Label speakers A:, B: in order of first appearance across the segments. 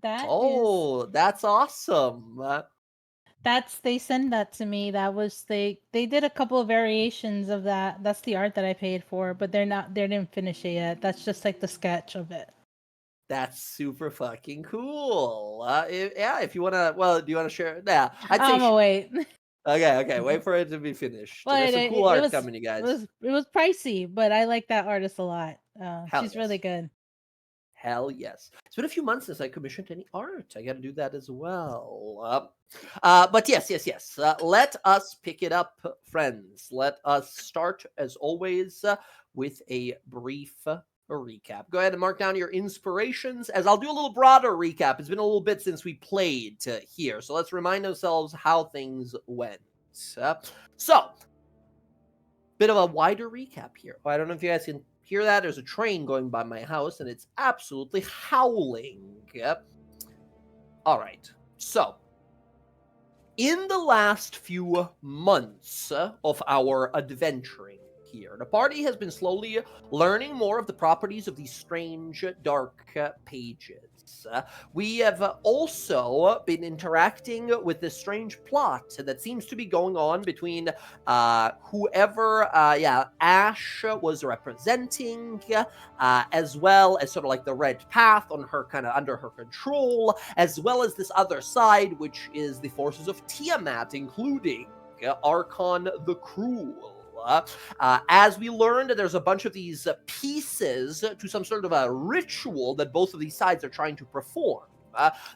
A: That is
B: Oh, that's awesome.
A: they send that to me. That was they did a couple of variations of that. That's the art that I paid for, but they didn't finish it yet. That's just like the sketch of it.
B: That's super fucking cool. Yeah, if you wanna, well, do you wanna share? Yeah, I'd say.
A: I'm gonna wait.
B: Okay, okay. Wait for it to be finished. There's
A: But
B: some cool art coming, you guys.
A: it was pricey, but I like that artist a lot.
B: Hell
A: She's really
B: yes.
A: good.
B: Hell yes. It's been a few months since I commissioned any art. I got to do that as well. But yes, yes, yes. Let us pick it up, friends. Let us start, as always, with a brief recap. Go ahead and mark down your inspirations, as I'll do a little broader recap. It's been a little bit since we played here, so let's remind ourselves how things went. Uh, so, bit of a wider recap here. I don't know if you guys can hear that. There's a train going by my house, and it's absolutely howling. Yep. All right. So, in the last few months of our adventuring here, the party has been slowly learning more of the properties of these strange dark pages. We have also been interacting with this strange plot that seems to be going on between whoever, Ash was representing, as well as sort of like the Red Path on her kind of under her control, as well as this other side, which is the forces of Tiamat, including Archon the Cruel. As we learned, there's a bunch of these pieces to some sort of a ritual that both of these sides are trying to perform.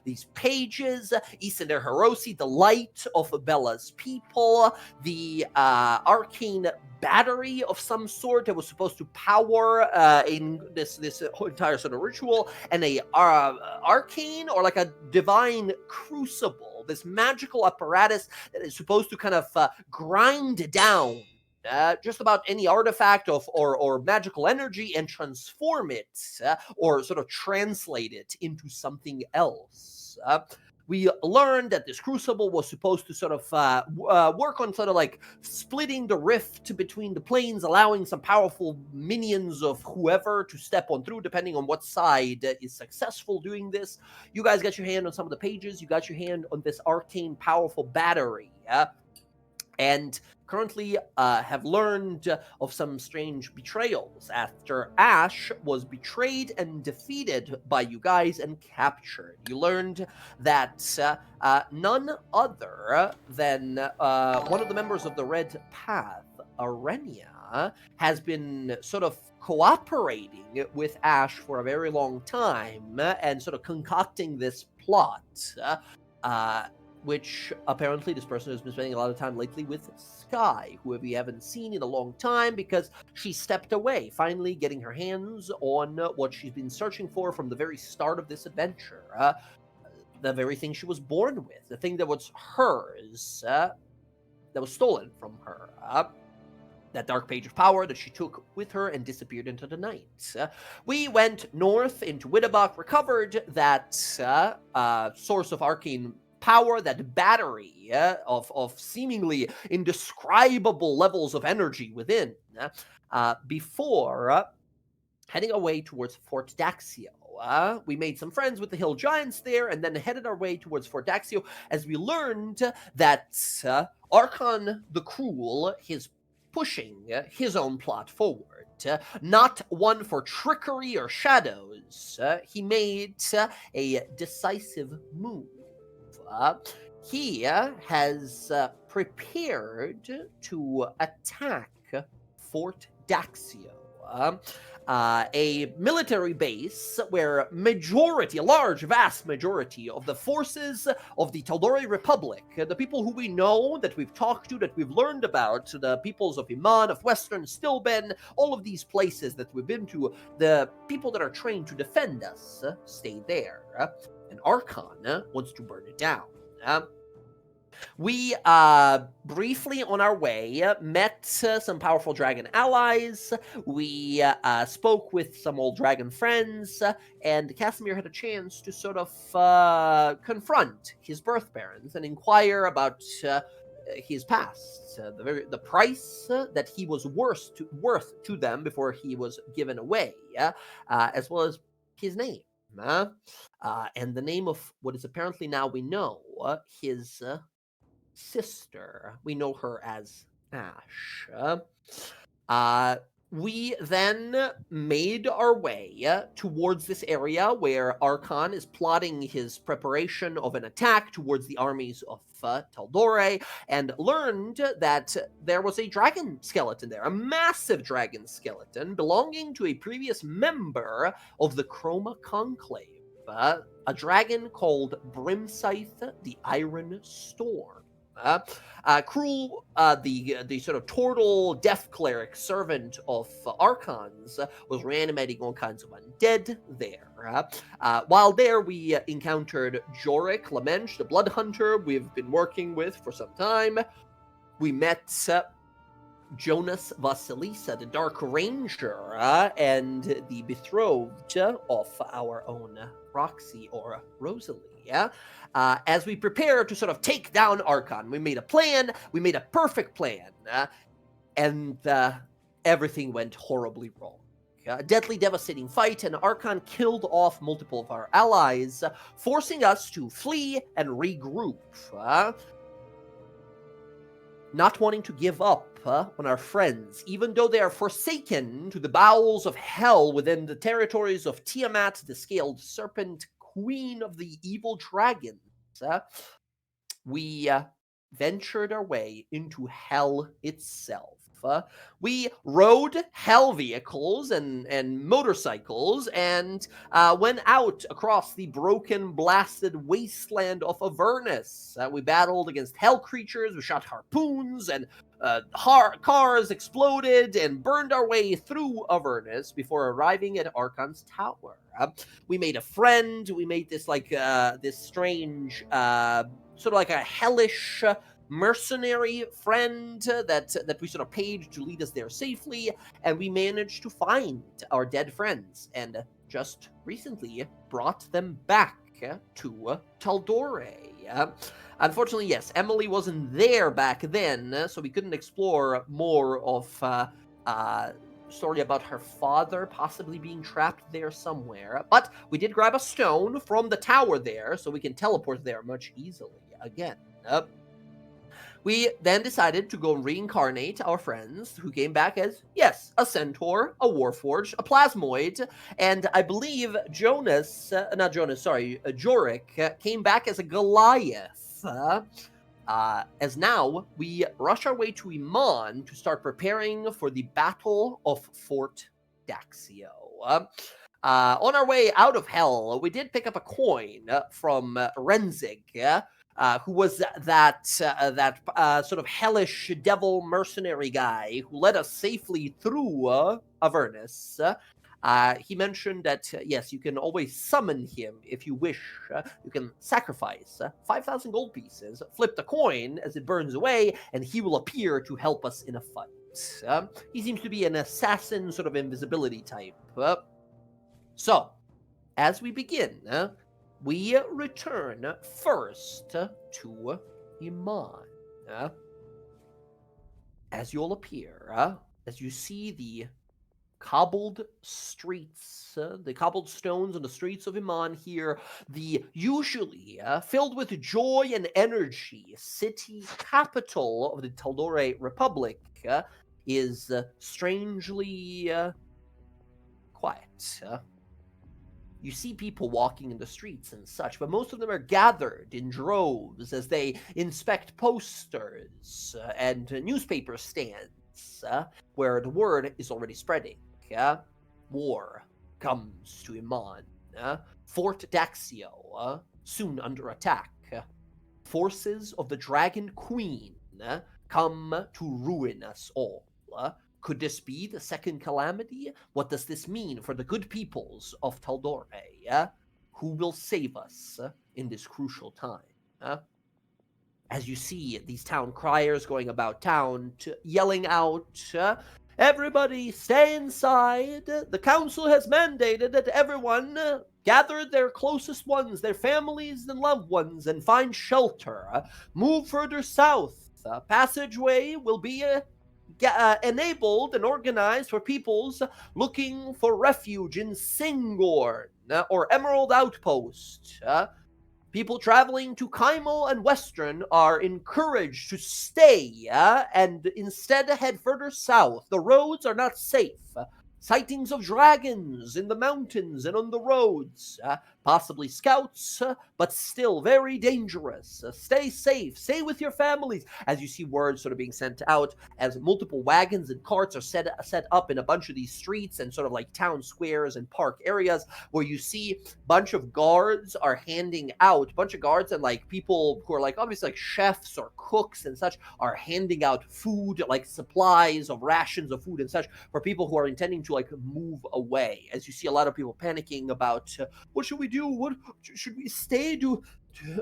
B: These pages, Isender Hiroshi, the light of Bella's people, the arcane battery of some sort that was supposed to power in this entire sort of ritual, and a arcane or like a divine crucible, this magical apparatus that is supposed to kind of grind down just about any artifact or magical energy and transform it or sort of translate it into something else. We learned that this crucible was supposed to sort of work on sort of like splitting the rift between the planes, allowing some powerful minions of whoever to step on through, depending on what side is successful doing this. You guys got your hand on some of the pages. You got your hand on this arcane, powerful battery. And currently have learned of some strange betrayals after Ash was betrayed and defeated by you guys and captured. You learned that none other than one of the members of the Red Path, Arenia, has been sort of cooperating with Ash for a very long time and sort of concocting this plot. Which apparently this person has been spending a lot of time lately with Sky, who we haven't seen in a long time because she stepped away, finally getting her hands on what she's been searching for from the very start of this adventure. The very thing she was born with, the thing that was hers, that was stolen from her. That dark page of power that she took with her and disappeared into the night. We went north into Wittebach, recovered that source of arcane power, that battery of seemingly indescribable levels of energy within, before heading away towards Fort Daxio. We made some friends with the Hill Giants there, and then headed our way towards Fort Daxio as we learned that Archon the Cruel is pushing his own plot forward. Not one for trickery or shadows. He made a decisive move. He has prepared to attack Fort Daxio. A military base where a large, vast majority of the forces of the Tal'dorei Republic, the people who we know, that we've talked to, that we've learned about, the peoples of Iman, of Western Stilben, all of these places that we've been to, the people that are trained to defend us stay there. And Archon wants to burn it down. We briefly on our way met some powerful dragon allies. We spoke with some old dragon friends, and Casimir had a chance to sort of confront his birth parents and inquire about his past, the price that he was worth to them before he was given away, as well as his name. and the name of what is apparently now we know his sister. We know her as Ash. We then made our way towards this area where Archon is plotting his preparation of an attack towards the armies of Tal'dorei, and learned that there was a dragon skeleton there, a massive dragon skeleton belonging to a previous member of the Chroma Conclave, a dragon called Brimscythe the Iron Storm. Cruel, the sort of turtle death cleric servant of Archon's, was reanimating all kinds of undead there. While there, we encountered Jorik Lamench, the blood hunter we've been working with for some time. We met Jonas Vasilisa, the Dark Ranger, and the betrothed of our own Roxy, or Rosalie. As we prepare to sort of take down Archon, we made a plan, we made a perfect plan, and everything went horribly wrong. A deadly, devastating fight, and Archon killed off multiple of our allies, forcing us to flee and regroup. Not wanting to give up on our friends, even though they are forsaken to the bowels of hell within the territories of Tiamat, the Scaled Serpent, Queen of the Evil Dragons, we ventured our way into hell itself. We rode hell vehicles and motorcycles and went out across the broken, blasted wasteland of Avernus. We battled against hell creatures, we shot harpoons, and cars exploded and burned our way through Avernus before arriving at Archon's tower. We made a friend. We made this this strange, sort of like a hellish mercenary friend that we sort of paid to lead us there safely, and we managed to find our dead friends and just recently brought them back to Tal'dorei. Unfortunately, yes, Emily wasn't there back then, so we couldn't explore more of story about her father possibly being trapped there somewhere. But we did grab a stone from the tower there, so we can teleport there much easily again. We then decided to go reincarnate our friends, who came back as, yes, a centaur, a warforged, a plasmoid, and I believe Jorik came back as a Goliath. As now, we rush our way to Iman to start preparing for the Battle of Fort Daxio. On our way out of hell, we did pick up a coin from Renzig, who was that sort of hellish devil mercenary guy who led us safely through Avernus. He mentioned that, yes, you can always summon him if you wish. You can sacrifice 5,000 gold pieces, flip the coin as it burns away, and he will appear to help us in a fight. He seems to be an assassin sort of invisibility type. So, as we begin, we return first to Iman. As you'll appear, as you see the cobbled streets, the cobbled stones on the streets of Iman here, the usually filled with joy and energy city capital of the Tal'dorei Republic is strangely quiet. You see people walking in the streets and such, but most of them are gathered in droves as they inspect posters and newspaper stands where the word is already spreading. War comes to Iman. Fort Daxio soon under attack. Forces of the Dragon Queen come to ruin us all. Could this be the second calamity? What does this mean for the good peoples of Tal'dorei? Who will save us in this crucial time? As you see these town criers going about town, yelling out, everybody stay inside. The council has mandated that everyone gather their closest ones, their families and loved ones, and find shelter. Move further south. Passageway will be enabled and organized for peoples looking for refuge in Singorn or Emerald Outpost. People traveling to Kaimal and Western are encouraged to stay and instead head further south. The roads are not safe. Sightings of dragons in the mountains and on the roads. Possibly scouts, but still very dangerous. Stay safe. Stay with your families. As you see words sort of being sent out, as multiple wagons and carts are set up in a bunch of these streets and sort of like town squares and park areas, where you see a bunch of guards are handing out, a bunch of guards and like people who are like obviously like chefs or cooks and such are handing out food, like supplies of rations of food and such for people who are intending to like move away. As you see a lot of people panicking about what should we do? What should we stay?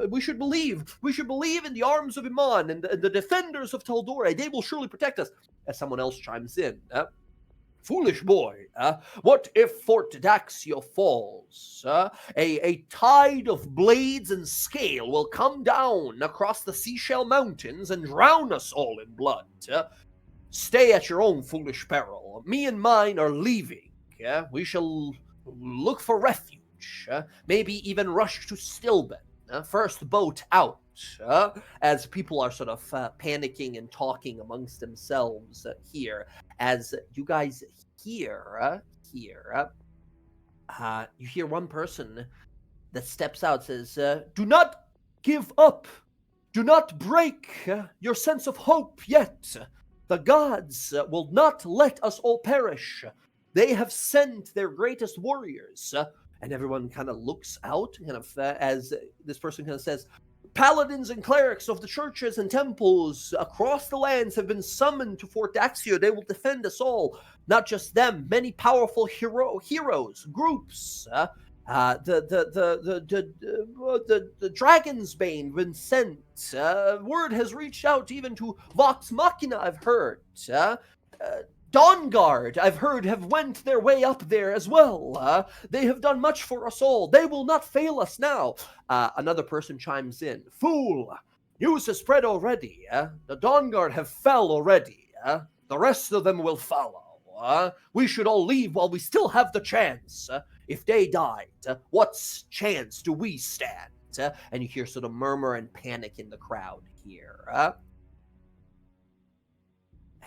B: We should believe. We should believe in the arms of Iman and the defenders of Tal'dorei. They will surely protect us. As someone else chimes in, foolish boy, what if Fort Daxia falls? A tide of blades and scale will come down across the Seashell Mountains and drown us all in blood. Stay at your own foolish peril. Me and mine are leaving. We shall look for refuge. Maybe even rush to Stilben. First boat out. As people are sort of panicking and talking amongst themselves here. As you guys hear, you hear one person that steps out, says, do not give up. Do not break your sense of hope yet. The gods will not let us all perish. They have sent their greatest warriors. And everyone kind of looks out, kind of as this person kind of says, paladins and clerics of the churches and temples across the lands have been summoned to Fort Daxia. They will defend us all. Not just them, many powerful heroes, groups. The Dragon's Bane been sent. Word has reached out even to Vox Machina, I've heard. DawnGuard, I've heard, have went their way up there as well. They have done much for us all. They will not fail us now. Another person chimes in. Fool, news has spread already. The DawnGuard have fell already. The rest of them will follow. We should all leave while we still have the chance. If they died, what chance do we stand? And you hear sort of murmur and panic in the crowd here.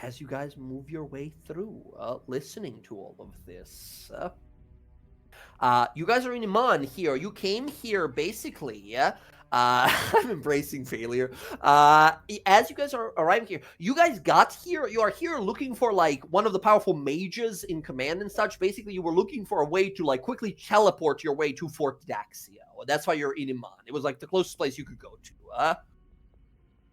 B: As you guys move your way through, listening to all of this. You guys are in Iman here. You came here basically, I'm embracing failure. As you guys are arriving here, you guys got here, you are here looking for like one of the powerful mages in command and such. Basically, you were looking for a way to like quickly teleport your way to Fort Daxia. That's why you're in Iman. It was like the closest place you could go to.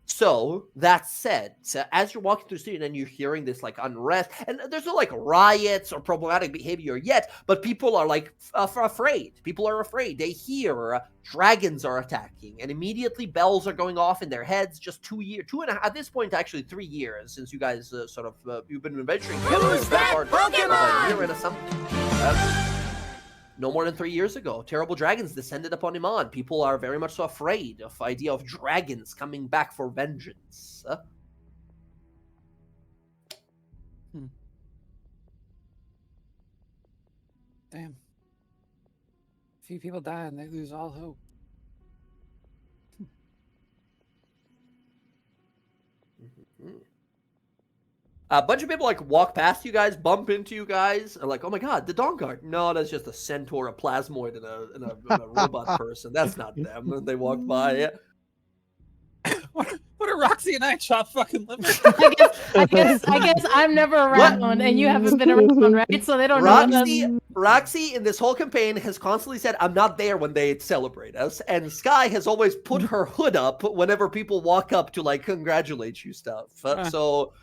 B: So, that said, as you're walking through the city and then you're hearing this, like, unrest, and there's no, like, riots or problematic behavior yet, but people are, like, afraid. People are afraid. They hear dragons are attacking, and immediately bells are going off in their heads. Just 2 years, 2.5, at this point, actually 3 years, since you guys sort of, you've been adventuring together.
C: Who's that Pokemon?
B: A year and something. No more than 3 years ago, terrible dragons descended upon Iman. People are very much so afraid of the idea of dragons coming back for vengeance.
D: Damn. A few people die and they lose all hope.
B: A bunch of people like walk past you guys, bump into you guys, and like, oh my god, the DawnGuard. No, that's just a centaur, a plasmoid, and a robot person. That's not them. And they walk by.
D: What are Roxy and I chop fucking liver?
A: I guess I'm never around, and you haven't been around, right? So they don't know.
B: Roxy in this whole campaign has constantly said, "I'm not there when they celebrate us," and Sky has always put her hood up whenever people walk up to like congratulate you stuff. So.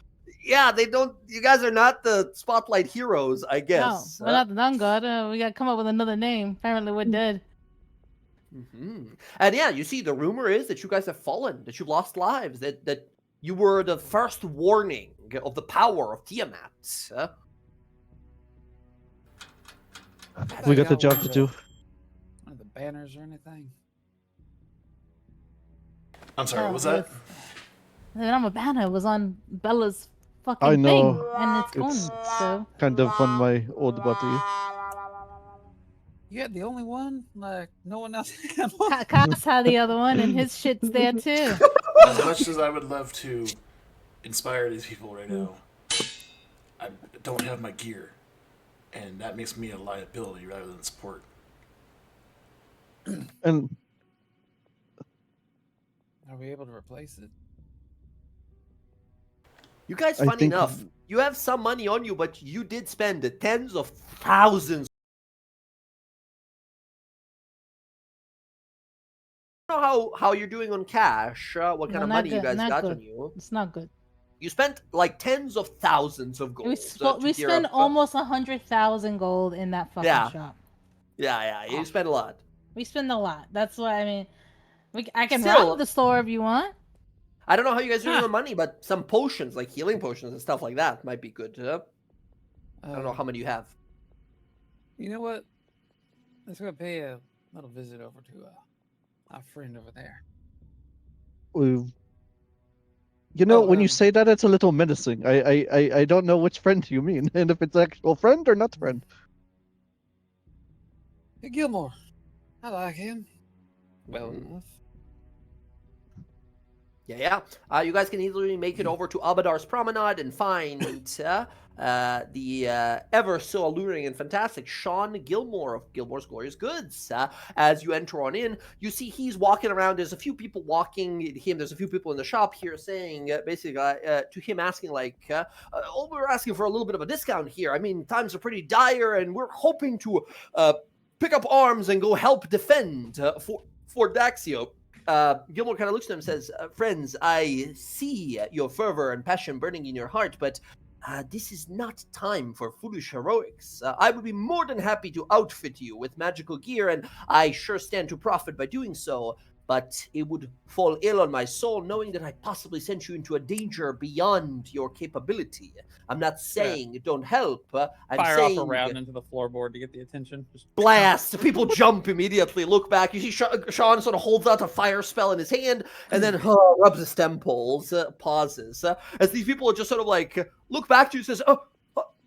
B: Yeah, they don't. You guys are not the spotlight heroes, I guess.
A: No, we're not the DawnGuard. We got to come up with another name. Apparently, we're dead.
B: And yeah, you see, the rumor is that you guys have fallen, that you've lost lives, that you were the first warning of the power of Tiamat.
E: We got the job to do.
D: One of the banners or anything?
C: I'm sorry, what was that?
A: I'm a banner. It was on Bella's fucking
E: know.
A: thing, and it's
E: It's-
A: gone. So
E: Kind of on my old body.
D: You had the only one? Like, no one else had one?
A: Kaz had the other one, and his shit's there too.
C: As much as I would love to inspire these people right now, I don't have my gear, and that makes me a liability rather than support.
E: And
D: Are we able to replace it?
B: You guys,
E: I
B: funny
E: think-
B: enough, you have some money on you, but you did spend tens of thousands. I don't know how you're doing on cash, what kind
A: No,
B: of
A: not
B: money you
A: good,
B: guys
A: not
B: got
A: good.
B: on you.
A: It's not good.
B: You spent like tens of thousands of gold.
A: We
B: to
A: we
B: gear
A: spent
B: up,
A: almost 100,000 gold in that fucking
B: Yeah.
A: shop.
B: Yeah, you spent a lot.
A: We spend a lot. That's why I mean, I can
B: Still-
A: rob the store if you want.
B: I don't know how you guys are doing
D: Huh.
B: your money, but some potions, like healing potions and stuff like that, might be good. I don't know how many you have.
D: You know what? Let's go pay a little visit over to our friend over there.
E: we've... You know,
D: Oh,
E: when you say that, it's a little menacing. I don't know which friend you mean, and if it's actual friend or not friend.
D: Hey, Gilmore. I like him. Well
B: Mhm.
D: enough.
B: Yeah. You guys can easily make it over to Abadar's Promenade and find the ever so alluring and fantastic Sean Gilmore of Gilmore's Glorious Goods. As you enter on in, you see he's walking around. There's a few people walking him. There's a few people in the shop here saying, basically, to him asking like, oh, we're asking for a little bit of a discount here. I mean, times are pretty dire, and we're hoping to pick up arms and go help defend for Daxio. Gilmore kind of looks at him and says, friends, I see your fervor and passion burning in your heart, but this is not time for foolish heroics. I would be more than happy to outfit you with magical gear, and I sure stand to profit by doing so, but it would fall ill on my soul knowing that I possibly sent you into a danger beyond your capability. I'm not saying it don't help. I'm
F: Fire
B: saying
F: off a round into the floorboard to get the attention. Just
B: blast. People jump immediately, look back. You see Sean sort of holds out a fire spell in his hand and then rubs his temples, pauses. As these people are just sort of like, look back to you, says, oh,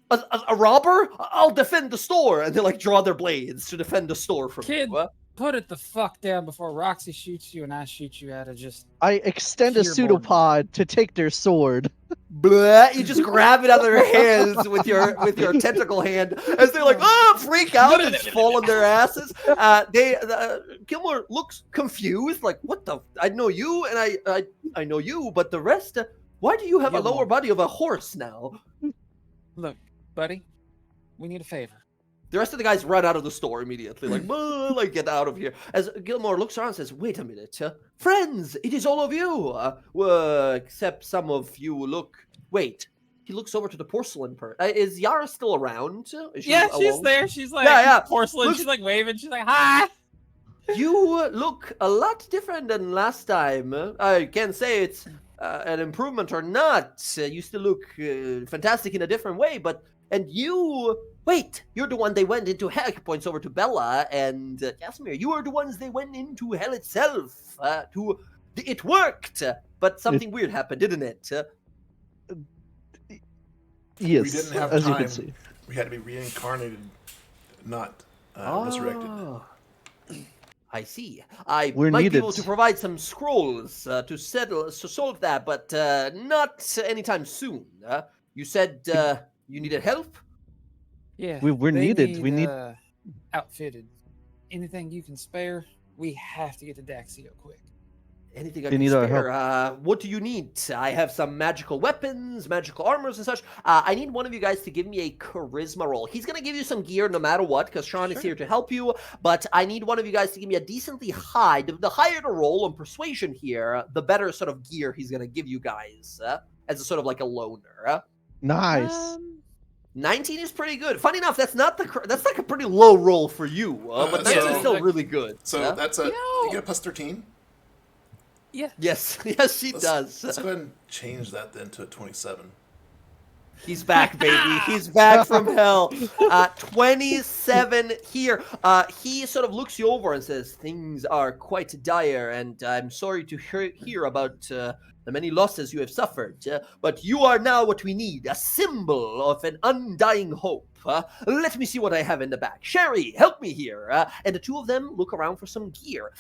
B: a robber? I'll defend the store. And they like draw their blades to defend the store from
D: Kid.
B: you.
D: Put it the fuck down before Roxy shoots you and I shoot you out of just...
E: I extend a
D: Pure
E: pseudopod to take their sword.
B: Blah, you just grab it out of their hands with your tentacle hand as they're like, freak out and fall on their asses. Gilmore looks confused, like, what the? I know you, and I know you, but the rest. Why do you have a
D: Gilmore.
B: lower body of a horse now?
D: Look, buddy, we need a favor.
B: The rest of the guys run out of the store immediately, like get out of here. As Gilmore looks around and says, wait a minute, friends, it is all of you. Except some of you look. Wait. He looks over to the porcelain is Yara still around? Is she
F: yeah, she's
B: alone?
F: there. She's like
B: Yeah.
F: porcelain.
B: Looks-
F: She's like waving. She's like, hi.
B: You look a lot different than last time. I can't say it's an improvement or not. You still look fantastic in a different way, and you... Wait, you're the one they went into hell. He points over to Bella and Casimir. You are the ones they went into hell itself. It worked, but something weird happened, didn't it?
E: Yes,
C: We didn't have
E: as you
C: time.
E: can see.
C: We had to be reincarnated, not resurrected.
B: I see. I
E: We're
B: might be
E: needed.
B: able to provide some scrolls to solve that, but not anytime soon. You said you needed help?
D: Yeah,
E: We're
D: they
E: needed. We need-
D: outfitted. Anything you can spare, we have to get to Daxio quick.
B: Anything I
E: They
B: can
E: need our
B: spare. What do you need? I have some magical weapons, magical armors and such. I need one of you guys to give me a charisma roll. He's going to give you some gear no matter what, because Sean is here to help you. But I need one of you guys to give me a decently high. The higher the roll on persuasion here, the better sort of gear he's going to give you guys as a sort of like a loner.
E: Nice.
B: 19 is pretty good. Funny enough, that's like a pretty low roll for you, but 19 is still really good.
C: So that's a...
D: You know-
C: You get a plus 13?
D: Yeah.
B: Yes, she does.
C: Let's go ahead and change that then to a 27.
B: He's back, baby. He's back from hell. 27 here. He sort of looks you over and says, "Things are quite dire, and I'm sorry to hear about the many losses you have suffered. But you are now what we need, a symbol of an undying hope. Let me see what I have in the back. Sherry, help me here." And the two of them look around for some gear.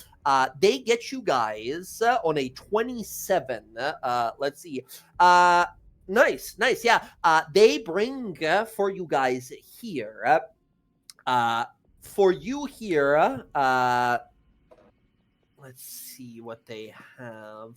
B: They get you guys on a 27. Let's see. Nice, yeah. They bring for you guys here. For you here, let's see what they have.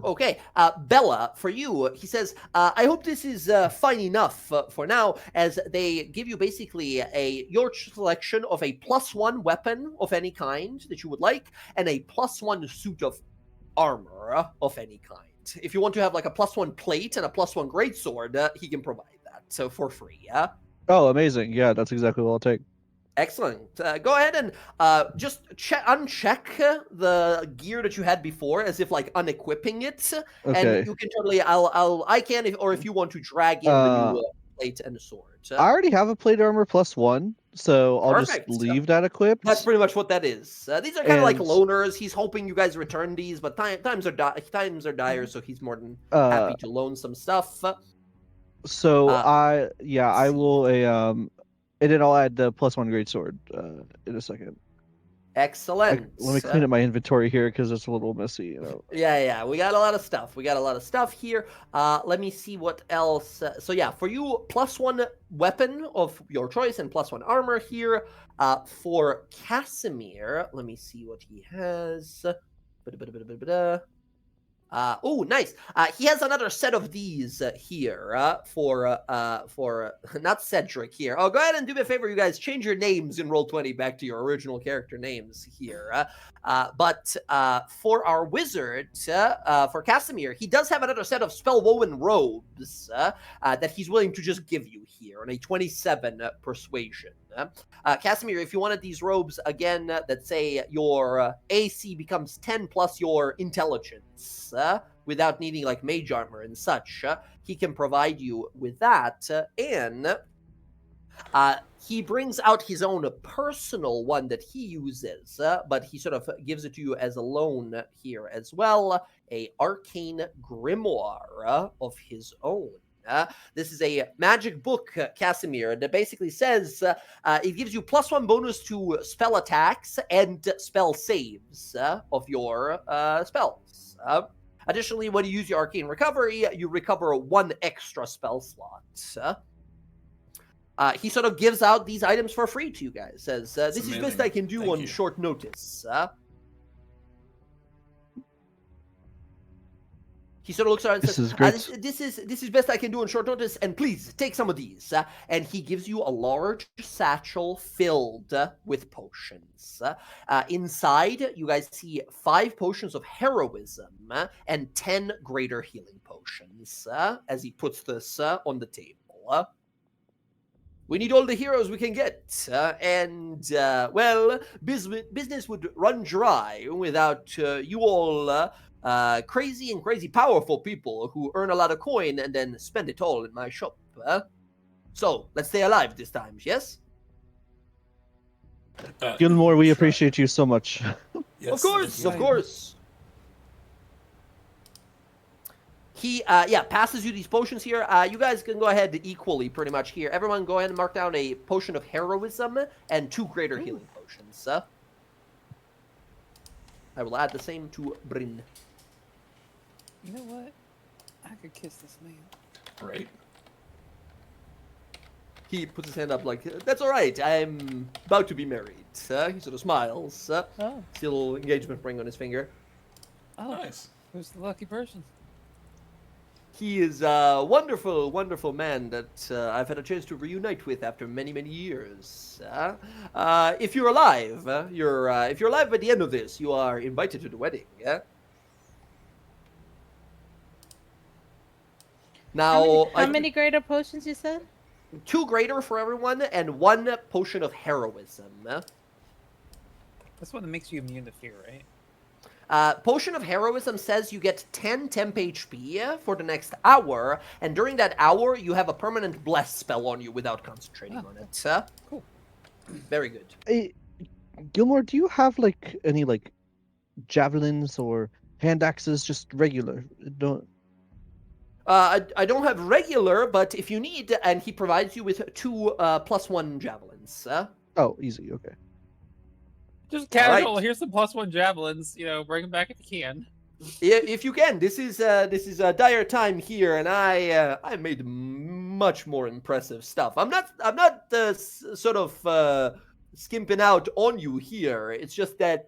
B: Okay, Bella, for you, he says, I hope this is fine enough for now, as they give you basically your selection of a +1 weapon of any kind that you would like, and a +1 suit of armor of any kind. If you want to have like a +1 plate and a +1 greatsword, he can provide that. So for free, yeah?
E: Oh, amazing. Yeah, that's exactly what I'll take.
B: Excellent. Go ahead and just uncheck the gear that you had before, as if like unequipping it,
E: Okay.
B: and you can totally. I can, or if you want to drag in the new plate and the sword.
E: I already have a plate armor +1, so I'll
B: Perfect.
E: just leave that equipped.
B: That's pretty much what that is. These are kind of like
E: And-
B: loaners. He's hoping you guys return these, but times are dire, so he's more than happy to loan some stuff.
E: So I
B: let's see.
E: will and then I'll add the +1 greatsword in a second.
B: Excellent.
E: Let me clean up my inventory here because it's a little messy, you know.
B: Yeah, we got a lot of stuff. Here. Let me see what else. So yeah, for you, +1 weapon of your choice and +1 armor here. For Casimir, let me see what he has. Oh, nice. He has another set of these here for not Cedric here. Oh, go ahead and do me a favor, you guys. Change your names in Roll20 back to your original character names here. But for our wizard, for Casimir, he does have another set of spell-woven robes that he's willing to just give you here on a 27 persuasion. Casimir, if you wanted these robes again that say your AC becomes 10 plus your intelligence without needing like mage armor and such, he can provide you with that. And he brings out his own personal one that he uses, but he sort of gives it to you as a loan here as well, a arcane grimoire of his own. This is a magic book, Casimir, that basically says it gives you +1 bonus to spell attacks and spell saves of your spells. Additionally, when you use your arcane recovery, you recover 1 extra spell slot. He sort of gives out these items for free to you guys. Says, this is best I can do
C: Thank
B: on
C: you.
B: short notice. He sort of looks around and
E: This
B: says,
E: is great.
B: this is best I can do on short notice, and please take some of these. And he gives you a large satchel filled with potions. Inside, you guys see 5 potions of heroism and 10 greater healing potions as he puts this on the table. We need all the heroes we can get, and well, business would run dry without you all crazy powerful people who earn a lot of coin and then spend it all in my shop. So, let's stay alive this time, yes?
E: Gilmore, we
C: sure.
E: appreciate you so much.
C: Yes,
B: Of course,
C: thank
B: of
C: you.
B: course. He, passes you these potions here. You guys can go ahead equally, pretty much here. Everyone go ahead and mark down a potion of heroism and 2 greater healing potions. I will add the same to Bryn.
D: You know what? I could kiss this man.
C: Right.
B: He puts his hand up like, that's all right. I'm about to be married. He sort of smiles.
A: Oh.
B: Still engagement ring on his finger.
D: Oh,
C: Nice.
D: who's the lucky person?
B: He is a wonderful, wonderful man that I've had a chance to reunite with after many, many years. If you're alive, if you're alive by the end of this, you are invited to the wedding. Now,
A: How many greater potions you said?
B: 2 greater for everyone and 1 potion of heroism.
D: That's what makes you immune to fear, right?
B: Potion of Heroism says you get 10 temp HP for the next hour, and during that hour, you have a permanent bless spell on you without concentrating on it.
D: Cool.
B: Very good.
E: Hey, Gilmore, do you have like any like javelins or hand axes? Just regular. Don't.
B: I don't have regular, but if you need, and he provides you with 2 +1 javelins.
E: Oh, easy. Okay.
F: Just
B: All right.
F: casual. Here's some +1 javelins. You know, bring them back if you can.
B: If you can, this is a dire time here, and I made much more impressive stuff. I'm not sort of skimping out on you here. It's just that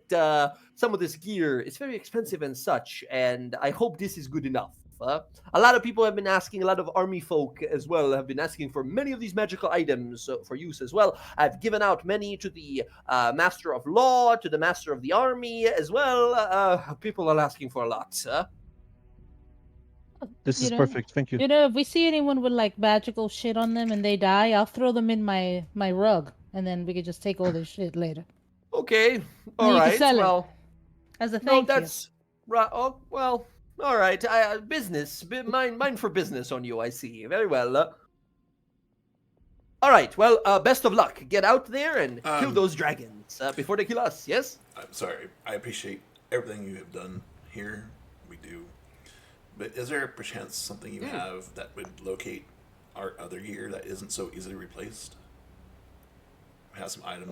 B: some of this gear is very expensive and such, and I hope this is good enough. A lot of people have been asking, a lot of army folk as well have been asking for many of these magical items for use as well. I've given out many to the Master of Law, to the Master of the Army as well. People are asking for a lot.
E: This
A: You
E: is
A: know-
E: perfect. Thank you.
A: You know, if we see anyone with like magical shit on them and they die, I'll throw them in my rug, and then we could just take all their shit later
B: Okay, all
A: you can
B: right.
A: sell it.
B: Well,
A: as a
B: no,
A: thank you.
B: that's right. Oh, well, all right. Business, mine for business on you. I see. Very well. All right. Well, best of luck. Get out there and kill those dragons before they kill us. Yes.
C: I'm sorry. I appreciate everything you have done here. We do. But is there perchance something you have that would locate our other gear that isn't so easily replaced? Have some items.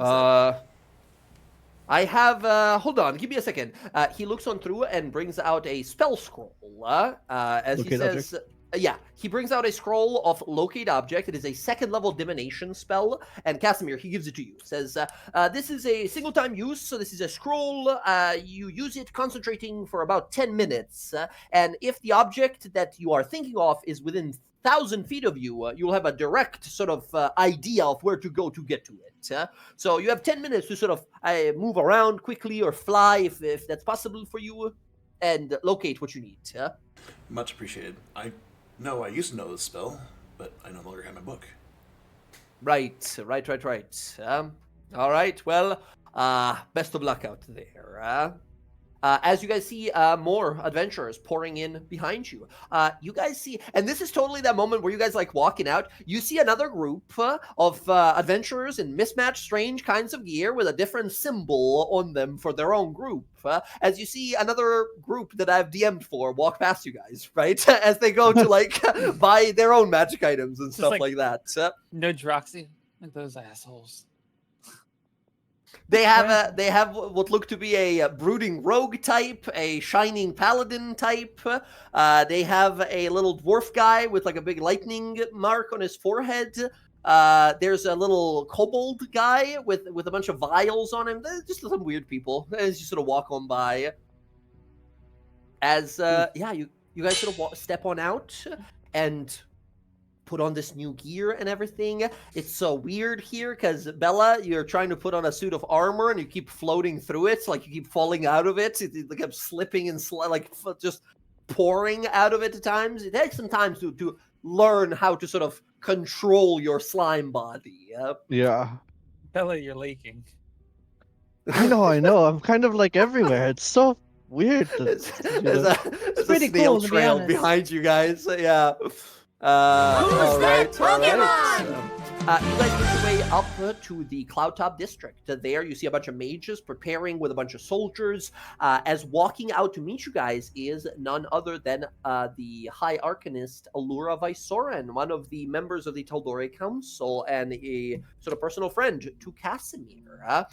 B: I have. Hold on. Give me a second. He looks on through and brings out a spell scroll. As
E: Locate
B: he says. Yeah, he brings out a scroll of locate object. It is a 2nd level divination spell, and Casimir, he gives it to you. Says, this is a single time use, so this is a scroll. You use it concentrating for about 10 minutes, and if the object that you are thinking of is within 1,000 feet of you, you'll have a direct sort of idea of where to go to get to it. So you have 10 minutes to sort of move around quickly or fly if that's possible for you, and locate what you need.
C: Much appreciated. I used to know this spell, but I no longer have my book.
B: Right. All right, well, best of luck out there. As you guys see more adventurers pouring in behind you, you guys see, and this is totally that moment where you guys like walking out, you see another group of adventurers in mismatched, strange kinds of gear with a different symbol on them for their own group. As you see another group that I've DM'd for walk past you guys, right? As they go to like buy their own magic items and stuff like that.
F: No Droxy, like those assholes.
B: They have what look to be a brooding rogue type, a shining paladin type. They have a little dwarf guy with like a big lightning mark on his forehead. There's a little kobold guy with a bunch of vials on him. They're just some weird people. As you sort of walk on by. As you guys sort of step on out and put on this new gear and everything. It's so weird here because Bella, you're trying to put on a suit of armor and you keep floating through it, like you keep falling out of it. It keeps slipping and just pouring out of it at times. It takes some time to learn how to sort of control your slime body.
E: Yeah.
F: Bella, you're leaking.
E: I know. I'm kind of like everywhere. It's so weird.
B: There's a
A: pretty
B: snail
A: cool, to be
B: trail
A: honest.
B: behind you guys. Yeah. All right. You guys make your way up to the Cloudtop District. There you see a bunch of mages preparing with a bunch of soldiers. As walking out to meet you guys is none other than the High Arcanist Allura Vysoren, one of the members of the Tal'dorei Council and a sort of personal friend to Casimir.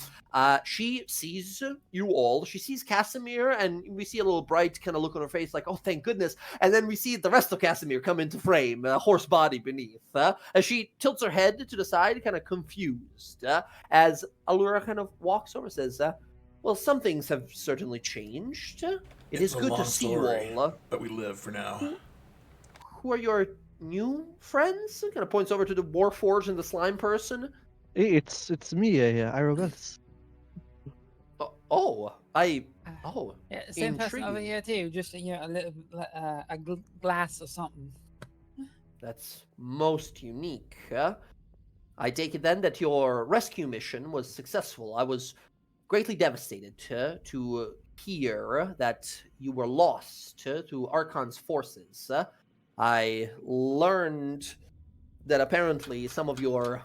B: She sees you all. She sees Casimir, and we see a little bright kind of look on her face, like, oh, thank goodness. And then we see the rest of Casimir come into frame, a horse body beneath. As she tilts her head to the side, kind of confused, as Allura kind of walks over and says, well, some things have certainly changed. It is
C: a
B: good to
C: long
B: see
C: story,
B: you all.
C: But we live for now.
B: Who are your new friends? Kind of points over to the Warforged and the slime person.
E: Hey, it's me, Arabels.
F: Yeah, same person over
B: Intriguing.
F: here too. Just a little glass or something.
B: That's most unique. I take it then that your rescue mission was successful. I was greatly devastated to hear that you were lost to Archon's forces. I learned that apparently some of your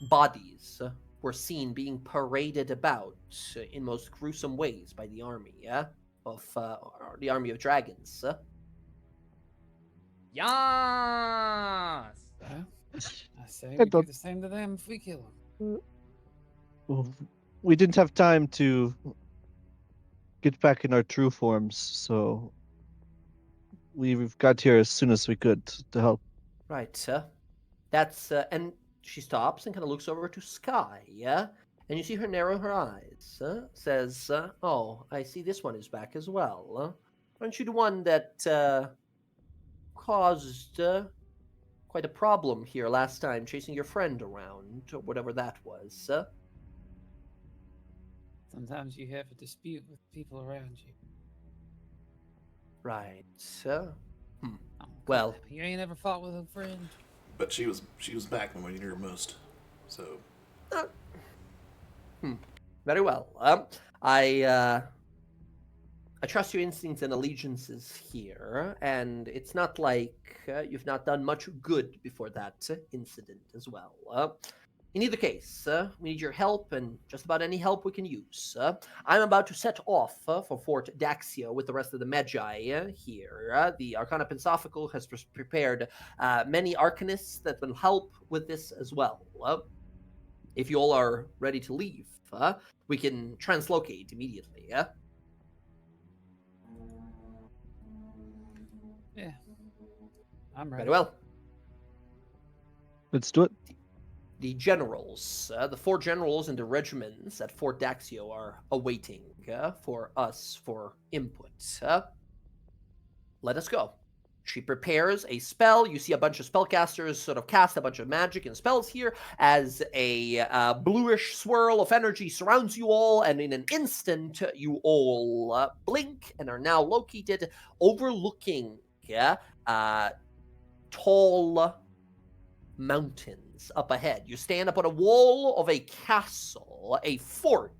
B: bodies were seen being paraded about in most gruesome ways by the army of the army of dragons.
F: Yes.
D: Well, I say
E: I
D: we do
E: don't-
D: the same to them if we kill them.
E: Well, we didn't have time to get back in our true forms, so we've got here as soon as we could to help.
B: Right. That's and she stops and kind of looks over to Sky. Yeah. And you see her narrow her eyes. Says, "Oh, I see this one is back as well. Aren't you the one that caused quite a problem here last time, chasing your friend around, or whatever that was?"
D: Sometimes you have a dispute with people around you.
B: Right.
D: Oh, come
B: Well-
D: on, you ain't ever fought with a friend.
C: But she was back when we needed her most. So
B: Very well. I trust your instincts and allegiances here, and it's not like you've not done much good before that incident as well. In either case, we need your help, and just about any help we can use. I'm about to set off for Fort Daxio with the rest of the Magi here. The Arcana Pensophical has prepared many Arcanists that will help with this as well. If you all are ready to leave, we can translocate immediately.
D: Yeah. I'm ready.
B: Very well.
E: Let's do it.
B: The generals, the 4 generals and the regiments at Fort Daxio are awaiting for us for input. Let us go. She prepares a spell. You see a bunch of spellcasters sort of cast a bunch of magic and spells here as a bluish swirl of energy surrounds you all, and in an instant, you all blink and are now located overlooking tall mountains up ahead. You stand up on a wall of a castle, a fort.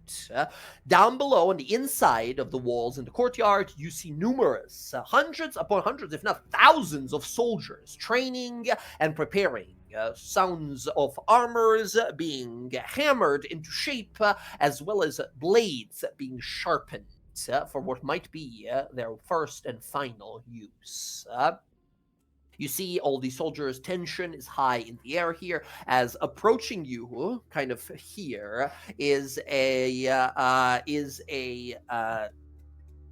B: Down below, on the inside of the walls in the courtyard, you see numerous, hundreds upon hundreds, if not thousands of soldiers training and preparing. Sounds of armors being hammered into shape, as well as blades being sharpened for what might be their first and final use. You see all the soldiers' tension is high in the air here, as approaching you, kind of here, is a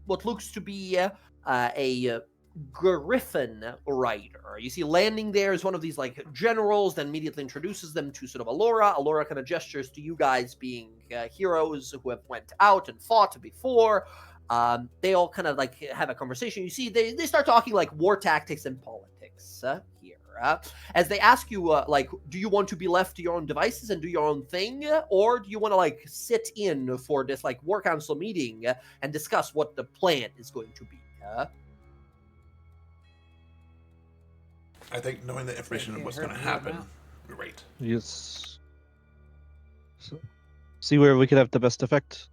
B: what looks to be a griffin rider. You see landing there is one of these like generals, then immediately introduces them to sort of Allura. Allura kind of gestures to you guys being heroes who have went out and fought before. They all kind of like have a conversation. You see, they start talking like war tactics and politics here. As they ask you, like, do you want to be left to your own devices and do your own thing, or do you want to like sit in for this like war council meeting and discuss what the plan is going to be?
C: I think knowing the information of what's going to happen, we're right.
E: Yes. So, see where we could have the best effect.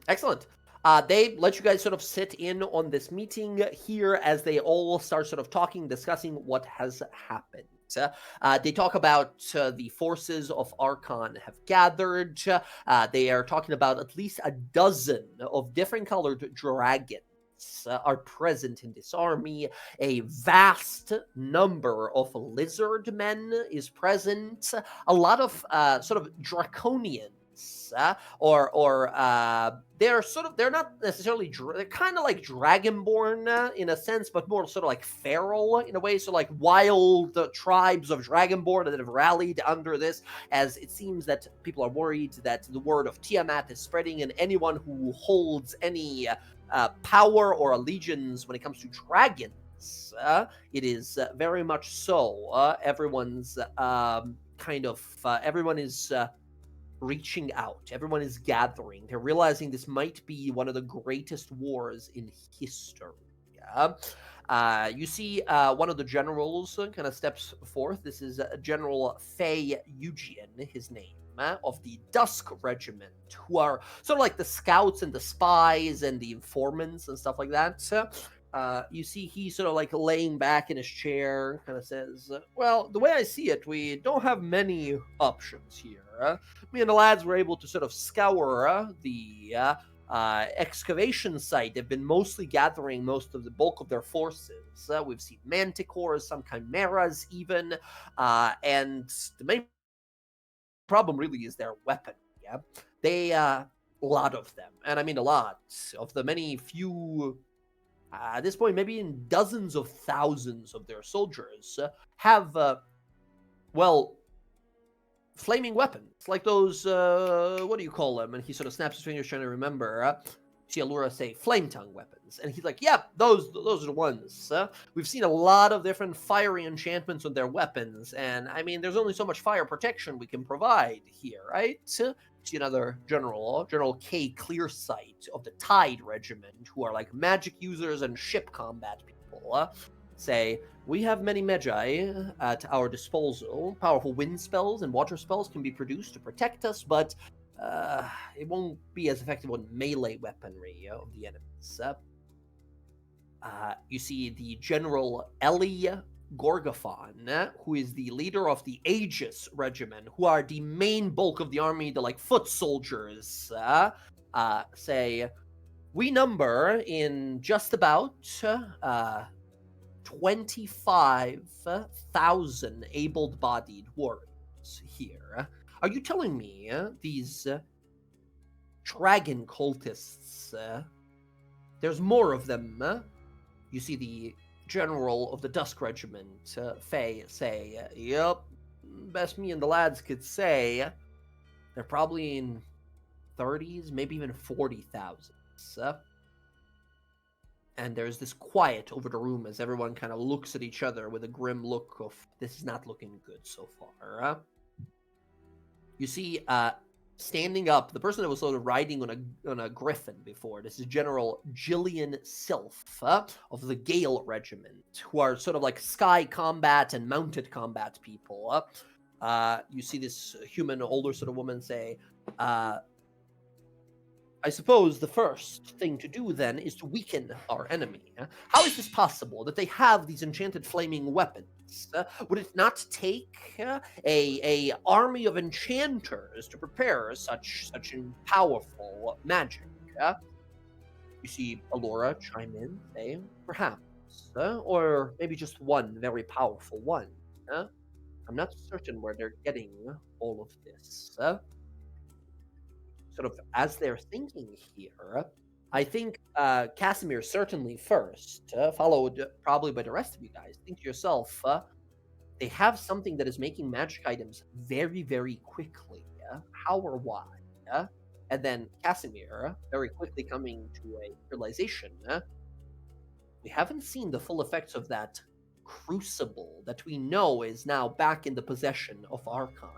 B: Excellent. They let you guys sort of sit in on this meeting here as they all start sort of talking, discussing what has happened. They talk about the forces of Archon have gathered. They are talking about at least a dozen of different colored dragons are present in this army. A vast number of lizard men is present. A lot of sort of draconians. They're not necessarily they're kind of like dragonborn in a sense, but more sort of like feral in a way. So like wild tribes of dragonborn that have rallied under this, as it seems that people are worried that the word of Tiamat is spreading, and anyone who holds any power or allegiance when it comes to dragons, it is very much so. Everyone's everyone is reaching out. Everyone is gathering. They're realizing this might be one of the greatest wars in history. You see one of the generals kind of steps forth. This is General Fei Eugen, his name, of the Dusk Regiment, who are sort of like the scouts and the spies and the informants and stuff like that. You see he's sort of like laying back in his chair, kind of says, well, the way I see it, we don't have many options here. Me and the lads were able to sort of scour the excavation site. They've been mostly gathering most of the bulk of their forces. We've seen manticores, some chimeras even, and the main problem really is their weapon. Yeah, they a lot of them, and I mean a lot of the many few. At this point, maybe in dozens of thousands of their soldiers have, well, flaming weapons, like those, what do you call them? And he sort of snaps his fingers trying to remember. See Allura say flame tongue weapons. And he's like, yep, those are the ones. We've seen a lot of different fiery enchantments on their weapons. And, I mean, there's only so much fire protection we can provide here, right? See another general, General K. Clearsight of the Tide Regiment, who are like magic users and ship combat people, say, we have many magi at our disposal. Powerful wind spells and water spells can be produced to protect us, but it won't be as effective on melee weaponry of the enemies. You see the General Ellie Gorgaphon, who is the leader of the Aegis Regiment, who are the main bulk of the army, the like foot soldiers, say, we number in just about 25,000 able-bodied warriors here. Are you telling me these dragon cultists, there's more of them? You see the general of the Dusk Regiment, Faye, say, yep, best me and the lads could say, they're probably in 30s, maybe even 40,000. And there's this quiet over the room as everyone kind of looks at each other with a grim look of, this is not looking good so far. You see, standing up, the person that was sort of riding on a griffin before, this is General Gillian Sylph of the Gale Regiment, who are sort of like sky combat and mounted combat people. You see this human, older sort of woman say, I suppose the first thing to do then is to weaken our enemy. How is this possible that they have these enchanted flaming weapons? Would it not take a army of enchanters to prepare such powerful magic? You see Allura chime in, say, perhaps, or maybe just one very powerful one. I'm not certain where they're getting all of this. Sort of as they're thinking here, I think Casimir certainly first, followed probably by the rest of you guys. Think to yourself, they have something that is making magic items very, very quickly. How or why? And then Casimir, very quickly coming to a realization, we haven't seen the full effects of that crucible that we know is now back in the possession of Archon.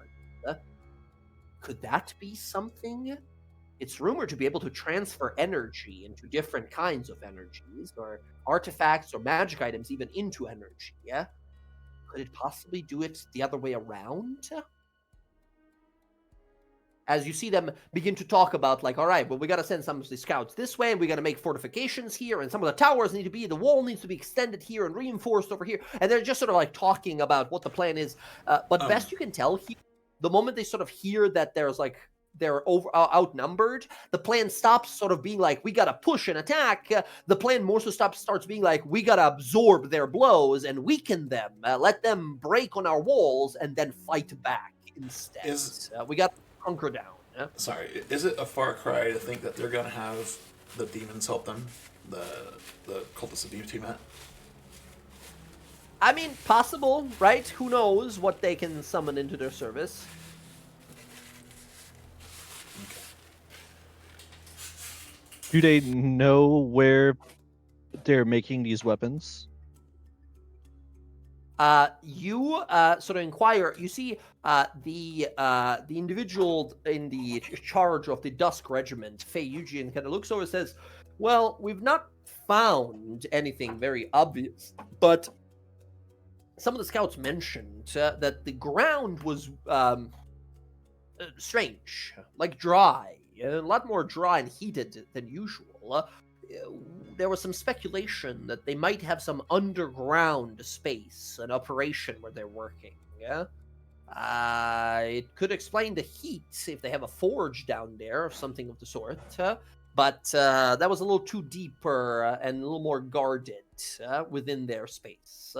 B: Could that be something? It's rumored to be able to transfer energy into different kinds of energies, or artifacts or magic items even into energy. Could it possibly do it the other way around? As you see them begin to talk about, like, all right, well, we got to send some of the scouts this way, and we got to make fortifications here, and some of the towers need to be, the wall needs to be extended here and reinforced over here, and they're just sort of like talking about what the plan is. But best you can tell, the moment they sort of hear that there's like they're outnumbered, the plan stops sort of being like, we gotta push and attack. The plan more so starts being like, we gotta absorb their blows and weaken them, let them break on our walls, and then fight back instead. We got hunker down.
C: Sorry, is it a far cry to think that they're gonna have the demons help them, the cultists of Tiamat?
B: I mean, possible, right? Who knows what they can summon into their service.
E: Do they know where they're making these weapons?
B: You sort of inquire. You see the individual in the charge of the Dusk Regiment, Fei Eugen, kind of looks over and says, well, we've not found anything very obvious, but some of the scouts mentioned that the ground was strange, like dry, a lot more dry and heated than usual. There was some speculation that they might have some underground space, an operation where they're working. Yeah, it could explain the heat if they have a forge down there or something of the sort. But that was a little too deeper and a little more guarded within their space.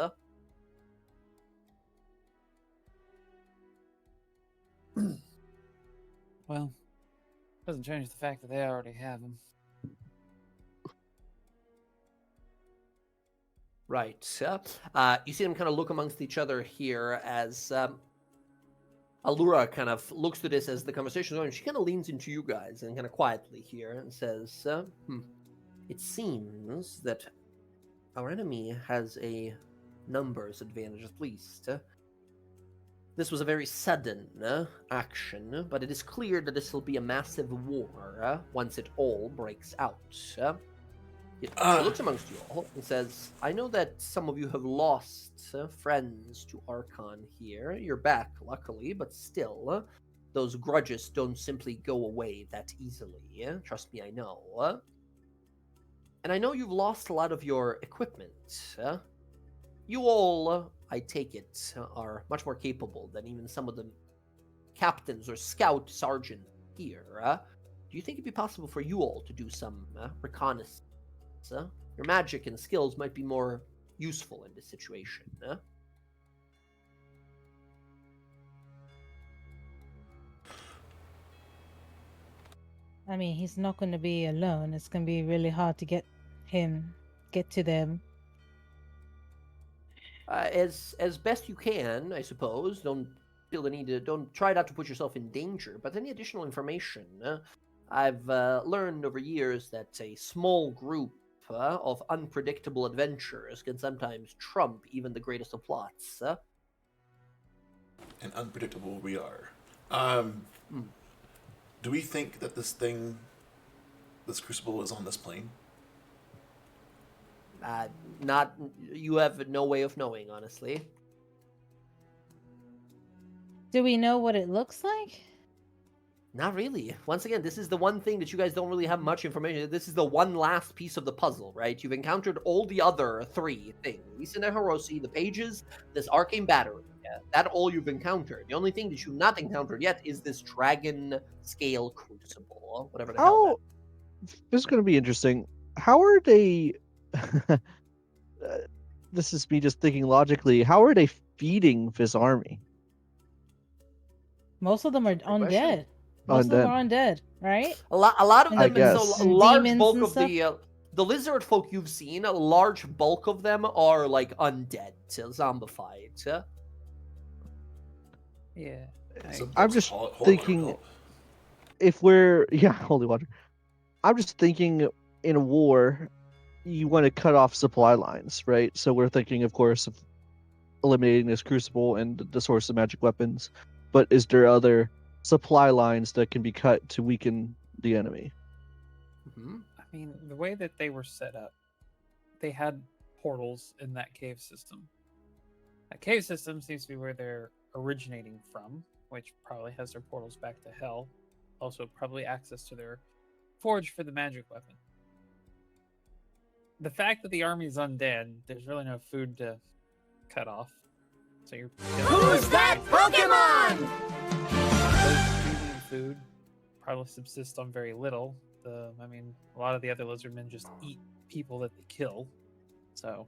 D: Well, doesn't change the fact that they already have them.
B: Right. You see them kind of look amongst each other here as Allura kind of looks to this as the conversation is going. She kind of leans into you guys and kind of quietly here and says, it seems that our enemy has a numbers advantage at least. This was a very sudden action, but it is clear that this will be a massive war once it all breaks out. He looks amongst you all and says, I know that some of you have lost friends to Archon here. You're back, luckily, but still, those grudges don't simply go away that easily. Trust me, I know. And I know you've lost a lot of your equipment. You all, I take it, are much more capable than even some of the captains or scout sergeants here. Do you think it'd be possible for you all to do some reconnaissance? Your magic and skills might be more useful in this situation.
A: I mean, he's not going to be alone. It's going to be really hard to get to them.
B: As best you can, I suppose. Don't feel the need to. Don't try not to put yourself in danger. But any additional information, I've learned over years that a small group of unpredictable adventurers can sometimes trump even the greatest of plots.
C: And unpredictable we are. Do we think that this crucible is on this plane?
B: Not. You have no way of knowing, honestly.
A: Do we know what it looks like?
B: Not really. Once again, this is the one thing that you guys don't really have much information. This is the one last piece of the puzzle, right? You've encountered all the other three things. Lisa Harosi, the pages, this arcane battery. Yeah, that all you've encountered. The only thing that you've not encountered yet is this dragon scale crucible. Whatever the hell
E: This is going to be interesting. How are they... this is me just thinking logically. How are they feeding this army?
A: Most of them are
B: question.
A: undead. Most of them are undead, right?
B: A lot of
A: And
B: them,
E: I guess.
B: so a large
A: demons
B: bulk
A: and
B: of the lizard folk you've seen, a large bulk of them are like undead, zombified.
D: Yeah.
E: I'm just thinking if we're holy water. I'm just thinking in a war, you want to cut off supply lines, right? So we're thinking, of course, of eliminating this crucible and the source of magic weapons. But is there other supply lines that can be cut to weaken the enemy?
B: Mm-hmm.
D: I mean, the way that they were set up, they had portals in that cave system. That cave system seems to be where they're originating from, which probably has their portals back to hell. Also, probably access to their forge for the magic weapon. The fact that the army's undead, there's really no food to cut off. So you're
G: Who's that Pokemon?
D: Those food probably subsist on very little. I mean, a lot of the other lizardmen just eat people that they kill. So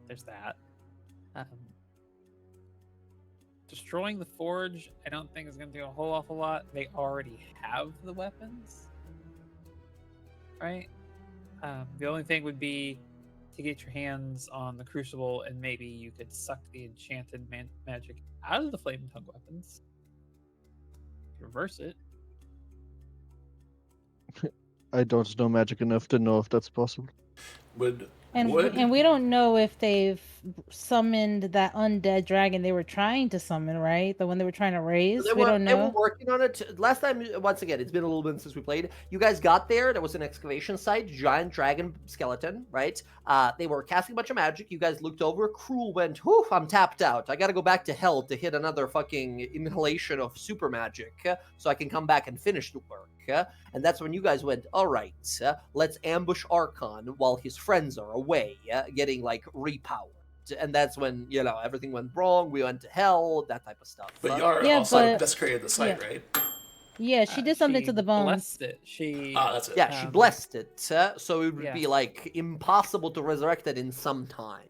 D: there's that. Destroying the forge, I don't think is going to do a whole awful lot. They already have the weapons, right? The only thing would be to get your hands on the crucible, and maybe you could suck the enchanted magic out of the flame tongue weapons. Reverse it.
E: I don't know magic enough to know if that's possible.
A: And we don't know if they've summoned that undead dragon they were trying to summon, right? The one they were trying to raise.
B: They
A: We
B: were
A: don't
B: they were
A: know.
B: working on it last time. Once again, it's been a little bit since we played. You guys got there. There was an excavation site, giant dragon skeleton, right? They were casting a bunch of magic. You guys looked over. Cruel went, "Whew, I'm tapped out. I got to go back to hell to hit another fucking inhalation of super magic, so I can come back and finish the work." And that's when you guys went, "All right, let's ambush Archon while his friends are away, getting like repowered." And that's when everything went wrong. We went to hell, that type of stuff.
C: But Yara
A: Yeah,
C: also
A: but-
C: desecrated the site,
A: yeah.
C: right?
A: Yeah, she did something
D: She
A: to the bones.
D: blessed it. She
C: That's it.
B: Yeah, she
D: Um,
B: blessed it, so it would
D: yeah.
B: be like impossible to resurrect it in some time.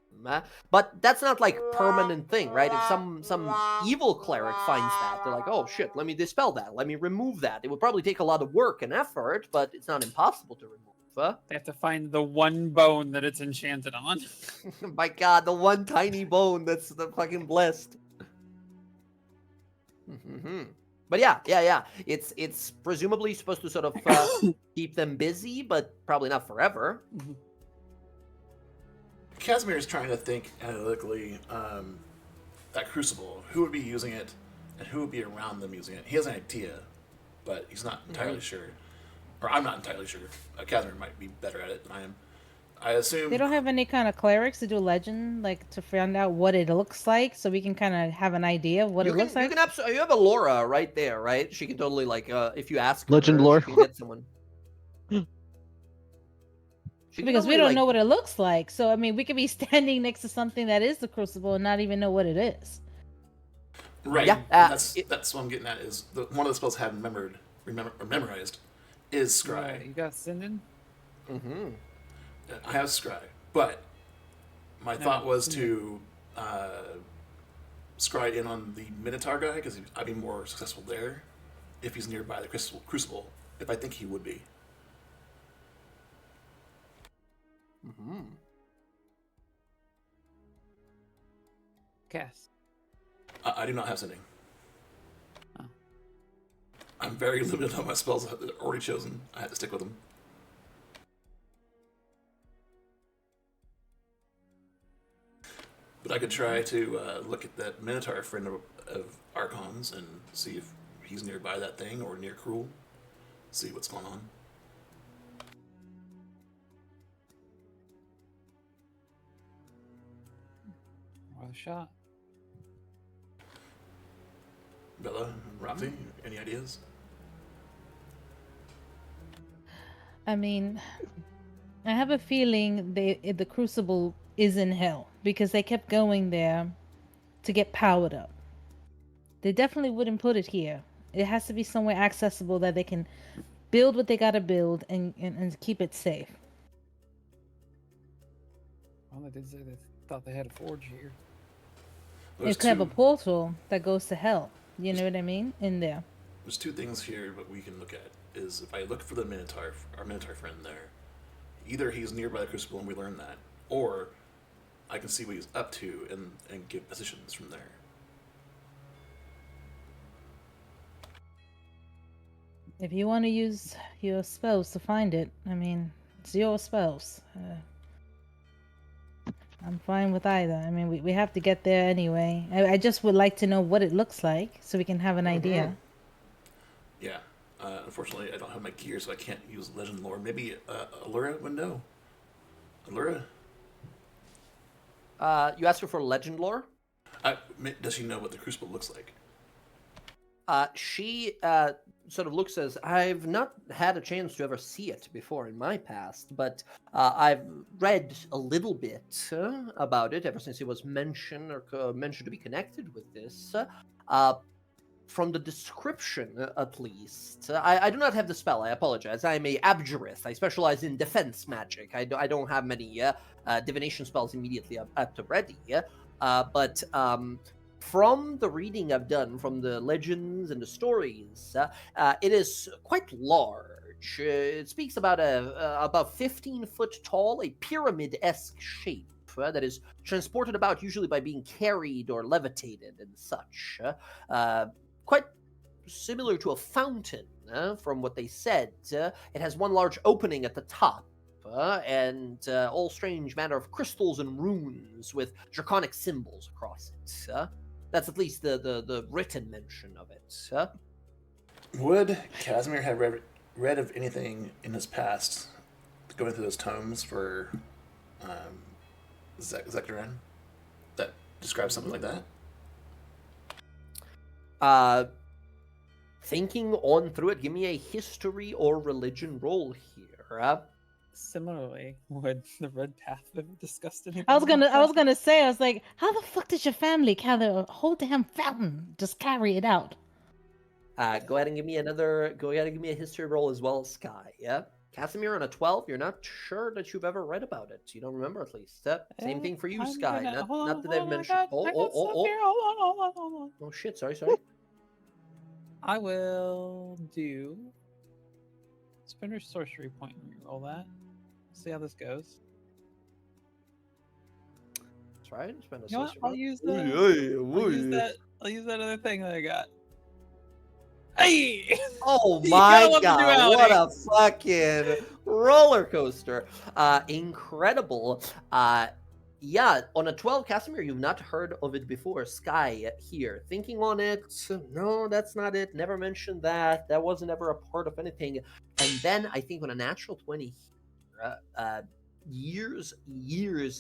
B: But that's not like permanent thing, right? If some evil cleric finds that, they're like, "Oh shit, let me dispel that. Let me remove that." It would probably take a lot of work and effort, but it's not impossible to remove.
D: They have to find the one bone that it's enchanted on.
B: My God, the one tiny bone that's the fucking blessed. But yeah. It's presumably supposed to sort of keep them busy, but probably not forever.
C: Casimir is trying to think analytically. That crucible, who would be using it, and who would be around them using it? He has an idea, but he's not entirely sure. Or I'm not entirely sure. Casimir might be better at it than I am. I assume
A: They don't have any kind of clerics to do legend, like to find out what it looks like, so we can kind of have an idea of what
B: You
A: it looks like.
B: you have a Laura right there, right? She can totally like if you ask
E: Legend
B: her,
E: lore.
B: she can get someone. She can
A: Because we
B: totally,
A: don't
B: like-
A: know what it looks like. So I mean, we could be standing next to something that is the crucible and not even know what it is.
C: right.
B: Yeah,
C: and that's what I'm getting at. Is one of the spells I haven't memorized is scry.
D: You got Sinden?
B: Mhm.
C: I have scry, but my thought was to scry in on the Minotaur guy because I'd be more successful there if he's nearby the crucible. If I think he would be.
D: Cass.
C: I do not have sending.
D: Oh.
C: I'm very limited on my spells that are already chosen. I had to stick with them. But I could try to look at that Minotaur friend of Archon's and see if he's nearby that thing or near Cruel. See what's going on.
D: Worth a shot.
C: Bella, Roxy, any ideas?
A: I mean, I have a feeling the crucible is in hell because they kept going there to get powered up. They definitely wouldn't put it here. It has to be somewhere accessible that they can build what they gotta build and keep it safe.
D: Well, they did say they thought they had a forge here.
C: There's
A: It could have a
C: two-
A: portal that goes to hell. You know what I mean? In there.
C: There's two things here that we can look at. Is if I look for the Minotaur, our Minotaur friend there, either he's nearby the Crucible and we learn that, or I can see what he's up to and give positions from there.
A: If you want to use your spells to find it, I mean, it's your spells. I'm fine with either. I mean, we have to get there anyway. I just would like to know what it looks like so we can have an idea.
C: Yeah. Unfortunately, I don't have my gear, so I can't use legend lore. Maybe Allura would know. Allura?
B: You asked her for legend lore.
C: Does she know what the Crucible looks like?
B: She sort of looks as I've not had a chance to ever see it before in my past, but I've read a little bit about it ever since it was mentioned or mentioned to be connected with this. From the description, at least, I do not have the spell. I apologize. I am a abjurist. I specialize in defense magic. I don't have many divination spells immediately at the ready. But from the reading I've done, from the legends and the stories, it is quite large. It speaks about about 15 foot tall, a pyramid-esque shape that is transported about usually by being carried or levitated and such. Quite similar to a fountain, from what they said. It has one large opening at the top, and all strange manner of crystals and runes with draconic symbols across it. That's at least the written mention of it.
C: Would Casimir have read of anything in his past going through those tomes for Zekdoran that describes something like that?
B: Thinking on through it, give me a history or religion roll here.
D: Similarly, would the Red Path have discussed anything?
A: I was
D: like
A: gonna say, I was like, how the fuck did your family carry a whole damn fountain? Just carry it out.
B: Go ahead and give me a history roll as well, Sky. Yeah, Casimir on a 12. You're not sure that you've ever read about it. You don't remember at least. Same thing for you,
D: I'm
B: Sky.
D: gonna-
B: Not that they've mentioned.
D: I got stuff here. Hold on.
B: Oh shit! Sorry.
D: I will do spender sorcery point and reroll that. See how this goes.
B: That's right. Spend a
D: You know what?
B: sorcery
D: I'll
B: point.
D: use
B: Ooh,
D: that.
B: yeah,
D: I'll
B: ooh,
D: use
B: yeah.
D: that. I'll use that other thing that I got. Hey!
B: Oh
D: You
B: my
D: gotta love the
B: god, what
D: duality.
B: a fucking roller coaster. Incredible. Yeah, on a 12, Casimir, you've not heard of it before. Sky here. Thinking on it, no, that's not it. Never mentioned that. That wasn't ever a part of anything. And then I think on a natural 20 years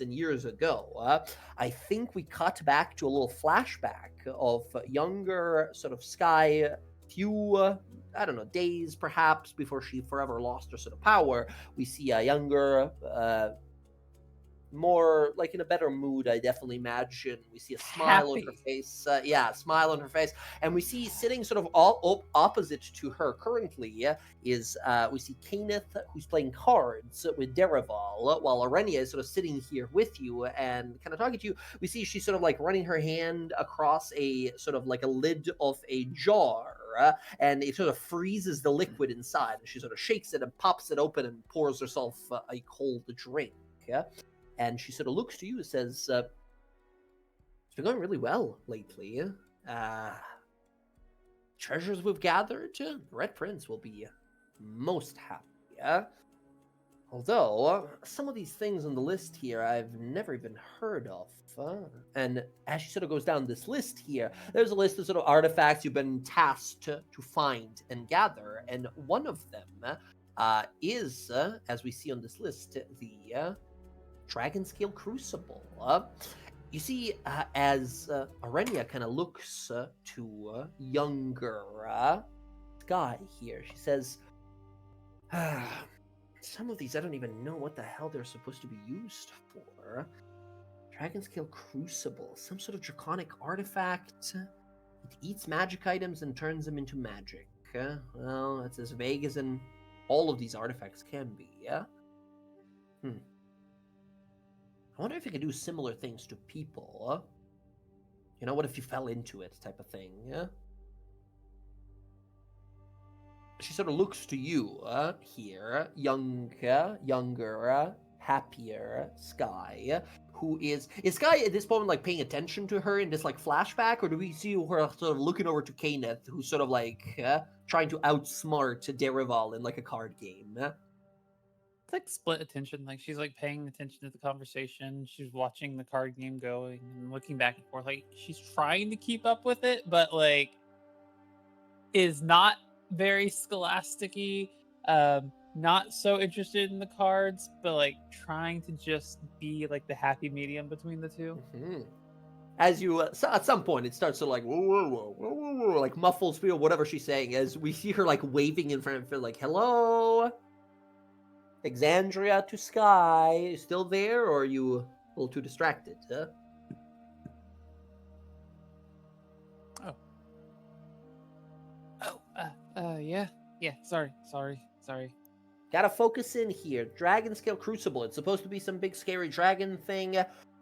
B: and years ago, I think we cut back to a little flashback of younger sort of Sky, few, I don't know, days perhaps before she forever lost her sort of power. We see a younger, more like in a better mood, I definitely imagine. We see a smile on her
D: Happy.
B: face. Smile on her face. And we see sitting sort of all opposite to her currently is we see Kenneth, who's playing cards with Derival, while Arenia is sort of sitting here with you and kind of talking to you. We see she's sort of like running her hand across a sort of like a lid of a jar. And it sort of freezes the liquid inside. And she sort of shakes it and pops it open and pours herself a cold drink. And she sort of looks to you and says, it's been going really well lately. Treasures we've gathered, the Red Prince will be most happy. Although, some of these things on the list here I've never even heard of. And as she sort of goes down this list here, there's a list of sort of artifacts you've been tasked to find and gather. And one of them is, as we see on this list, the Dragon Scale Crucible. You see, as Arenia kind of looks to younger Sky here, she says, some of these I don't even know what the hell they're supposed to be used for. Dragon Scale Crucible, some sort of draconic artifact. It eats magic items and turns them into magic. Well, that's as vague as in all of these artifacts can be, yeah? I wonder if you could do similar things to people. You know, what if you fell into it type of thing, yeah? She sort of looks to you here, younger, happier Sky, who is Sky at this moment like paying attention to her in this like flashback, or do we see her sort of looking over to Kenneth, who's sort of like trying to outsmart Derival in like a card game?
D: It's like split attention. Like she's like paying attention to the conversation. She's watching the card game going and looking back and forth. Like she's trying to keep up with it, but like is not very scholastic-y. Not so interested in the cards, but like trying to just be like the happy medium between the two.
B: Mm-hmm. As you, so at some point, it starts to like, whoa, like muffles feel whatever she's saying. As we see her like waving in front of her, like, hello, Exandria to Sky. You still there, or are you a little too distracted? Huh?
D: Yeah. Sorry.
B: Gotta focus in here. Dragon Scale Crucible. It's supposed to be some big scary dragon thing.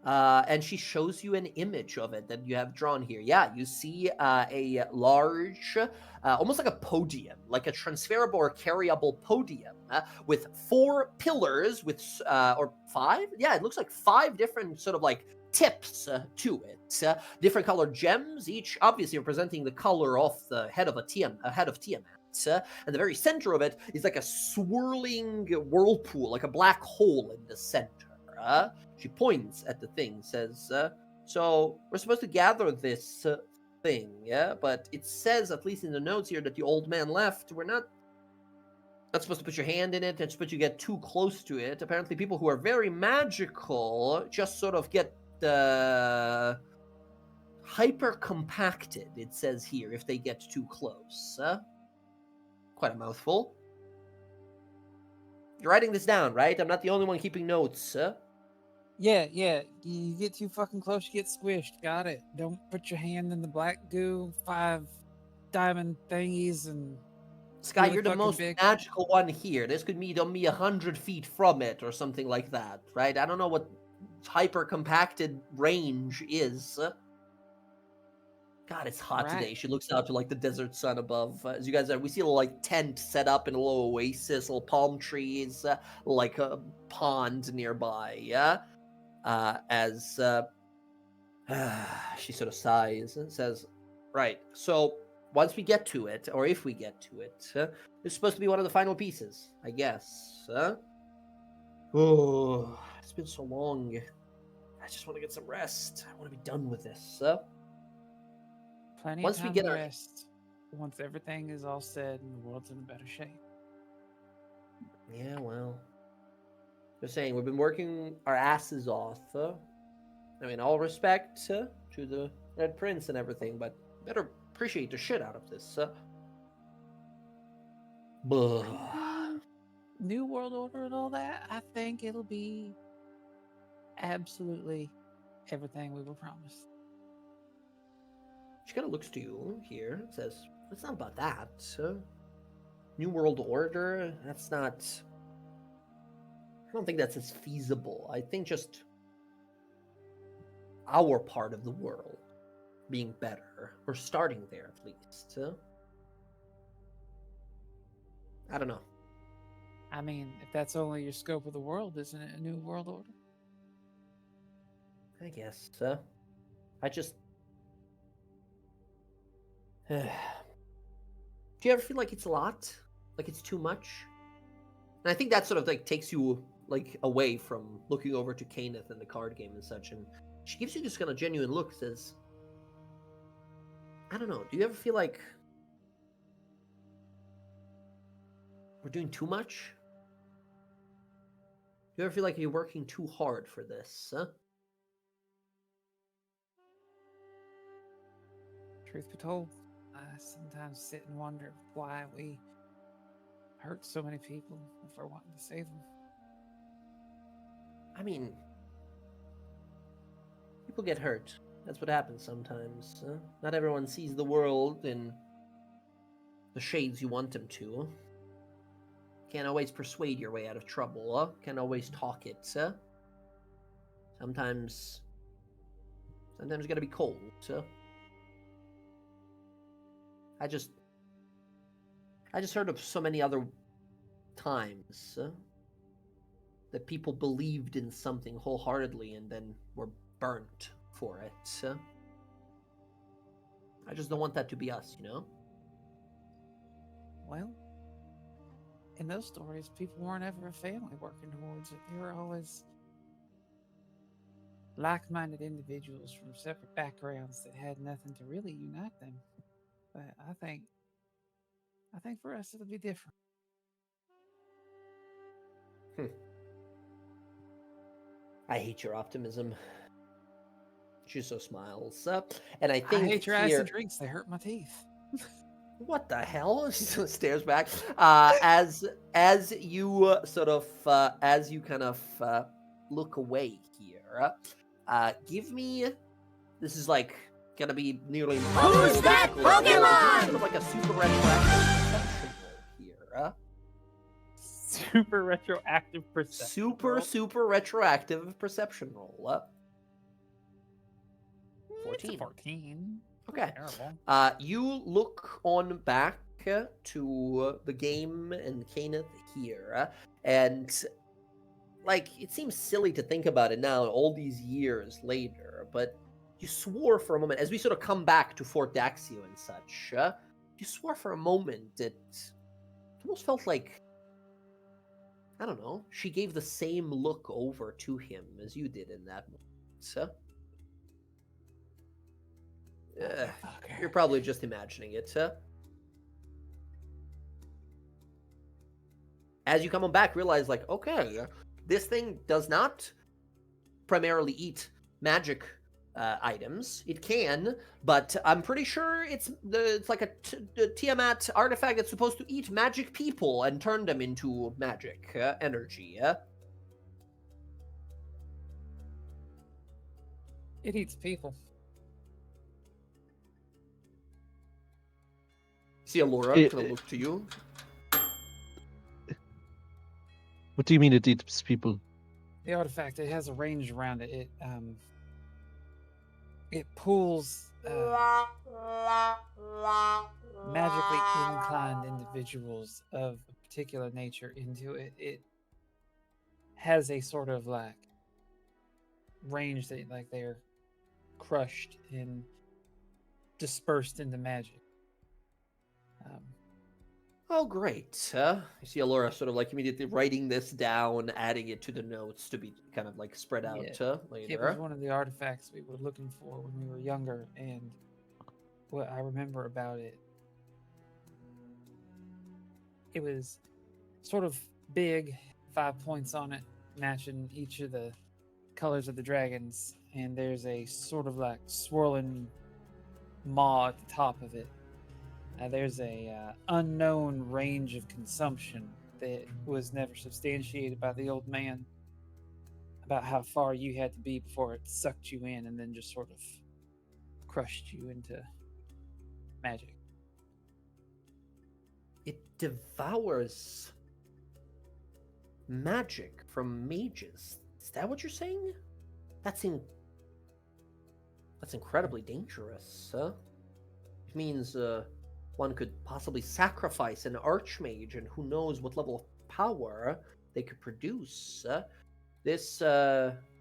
B: And she shows you an image of it that you have drawn here. Yeah, you see a large, almost like a podium, like a transferable or carryable podium with 4 pillars with, or 5? Yeah, it looks like 5 different sort of like tips to it. Different colored gems, each obviously representing the color of the head of Tiamat. and the very center of it is like a swirling whirlpool, like a black hole in the center. She points at the thing, says, so we're supposed to gather this thing, yeah? But it says, at least in the notes here, that the old man left. We're not supposed to put your hand in it and supposed to get too close to it. Apparently people who are very magical just sort of get hyper compacted, it says here, if they get too close. Quite a mouthful. You're writing this down, right? I'm not the only one keeping notes.
F: Yeah. You get too fucking close, you get squished. Got it. Don't put your hand in the black goo. 5 diamond thingies and.
B: Sky,
F: really
B: you're the
F: fucking
B: most
F: big.
B: magical one here. This could mean me 100 feet from it or something like that, right? I don't know what hyper compacted range is. God, it's hot today.
F: Right.
B: She looks out to like the desert sun above. As you guys we see a little like tent set up in a little oasis, little palm trees, like a pond nearby. Yeah. As she sort of sighs and says, "Right. So once we get to it, or if we get to it, it's supposed to be one of the final pieces, I guess. Oh, it's been so long. I just want to get some rest. I want to be done with this."
F: Plenty
B: Once
F: of
B: we
F: time
B: get
F: to
B: our-
F: rest. Once everything is all said and the world's in a better shape.
B: Yeah, well, just saying, we've been working our asses off. I mean, all respect to the Red Prince and everything, but better appreciate the shit out of this.
F: New World Order and all that, I think it'll be absolutely everything we were promised.
B: She kind of looks to you here and says, "It's not about that. New World Order, that's not... I don't think that's as feasible. I think just our part of the world being better. We're starting there, at least. I don't know.
F: I mean, if that's only your scope of the world, isn't it a New World Order?
B: I guess. I just... Do you ever feel like it's a lot? Like it's too much? And I think that sort of like takes you like away from looking over to Kenneth and the card game and such, and she gives you this kind of genuine look, says, I don't know, do you ever feel like we're doing too much? Do you ever feel like you're working too hard for this, huh?
F: Truth be told, I sometimes sit and wonder why we hurt so many people if we're wanting to save them.
B: I mean, people get hurt. That's what happens sometimes. Not everyone sees the world in the shades you want them to. Can't always persuade your way out of trouble. Can't always talk it. Sometimes you gotta be cold. I just heard of so many other times that people believed in something wholeheartedly and then were burnt for it. I just don't want that to be us, you know?
F: Well, in those stories, people weren't ever a family working towards it. They were always like-minded individuals from separate backgrounds that had nothing to really unite them. But I think for us it'll be different.
B: I hate your optimism. She so smiles. And I think
F: I hate your
B: here...
F: acid drinks. They hurt my teeth.
B: What the hell? She sort of stares back. As you sort of as you kind of look away here. Give me. This is like gonna be nearly impossible.
G: Who's that Pokemon?
B: Sort of like a super retroactive perception roll here.
D: Super retroactive perception.
B: Super retroactive perception roll. 14.
D: 14.
B: Okay.
D: Terrible.
B: You look on back to the game and Kenneth here, and like it seems silly to think about it now, all these years later, but you swore for a moment as we sort of come back to Fort Daxio and such. you swore for a moment that it almost felt like, I don't know, she gave the same look over to him as you did in that moment. So, you're probably just imagining it. As you come on back, realize like, okay, this thing does not primarily eat magic items. It can, but I'm pretty sure it's like a Tiamat artifact that's supposed to eat magic people and turn them into magic energy.
F: It eats people.
B: See Alora kind of look to you.
E: What do you mean it eats people?
F: The artifact, it has a range around it. It pulls magically inclined individuals of a particular nature into it. It has a sort of like range that like they're crushed and dispersed into magic.
B: Oh, great. You see Alora sort of like immediately writing this down, adding it to the notes to be kind of like spread out later.
F: It was one of the artifacts we were looking for when we were younger, and what I remember about it, it was sort of big, 5 points on it, matching each of the colors of the dragons, and there's a sort of like swirling maw at the top of it. There's a unknown range of consumption that was never substantiated by the old man about how far you had to be before it sucked you in and then just sort of crushed you into magic.
B: It devours magic from mages. Is that what you're saying? That's incredibly dangerous. It means one could possibly sacrifice an archmage, and who knows what level of power they could produce. This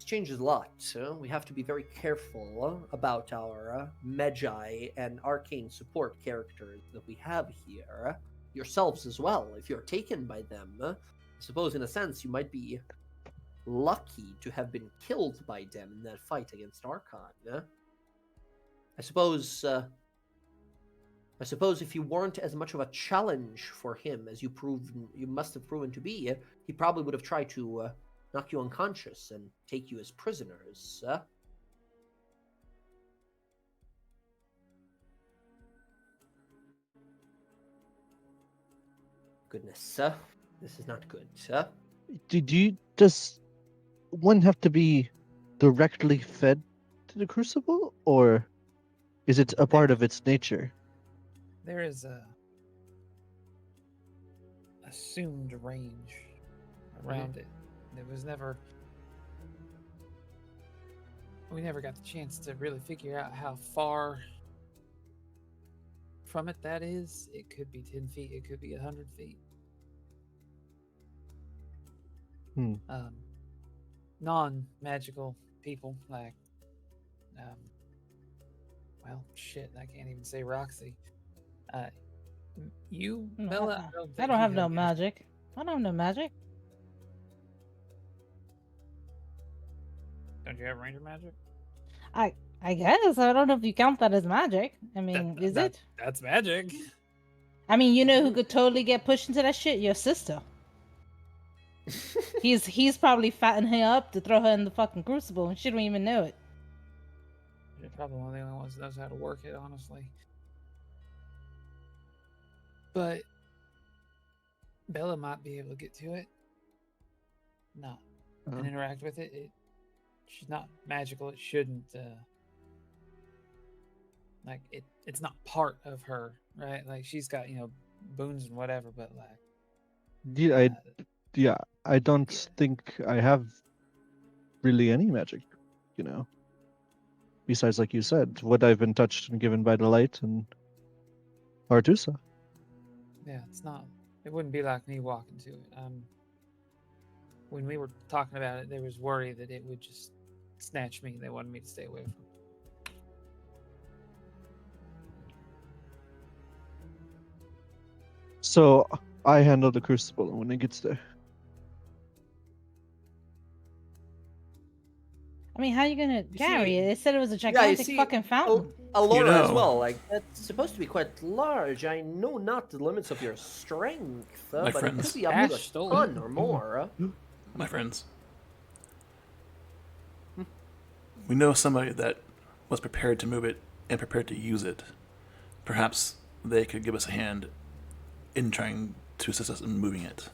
B: changes a lot. We have to be very careful about our magi and arcane support characters that we have here. Yourselves as well, if you're taken by them. I suppose, in a sense, you might be lucky to have been killed by them in that fight against Archon. I suppose if you weren't as much of a challenge for him as you must have proven to be, he probably would have tried to knock you unconscious and take you as prisoners. Goodness, this is not good.
E: Does one have to be directly fed to the crucible, or is it a part of its nature?
F: There is a assumed range around it. It was never. We never got the chance to really figure out how far from it that is. It could be 10 feet. It could be 100 feet. Non-magical people like, well, shit, I can't even say Roxy. You, Bella,
A: I don't have no magic. I don't have no magic.
F: Don't you have ranger magic?
A: I guess. I don't know if you count that as magic. I mean, is it?
F: That's magic.
A: I mean, you know who could totally get pushed into that shit? Your sister. He's probably fattening her up to throw her in the fucking crucible, and she don't even know it.
F: You're probably one of the only ones that knows how to work it, honestly. But Bella might be able to get to it. No. And interact with it. She's not magical. It shouldn't it's not part of her, right? Like she's got, boons and whatever, but like
E: I don't think I have really any magic, besides, like you said, what I've been touched and given by the light and Artusa.
F: Yeah, it wouldn't be like me walking to it. When we were talking about it, there was worry that it would just snatch me. They wanted me to stay away from it.
E: So I handle the crucible when it gets there.
A: I mean, how are you gonna carry
B: see-
A: it? They said it was a
B: Yeah, you
A: gigantic
B: see,
A: fucking fountain.
B: Alora as
C: know.
B: well. Like that's supposed to be quite large. I know not the limits of your strength,
C: My
B: but it could
C: friends.
B: be up
D: Ash
B: to a
D: stole
B: ton
D: it.
B: or more.
C: My friends. We know somebody that was prepared to move it and prepared to use it. Perhaps they could give us a hand in trying to assist us in moving it.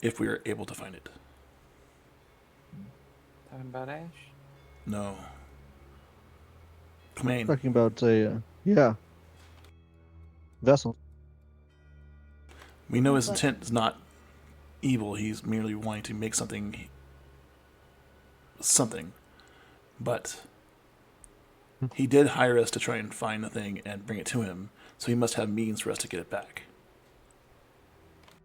C: If we are able to find it.
F: Talking about Ash?
C: No. Clemaine.
E: Talking about a vessel.
C: We know his
A: But-
C: intent is not evil. He's merely wanting to make something. But he did hire us to try and find the thing and bring it to him, so he must have means for us to get it back.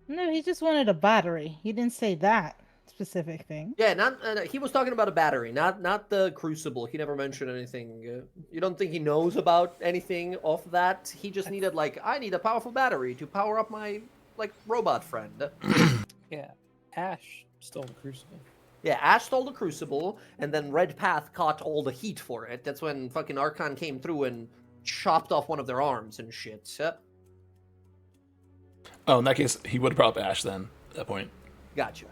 A: No, he just wanted a battery. He didn't say that specific thing.
B: Yeah, not he was talking about a battery, not the crucible. He never mentioned anything. You don't think he knows about anything of that? He just needed like I need a powerful battery to power up my like robot friend.
F: Yeah. Ash stole the crucible.
B: Yeah, Ash stole the crucible, and then Red Path caught all the heat for it. That's when fucking Archon came through and chopped off one of their arms and shit.
C: Oh, in that case, he would have brought up Ash then, at that point.
B: Gotcha.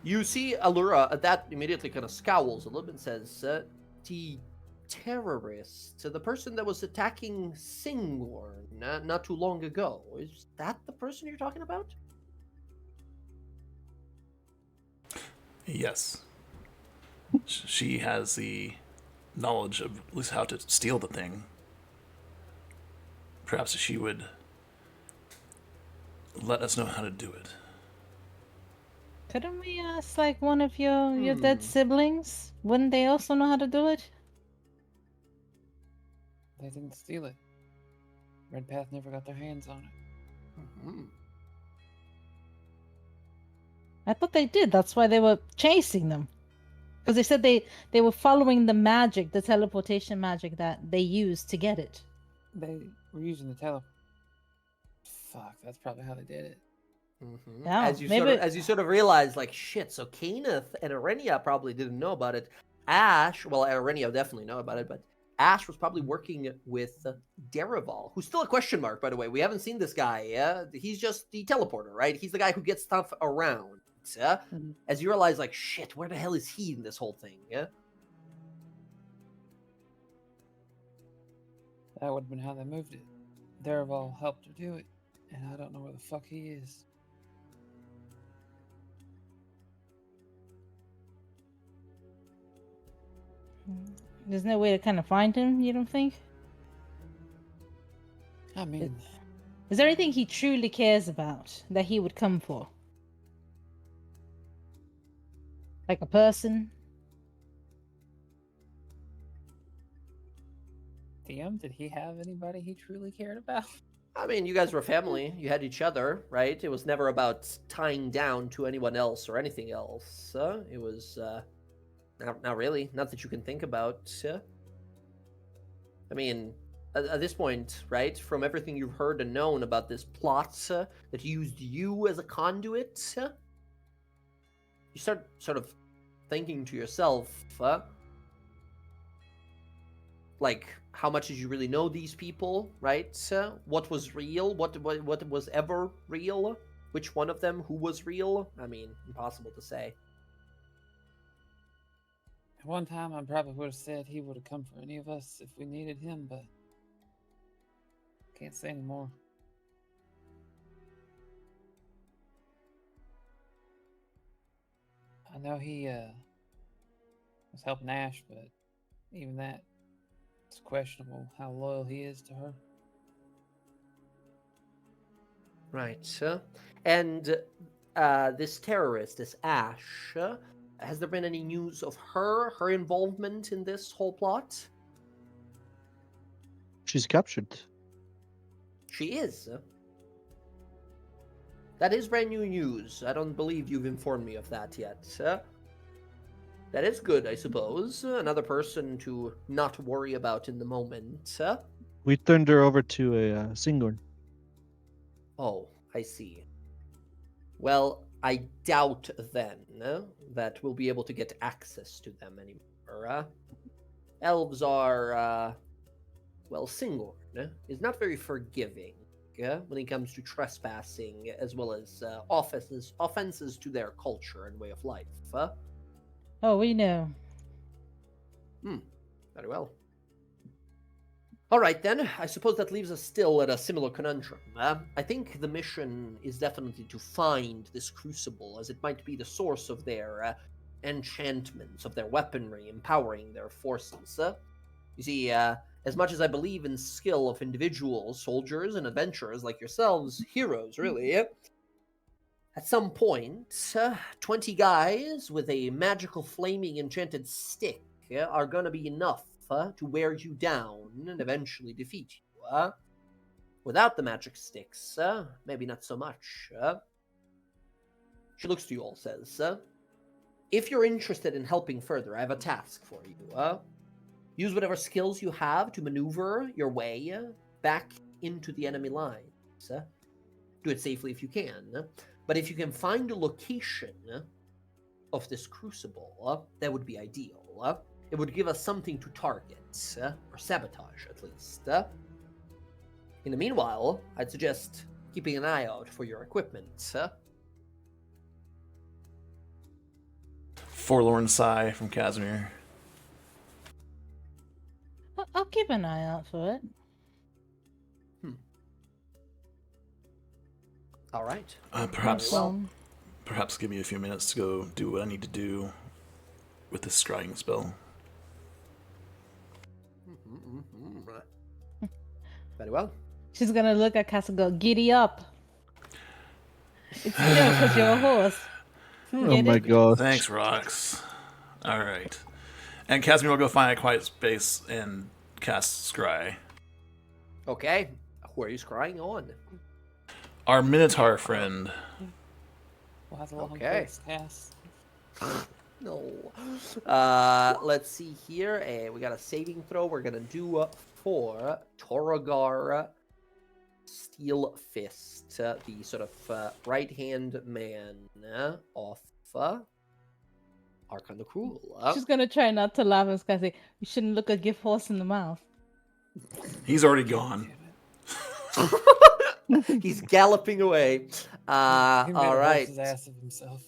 B: You see Allura at that immediately kind of scowls a little bit and says, the terrorist, the person that was attacking Singorn not too long ago, is that the person you're talking about?
C: Yes. She has the knowledge of at least how to steal the thing. Perhaps she would let us know how to do it.
A: Couldn't we ask like one of your dead siblings? Wouldn't they also know how to do it?
F: They didn't steal it. Red Path never got their hands on it.
B: Mm-hmm.
A: I thought they did. That's why they were chasing them. Because they said they were following the magic, the teleportation magic that they used to get it.
F: They were using the Fuck, that's probably how they did it.
B: Mm-hmm.
A: Yeah,
B: as you
A: maybe-
B: sort of realize, like shit. So Kenneth and Arenia probably didn't know about it. Ash, well, Arenia definitely know about it, but Ash was probably working with Derival, who's still a question mark, by the way. We haven't seen this guy. Yeah, he's just the teleporter, right? He's the guy who gets stuff around. Yeah?
A: Mhm.
B: As you realize, like shit, where the hell is he in this whole thing? Yeah.
F: That would have been how they moved it. Derival helped her do it, and I don't know where the fuck he is.
A: There's no way to kind of find him, you don't think?
F: I mean,
A: Is there anything he truly cares about that he would come for? Like a person?
F: DM, did he have anybody he truly cared about?
B: I mean, you guys were family. You had each other, right? It was never about tying down to anyone else or anything else. It was not really. Not that you can think about. I mean, at this point, right, from everything you've heard and known about this plot that used you as a conduit, you start sort of thinking to yourself, like, how much did you really know these people, right? What was real? What was ever real? Which one of them? Who was real? I mean, impossible to say.
F: At one time, I probably would have said he would have come for any of us if we needed him, but can't say anymore. I know he was helping Ash, but even that, it's questionable how loyal he is to her.
B: Right. And this terrorist, this Ash, has there been any news of her involvement in this whole plot?
E: She's captured.
B: She is. That is brand new news. I don't believe you've informed me of that yet. That is good, I suppose. Another person to not worry about in the moment.
E: We turned her over to a Singorn.
B: Oh, I see. Well, I doubt then that we'll be able to get access to them anymore. Elves are, well, Singorn is not very forgiving when it comes to trespassing, as well as offenses to their culture and way of life.
A: Oh, we know.
B: Very well. All right, then. I suppose that leaves us still at a similar conundrum. I think the mission is definitely to find this crucible, as it might be the source of their enchantments, of their weaponry, empowering their forces. You see, as much as I believe in skill of individual soldiers and adventurers like yourselves, heroes, really, at some point, 20 guys with a magical flaming enchanted stick are going to be enough to wear you down and eventually defeat you. Without the magic sticks, maybe not so much. She looks to you all, says, if you're interested in helping further, I have a task for you. Use whatever skills you have to maneuver your way back into the enemy lines. Do it safely if you can. But if you can find a location of this crucible, that would be ideal. It would give us something to target, or sabotage at least. In the meanwhile, I'd suggest keeping an eye out for your equipment.
C: Forlorn sigh from Casimir.
A: I'll keep an eye out for it.
B: All right.
C: Perhaps
A: Well,
C: give me a few minutes to go do what I need to do with this scrying spell.
B: Very well.
A: she's gonna look at Cass and go, "Giddy up!" It's still because you're a horse.
E: Oh
A: Get
E: my
A: it?
E: god.
C: Thanks, Rox. All right. And Casimir will go find a quiet space and cast Scry.
B: Okay. Who are you scrying on?
C: Our Minotaur friend.
F: We'll have a long
B: Okay.
F: face cast.
B: No. Let's see here. We got a saving throw. We're gonna do for Torragar Steel Fist, the sort of right-hand man off Archon the Cruel.
A: She's gonna try not to laugh and say, "You shouldn't look a gift horse in the mouth."
C: He's already gone.
B: He's galloping away.
F: He made
B: All
F: a
B: right.
F: horse's ass of himself.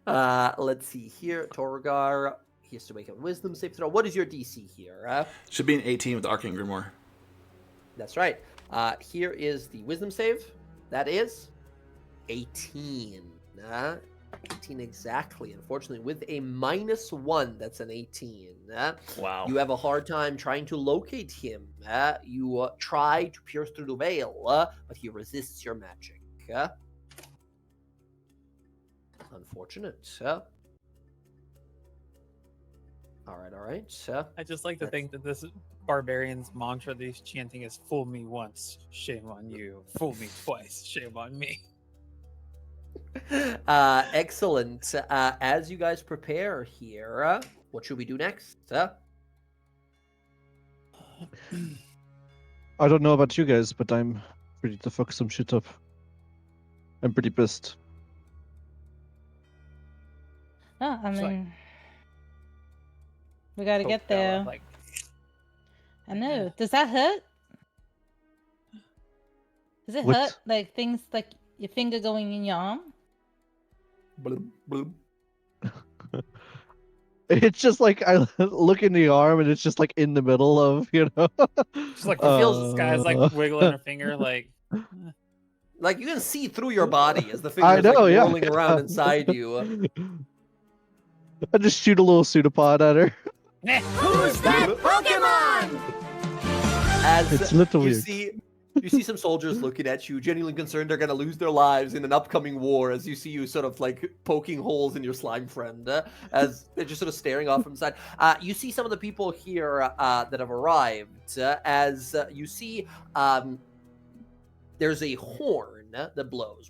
B: Let's see here. Torgar. He has to make a wisdom save throw. What is your DC here?
C: Should be an 18 with Arcane Grimoire.
B: That's right. Here is the wisdom save. That is 18. 18 exactly. Unfortunately, with a -1, that's an 18.
C: Wow.
B: You have a hard time trying to locate him. You try to pierce through the veil, but he resists your magic. Unfortunate. All right.
F: I just like to think that this barbarian's mantra that he's chanting is "Fool me once, shame on you. Fool me twice, shame on me."
B: Excellent. As you guys prepare here, what should we do next?
E: I don't know about you guys, but I'm ready to fuck some shit up. I'm pretty pissed.
A: Oh, I
F: It's like-
A: mean, we gotta
F: Poke
A: get
F: Bella,
A: there.
F: Like,
A: I know. Does that hurt? Does it
E: What?
A: hurt? Like things like your finger going in your arm?
B: Bloop, bloop.
E: It's just like I look in the arm and it's just like in the middle of,
F: just like feels this guy's like wiggling her finger, like
B: Like you can see through your body as the
E: I
B: fingers
E: know,
B: like
E: yeah.
B: rolling around inside you.
E: I just shoot a little pseudopod at her.
G: Who's that Pokemon?
B: As
E: It's a little
B: you
E: weird.
B: see some soldiers looking at you, genuinely concerned they're going to lose their lives in an upcoming war. As you see you sort of like poking holes in your slime friend, as they're just sort of staring off from the side. You see some of the people here that have arrived. As you see, there's a horn that blows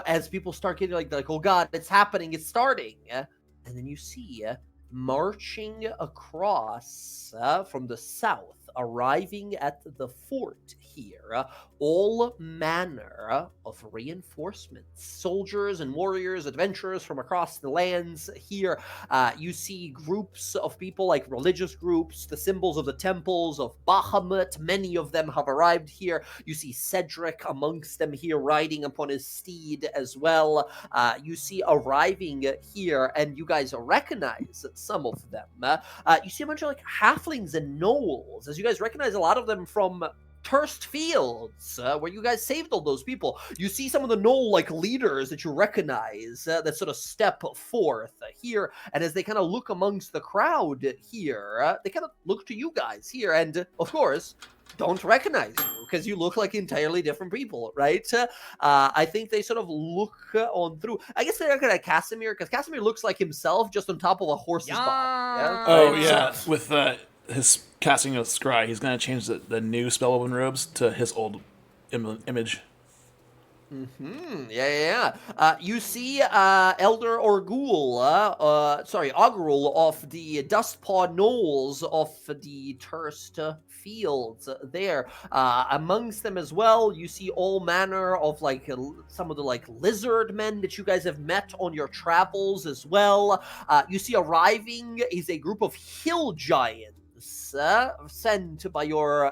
B: as people start getting like oh god, it's happening, it's starting. And then you see marching across from the south, arriving at the fort here, all manner of reinforcements, soldiers and warriors, adventurers from across the lands here. You see groups of people, like religious groups, the symbols of the temples of Bahamut. Many of them have arrived here. You see Cedric amongst them here, riding upon his steed as well. You see arriving here, and you guys recognize some of them. You see a bunch of like halflings and gnolls, as you guys recognize a lot of them from Turst Fields, where you guys saved all those people. You see some of the gnoll like leaders that you recognize that sort of step forth here, and as they kind of look amongst the crowd here, they kind of look to you guys here, and of course don't recognize you because you look like entirely different people, right? I think they sort of look on through. I guess they're looking at Casimir because Casimir looks like himself, just on top of a horse's body. Yeah?
C: Oh
B: Right?
C: yeah, with his casting of scry, he's gonna change the new spellwoman robes to his old image.
B: Yeah. You see Elder Ogurul of the Dustpaw Knolls of the Turst Fields there. Amongst them as well, you see all manner of like some of the like lizard men that you guys have met on your travels as well. You see arriving is a group of hill giants. Sent by your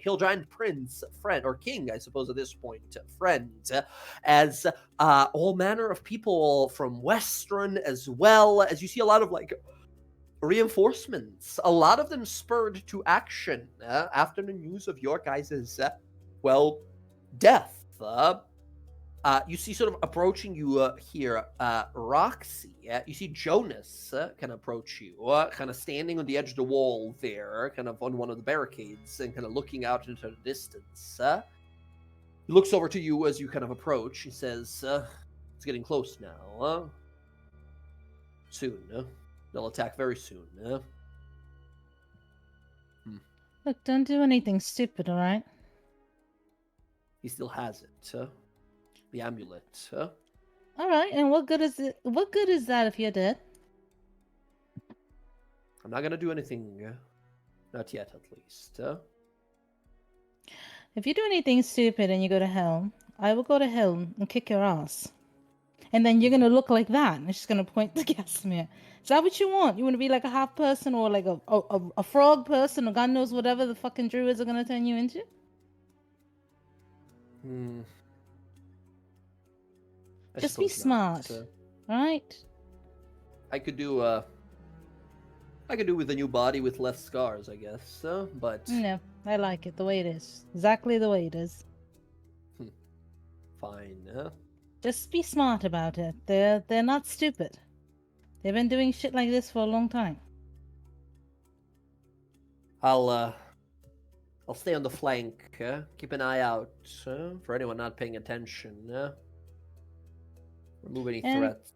B: hill giant prince friend, or king, I suppose at this point, friend, as all manner of people from Western, as well as you see a lot of like reinforcements, a lot of them spurred to action after the news of your guys' death. You see sort of approaching you here, Roxy. You see Jonas kind of approach you, kind of standing on the edge of the wall there, kind of on one of the barricades and kind of looking out into the distance. He looks over to you as you kind of approach. He says, it's getting close now. Soon. They'll attack very soon.
A: Look, don't do anything stupid, all right?
B: He still has it. The amulet.
A: All right, and what good is it? What good is that if you're dead?
B: I'm not gonna do anything. Not yet, at least.
A: If you do anything stupid and you go to hell, I will go to hell and kick your ass. And then you're gonna look like that. And it's just gonna point to Casimir. Is that what you want? You want to be like a half person or like a frog person or God knows whatever the fucking druids are gonna turn you into? Just be smart, right?
B: I could do with a new body with less scars, I guess. But
A: No, I like it the way it is. Exactly the way it is.
B: Fine.
A: Just be smart about it. They're not stupid. They've been doing shit like this for a long time.
B: I'll stay on the flank. Keep an eye out for anyone not paying attention. Remove any
A: And
B: threats,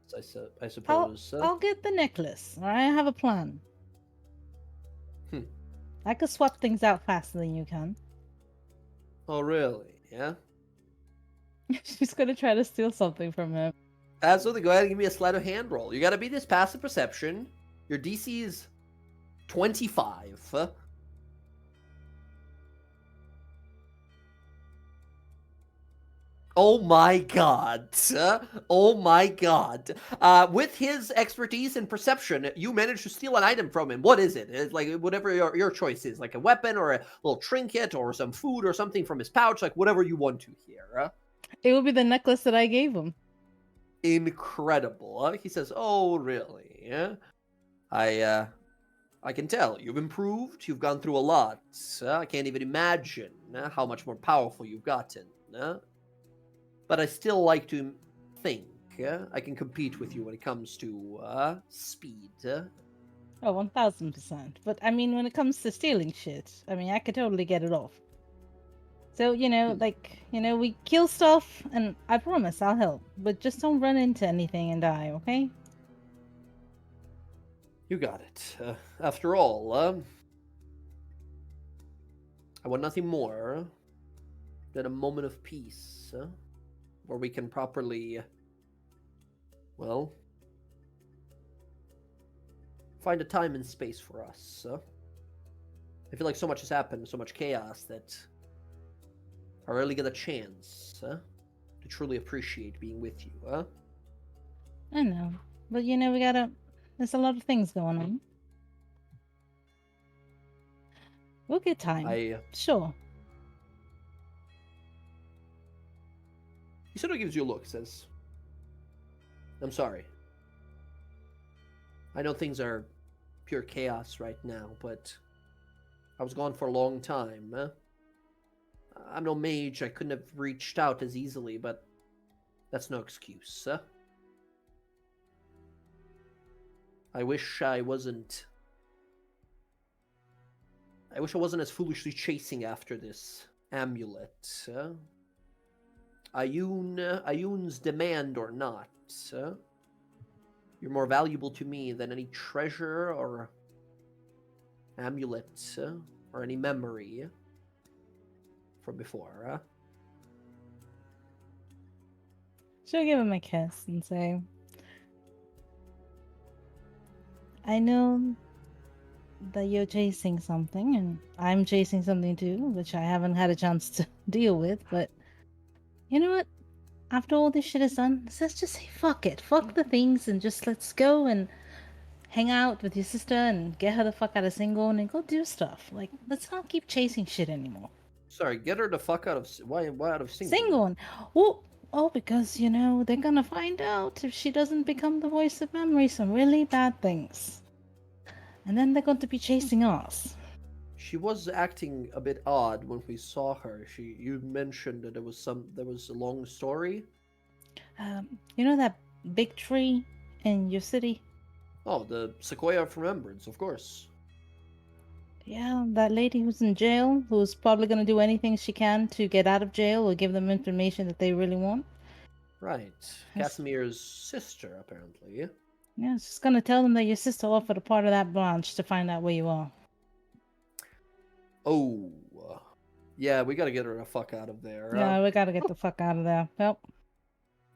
B: I suppose.
A: I'll get the necklace. I have a plan. I could swap things out faster than you can.
B: Oh, really? Yeah?
A: She's gonna try to steal something from him.
B: Absolutely. Go ahead and give me a sleight of hand roll. You gotta beat this passive perception. Your DC is 25. Oh my god. Oh my god. With his expertise and perception, you managed to steal an item from him. What is it? It's like whatever your choice is, like a weapon or a little trinket or some food or something from his pouch, like whatever you want to here.
A: It would be the necklace that I gave him.
B: Incredible. He says, "Oh, really? I can tell. You've improved. You've gone through a lot. I can't even imagine how much more powerful you've gotten. But I still like to think I can compete with you when it comes to speed."
A: Oh, 1000%. But I mean, when it comes to stealing shit, I mean, I could totally get it off. So, we kill stuff, and I promise I'll help. But just don't run into anything and die, okay?
B: You got it. After all, I want nothing more than a moment of peace, where we can properly, find a time and space for us. I feel like so much has happened, so much chaos that I rarely get a chance to truly appreciate being with you.
A: I know. But there's a lot of things going on. We'll get time. Sure.
B: He sort of gives you a look, says, I'm sorry. I know things are pure chaos right now, but I was gone for a long time. I'm no mage, I couldn't have reached out as easily, but that's no excuse. I wish I wasn't as foolishly chasing after this amulet. Ayun's demand or not, you're more valuable to me than any treasure or amulet or any memory from before.
A: She'll give him a kiss and say, I know that you're chasing something, and I'm chasing something too, which I haven't had a chance to deal with, but you know what? After all this shit is done, let's just say fuck it. Fuck the things and just let's go and hang out with your sister and get her the fuck out of Singon and go do stuff. Like, let's not keep chasing shit anymore.
B: Sorry, get her the fuck out of... Why out of Singon?
A: Singon! Oh, because, they're gonna find out if she doesn't become the voice of memory, some really bad things. And then they're going to be chasing us.
B: She was acting a bit odd when we saw her. You mentioned that there was a long story.
A: You know that big tree in your city?
B: Oh, the Sequoia of Remembrance, of course.
A: Yeah, that lady who's in jail, who's probably going to do anything she can to get out of jail or give them information that they really want.
B: Right. Casimir's sister, apparently.
A: Yeah, she's going to tell them that your sister offered a part of that branch to find out where you are.
B: Oh. Yeah, we got to get her the fuck out of there.
A: Yeah, we got to get the fuck out of there. Yep.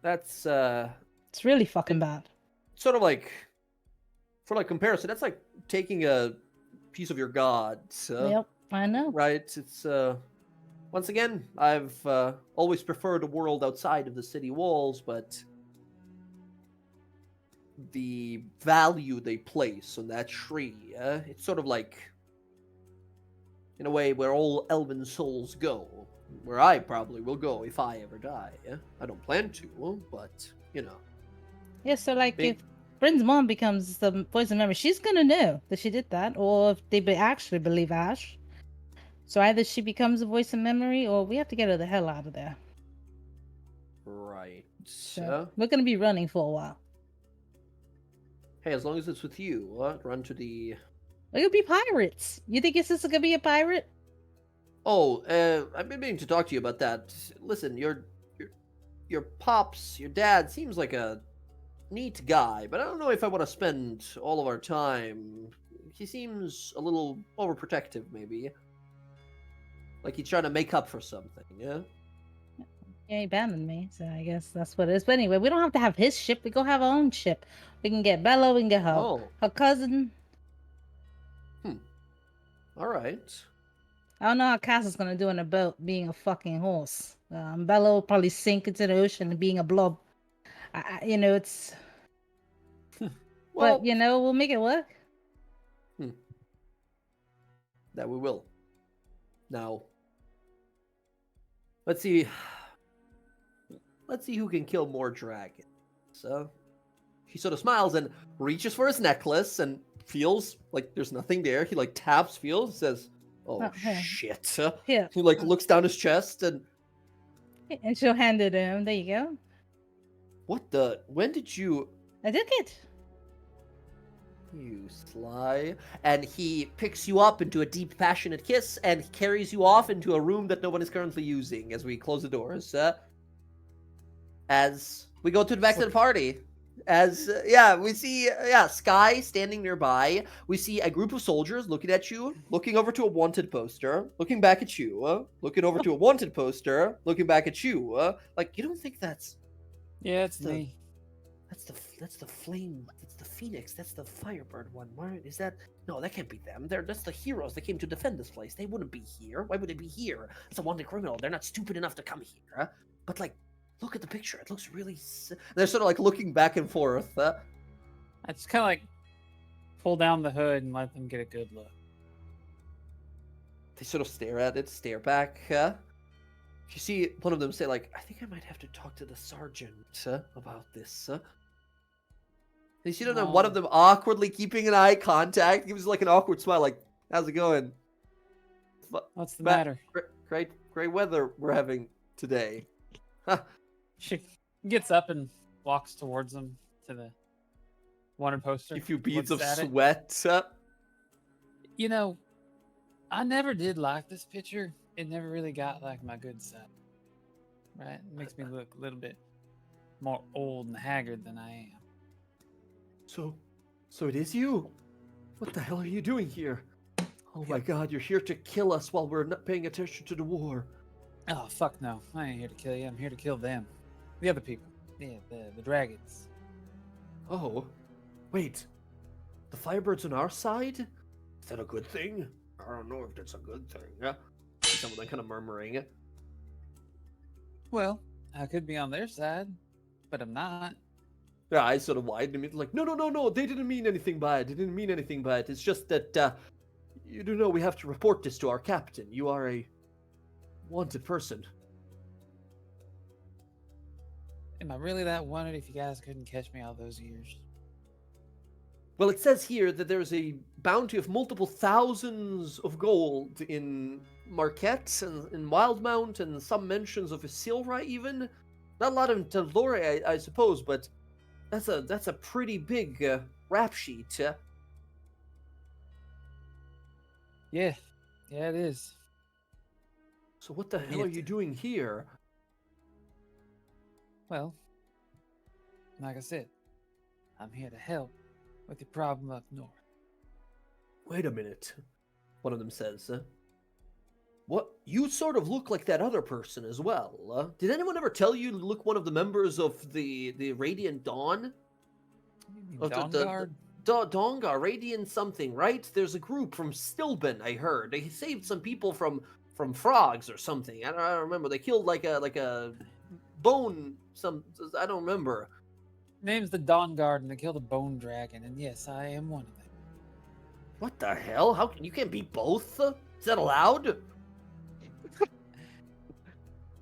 B: That's,
A: It's really fucking bad.
B: Sort of like, for like comparison, that's like taking a piece of your god.
A: Yep, I know.
B: Right? It's, once again, I've always preferred a world outside of the city walls, but the value they place on that tree, it's sort of like, in a way, where all elven souls go. Where I probably will go if I ever die. I don't plan to, but,
A: Yeah, so like if Bryn's mom becomes the voice of memory, she's gonna know that she did that, or if they actually believe Ash. So either she becomes a voice of memory, or we have to get her the hell out of there.
B: Right.
A: So we're gonna be running for a while.
B: Hey, as long as it's with you, run to the...
A: We're gonna be pirates. You think your sister gonna be a pirate?
B: Oh, I've been meaning to talk to you about that. Listen, your pops, your dad seems like a neat guy, but I don't know if I want to spend all of our time. He seems a little overprotective, maybe. Like he's trying to make up for something, yeah?
A: Yeah, he abandoned me, so I guess that's what it is. But anyway, we don't have to have his ship. We go have our own ship. We can get Bella, we can get her cousin.
B: All right.
A: I don't know how Cass is gonna do in a boat being a fucking horse. Bella will probably sink into the ocean and being a blob. It's...
B: Well,
A: but, we'll make it work.
B: That we will. Now, let's see who can kill more dragons. So, he sort of smiles and reaches for his necklace and feels like there's nothing there. He like taps, feels, says, "Oh
A: hey.
B: shit!"
A: Here.
B: He like looks down his chest and
A: she'll hand it to him. There you go.
B: What the? When did you?
A: I took it.
B: You sly. And he picks you up into a deep, passionate kiss and carries you off into a room that no one is currently using as we close the doors. As we go to the back to the party. As, we see, Sky standing nearby. We see a group of soldiers looking at you, looking over to a wanted poster, looking back at you, looking over to a wanted poster, looking back at you. Like, you don't think that's...
F: Yeah, it's me.
B: That's the flame. That's the Phoenix. That's the Firebird one. Why is that? No, that can't be them. That's the heroes that came to defend this place. They wouldn't be here. Why would they be here? It's a wanted criminal. They're not stupid enough to come here. But like, look at the picture. It looks really. They're sort of like looking back and forth.
F: I just kind of like pull down the hood and let them get a good look.
B: They sort of stare at it, stare back. You see one of them say, like, I think I might have to talk to the sergeant about this. You see one of them awkwardly keeping an eye contact, gives like an awkward smile, like, how's it going?
F: What's the matter?
B: Great weather we're having today.
F: She gets up and walks towards them to the wanted poster.
B: A few beads of
F: looks at it.
B: sweat.
F: You know, I never did like this picture. It never really got like my good side. Right? It makes me look a little bit more old and haggard than I am.
B: So it is you? What the hell are you doing here? Oh my god, you're here to kill us while we're not paying attention to the war.
F: Oh, fuck no. I ain't here to kill you. I'm here to kill them. The other people. Yeah, the dragons.
B: Oh, wait. The Firebird's on our side? Is that a good thing? I don't know if that's a good thing. Some of them kind of murmuring.
F: Well, I could be on their side, but I'm not.
B: Their eyes sort of widen and like, no, they didn't mean anything by it. They didn't mean anything by it. It's just that, you do know we have to report this to our captain. You are a wanted person.
F: Am I really that wanted if you guys couldn't catch me all those years?
B: Well, it says here that there's a bounty of multiple thousands of gold in Marquette and in Wildmount and some mentions of Isilra even. Not a lot in Tal'dorei, I suppose, but that's a pretty big rap sheet.
F: Yeah, it is.
B: So what the hell are you doing here?
F: Well, like I said, I'm here to help with the problem up north.
B: Wait a minute, one of them says. What? You sort of look like that other person as well. Did anyone ever tell you to look one of the members of the Radiant Dawn?
F: DawnGuard?
B: DawnGuard, Radiant something, right? There's a group from Stilben, I heard. They saved some people from frogs or something. I don't remember. They killed like a bone. I don't remember.
F: Name's the DawnGuard, and they killed a bone dragon. And yes, I am one of them.
B: What the hell? How you can't be both? Is that allowed?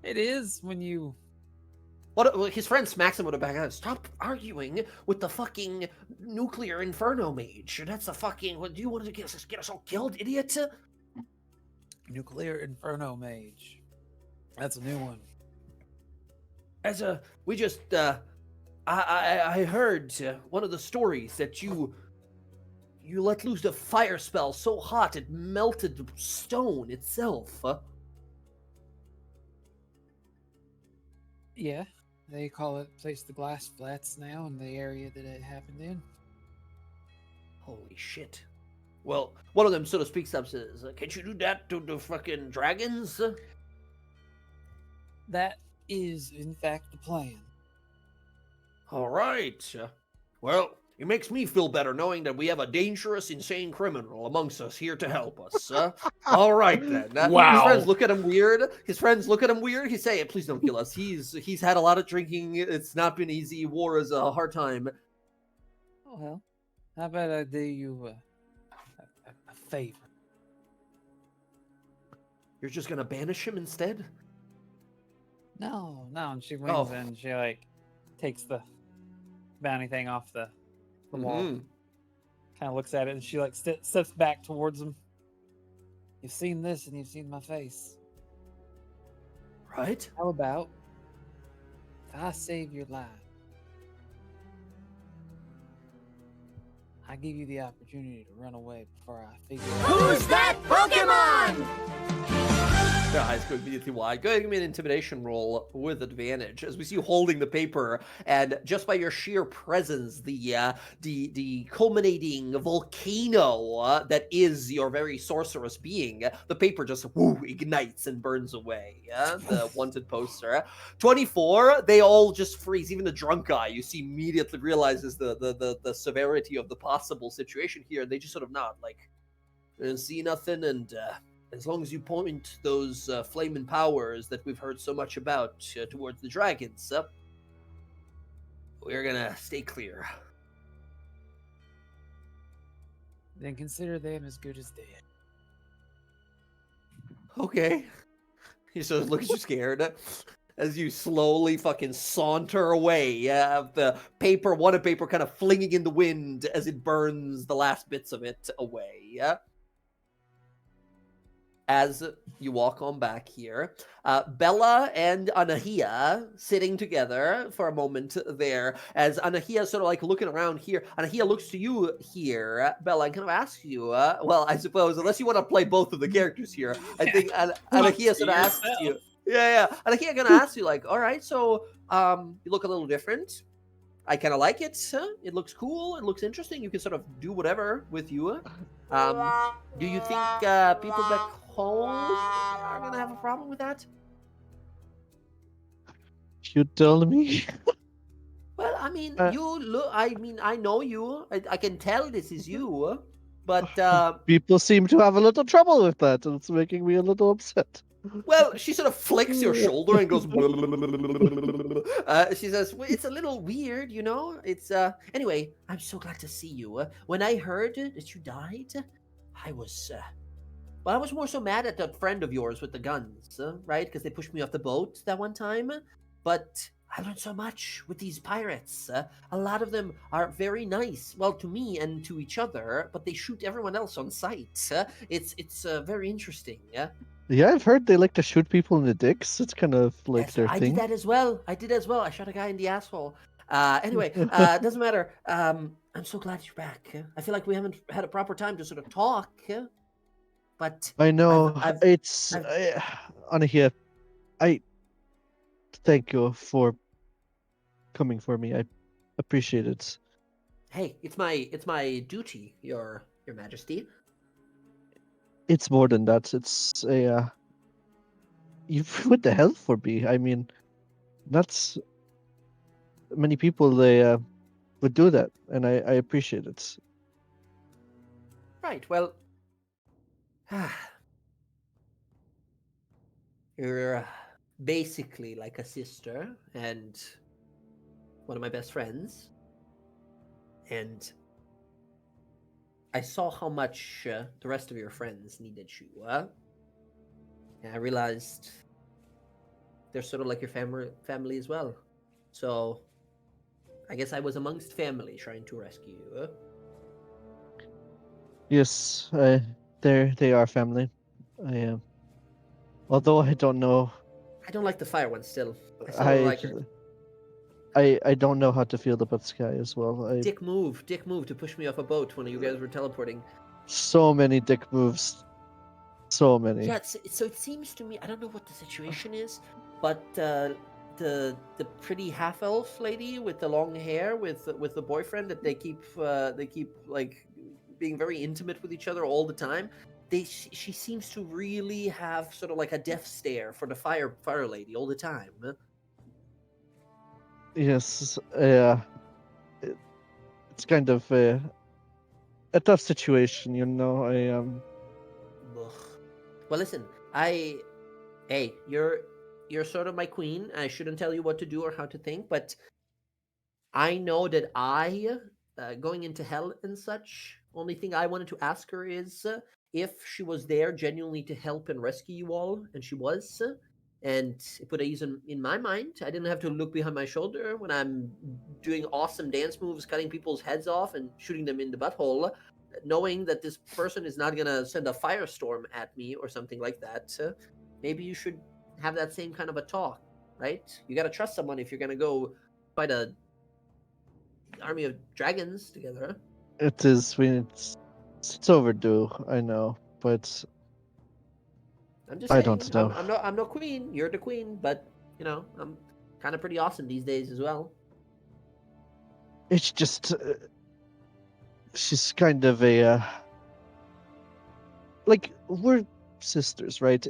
F: It is when you.
B: What? His friend smacks him with a back. Stop arguing with the fucking nuclear inferno mage. That's the fucking. What do you want to get us all killed, idiot?
F: Nuclear Inferno Mage. That's a new one.
B: I heard one of the stories that you let loose the fire spell so hot it melted the stone itself.
F: Yeah, they call it place the glass flats now in the area that it happened in.
B: Holy shit. Well, one of them sort of speaks up and says, can't you do that to the fucking dragons?
F: That is, in fact, the plan.
B: All right. Well, it makes me feel better knowing that we have a dangerous, insane criminal amongst us here to help us. All right, then.
D: Wow.
B: His friends look at him weird. He say, please don't kill us. He's had a lot of drinking. It's not been easy. War is a hard time.
F: Oh, well. How about I do you a favor?
B: You're just going to banish him instead?
F: No. And she leans in and she, takes the bounty thing off the wall. Kind of looks at it and she, steps back towards him. You've seen this and you've seen my face.
B: Right?
F: How about if I save your life? I give you the opportunity to run away before I figure out.
G: Who's that Pokemon?
B: Their eyes go immediately wide. Go ahead and give me an intimidation roll with advantage, as we see you holding the paper, and just by your sheer presence, the culminating volcano that is your very sorcerous being, the paper just ignites and burns away. The wanted poster. 24. They all just freeze. Even the drunk guy, you see, immediately realizes the severity of the possible situation here, and they just sort of nod, like, see nothing, and as long as you point those flaming powers that we've heard so much about towards the dragons, we're gonna stay clear.
F: Then consider them as good as dead.
B: Okay. He sort of looks you scared as you slowly fucking saunter away. The paper, wanted paper, kind of flinging in the wind as it burns the last bits of it away. As you walk on back here, Bella and Anahia sitting together for a moment there, as Anahia sort of like looking around here. Anahia looks to you here, Bella, and kind of asks you, well, I suppose, unless you want to play both of the characters here, I think Anahia sort of asks you. Yeah. Anahia gonna ask you, like, all right, so you look a little different. I kind of like it. It looks cool. It looks interesting. You can sort of do whatever with you. Do you think people back home are gonna have a problem with that?
E: You tell me.
B: Well, I mean, you look. I mean, I know you. I can tell this is you. But
E: People seem to have a little trouble with that, and it's making me a little upset.
B: well, she sort of flicks your shoulder and goes. She says, well, "It's a little weird, you know. It's Anyway, I'm so glad to see you. When I heard that you died, I was well, I was more so mad at that friend of yours with the guns, right? Because they pushed me off the boat that one time. But I learned so much with these pirates. A lot of them are very nice, well, to me and to each other, but they shoot everyone else on sight. It's very interesting.
E: Yeah, I've heard they like to shoot people in the dicks. It's kind of like
B: Yes,
E: their
B: I
E: thing.
B: did that as well. I shot a guy in the asshole. Anyway, doesn't matter. I'm so glad you're back. I feel like we haven't had a proper time to sort of talk. But
E: I know
B: I've
E: Anahia, I thank you for coming for me. I appreciate it.
B: hey, it's my duty, your Majesty.
E: It's more than that. It's a you with the help for me. I mean, that's many people they would do that, and I appreciate it.
B: Right. Well, you're basically like a sister and one of my best friends. And I saw how much the rest of your friends needed you. And I realized they're sort of like your family as well. So I guess I was amongst family trying to rescue you.
E: Yes, they are family. I am. Although I don't know,
B: I don't like the fire one still. I still don't like her.
E: I don't know how to feel about Sky as well.
B: Dick move to push me off a boat when you guys were teleporting.
E: So many dick moves, so many.
B: Yeah, so it seems to me, I don't know what the situation is, but the pretty half elf lady with the long hair with the boyfriend that they keep like being very intimate with each other all the time. She seems to really have sort of like a death stare for the fire lady all the time.
E: Yes, it's kind of a tough situation, you know.
B: Ugh. Well, listen, hey, you're sort of my queen. I shouldn't tell you what to do or how to think, but I know that going into hell and such, only thing I wanted to ask her is if she was there genuinely to help and rescue you all, and she was. And it put ease in my mind. I didn't have to look behind my shoulder when I'm doing awesome dance moves, cutting people's heads off and shooting them in the butthole, knowing that this person is not going to send a firestorm at me or something like that. Maybe you should have that same kind of a talk, right? You got to trust someone if you're going to go fight a army of dragons together.
E: It is. It's overdue. I know, but
B: I'm just
E: I
B: saying.
E: don't know.
B: I'm no queen. You're the queen, but you know, I'm kind of pretty awesome these days as well.
E: It's just she's kind of a like we're sisters, right?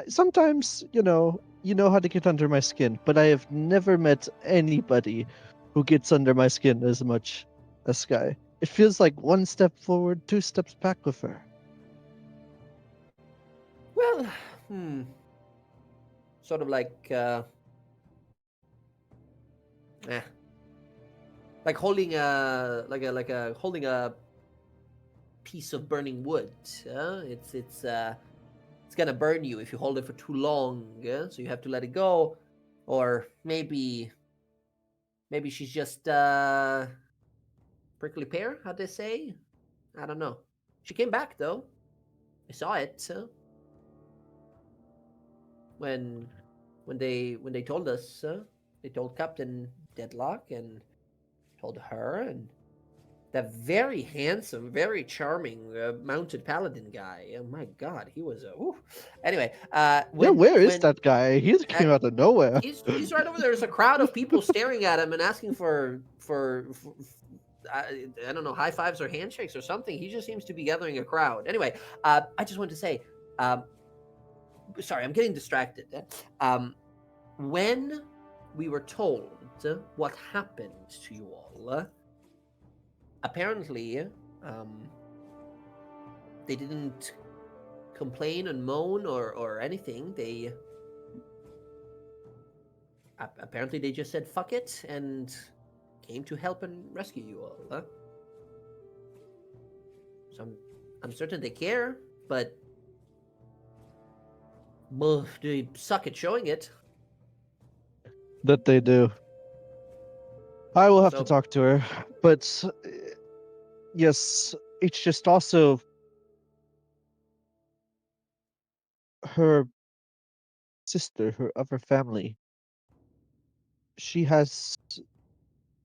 E: Sometimes you know how to get under my skin, but I have never met anybody who gets under my skin as much as Sky. It feels like one step forward, two steps back with her.
B: Well, sort of eh, like holding a holding a piece of burning wood. It's gonna burn you if you hold it for too long. So you have to let it go, or maybe she's just prickly pear. How'd they say? I don't know. She came back though. I saw it when they told us. They told Captain Deadlock and told her and that very handsome, very charming mounted paladin guy. Oh my god, he was a. Anyway,
E: Where is that guy? He came out of nowhere.
B: He's right over there. There's a crowd of people staring at him and asking for I don't know, high fives or handshakes or something. He just seems to be gathering a crowd. Anyway, I just want to say, sorry, I'm getting distracted. When we were told what happened to you all, apparently, they didn't complain and moan or anything. They apparently they just said fuck it and came to help and rescue you all. So I'm certain they care, but they suck at showing it.
E: That they do. I will have to
B: So-
E: talk to her, but yes, it's just also her sister, her other family. She has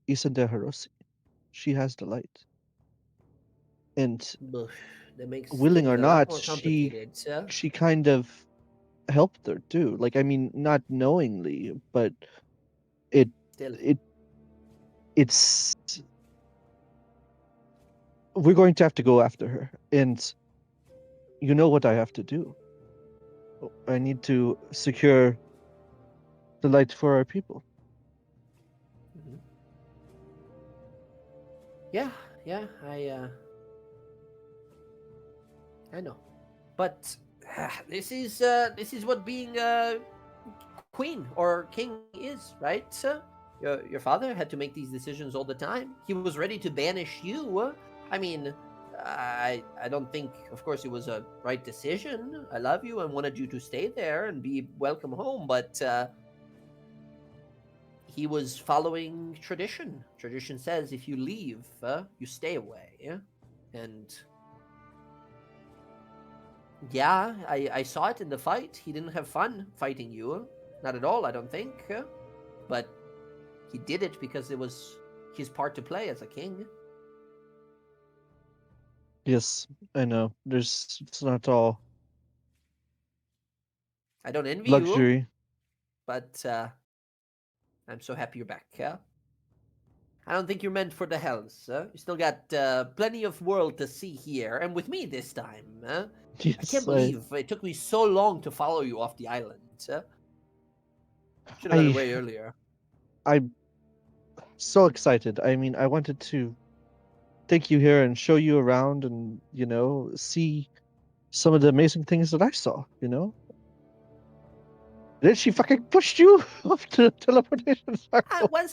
E: Isende Hiroshi. She has the light. And
B: That makes
E: willing
B: things
E: or
B: a lot
E: not,
B: more complicated.
E: she kind of helped her too. Like, I mean, not knowingly, but
B: Still,
E: it's we're going to have to go after her. And you know what I have to do. I need to secure the light for our people.
B: Mhm. Yeah, I know, but this is what being a queen or king is, right? Your father had to make these decisions all the time. He was ready to banish you. I mean, I don't think, of course, it was a right decision. I love you and wanted you to stay there and be welcome home, but he was following tradition. Tradition says if you leave, you stay away, and yeah, I saw it in the fight. He didn't have fun fighting you. Not at all, I don't think. But he did it because it was his part to play as a king.
E: Yes, I know. It's not all
B: I don't envy you,
E: luxury.
B: but I'm so happy you're back. I don't think you're meant for the hells. You still got plenty of world to see here, and with me this time. I
E: Yes,
B: can't believe it took me so long to follow you off the island. Should have got away earlier.
E: I'm so excited. I mean, I wanted to take you here and show you around and, see some of the amazing things that I saw, Then she fucking pushed you off to the teleportation circle.
B: Once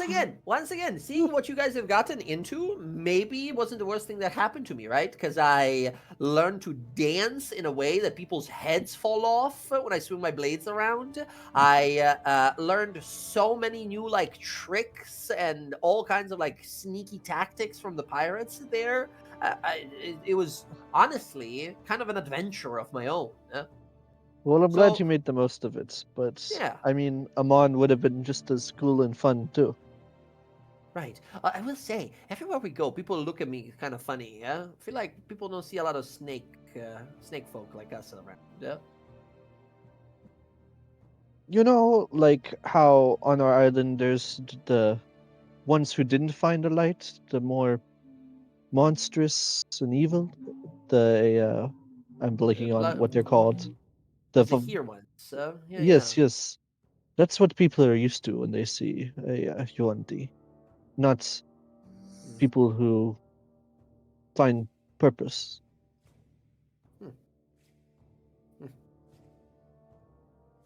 B: again, seeing what you guys have gotten into maybe wasn't the worst thing that happened to me, right? Because I learned to dance in a way that people's heads fall off when I swing my blades around. I learned so many new tricks and all kinds of sneaky tactics from the pirates there. It was honestly kind of an adventure of my own.
E: Well, I'm glad
B: So-
E: you made the most of it, but
B: Yeah.
E: I mean, Amon would have been just as cool and fun too.
B: Right. I will say, everywhere we go, people look at me kind of funny. Yeah, I feel like people don't see a lot of snake folk like us around. Yeah.
E: You know, like how on our island there's the ones who didn't find the light, the more monstrous and evil. I'm blanking on what they're called.
B: Like the
E: V-
B: here ones. Yeah, yeah.
E: yes, yes. That's what people are used to when they see a Yuan-Ti, not people who find purpose.
B: Hmm. Hmm.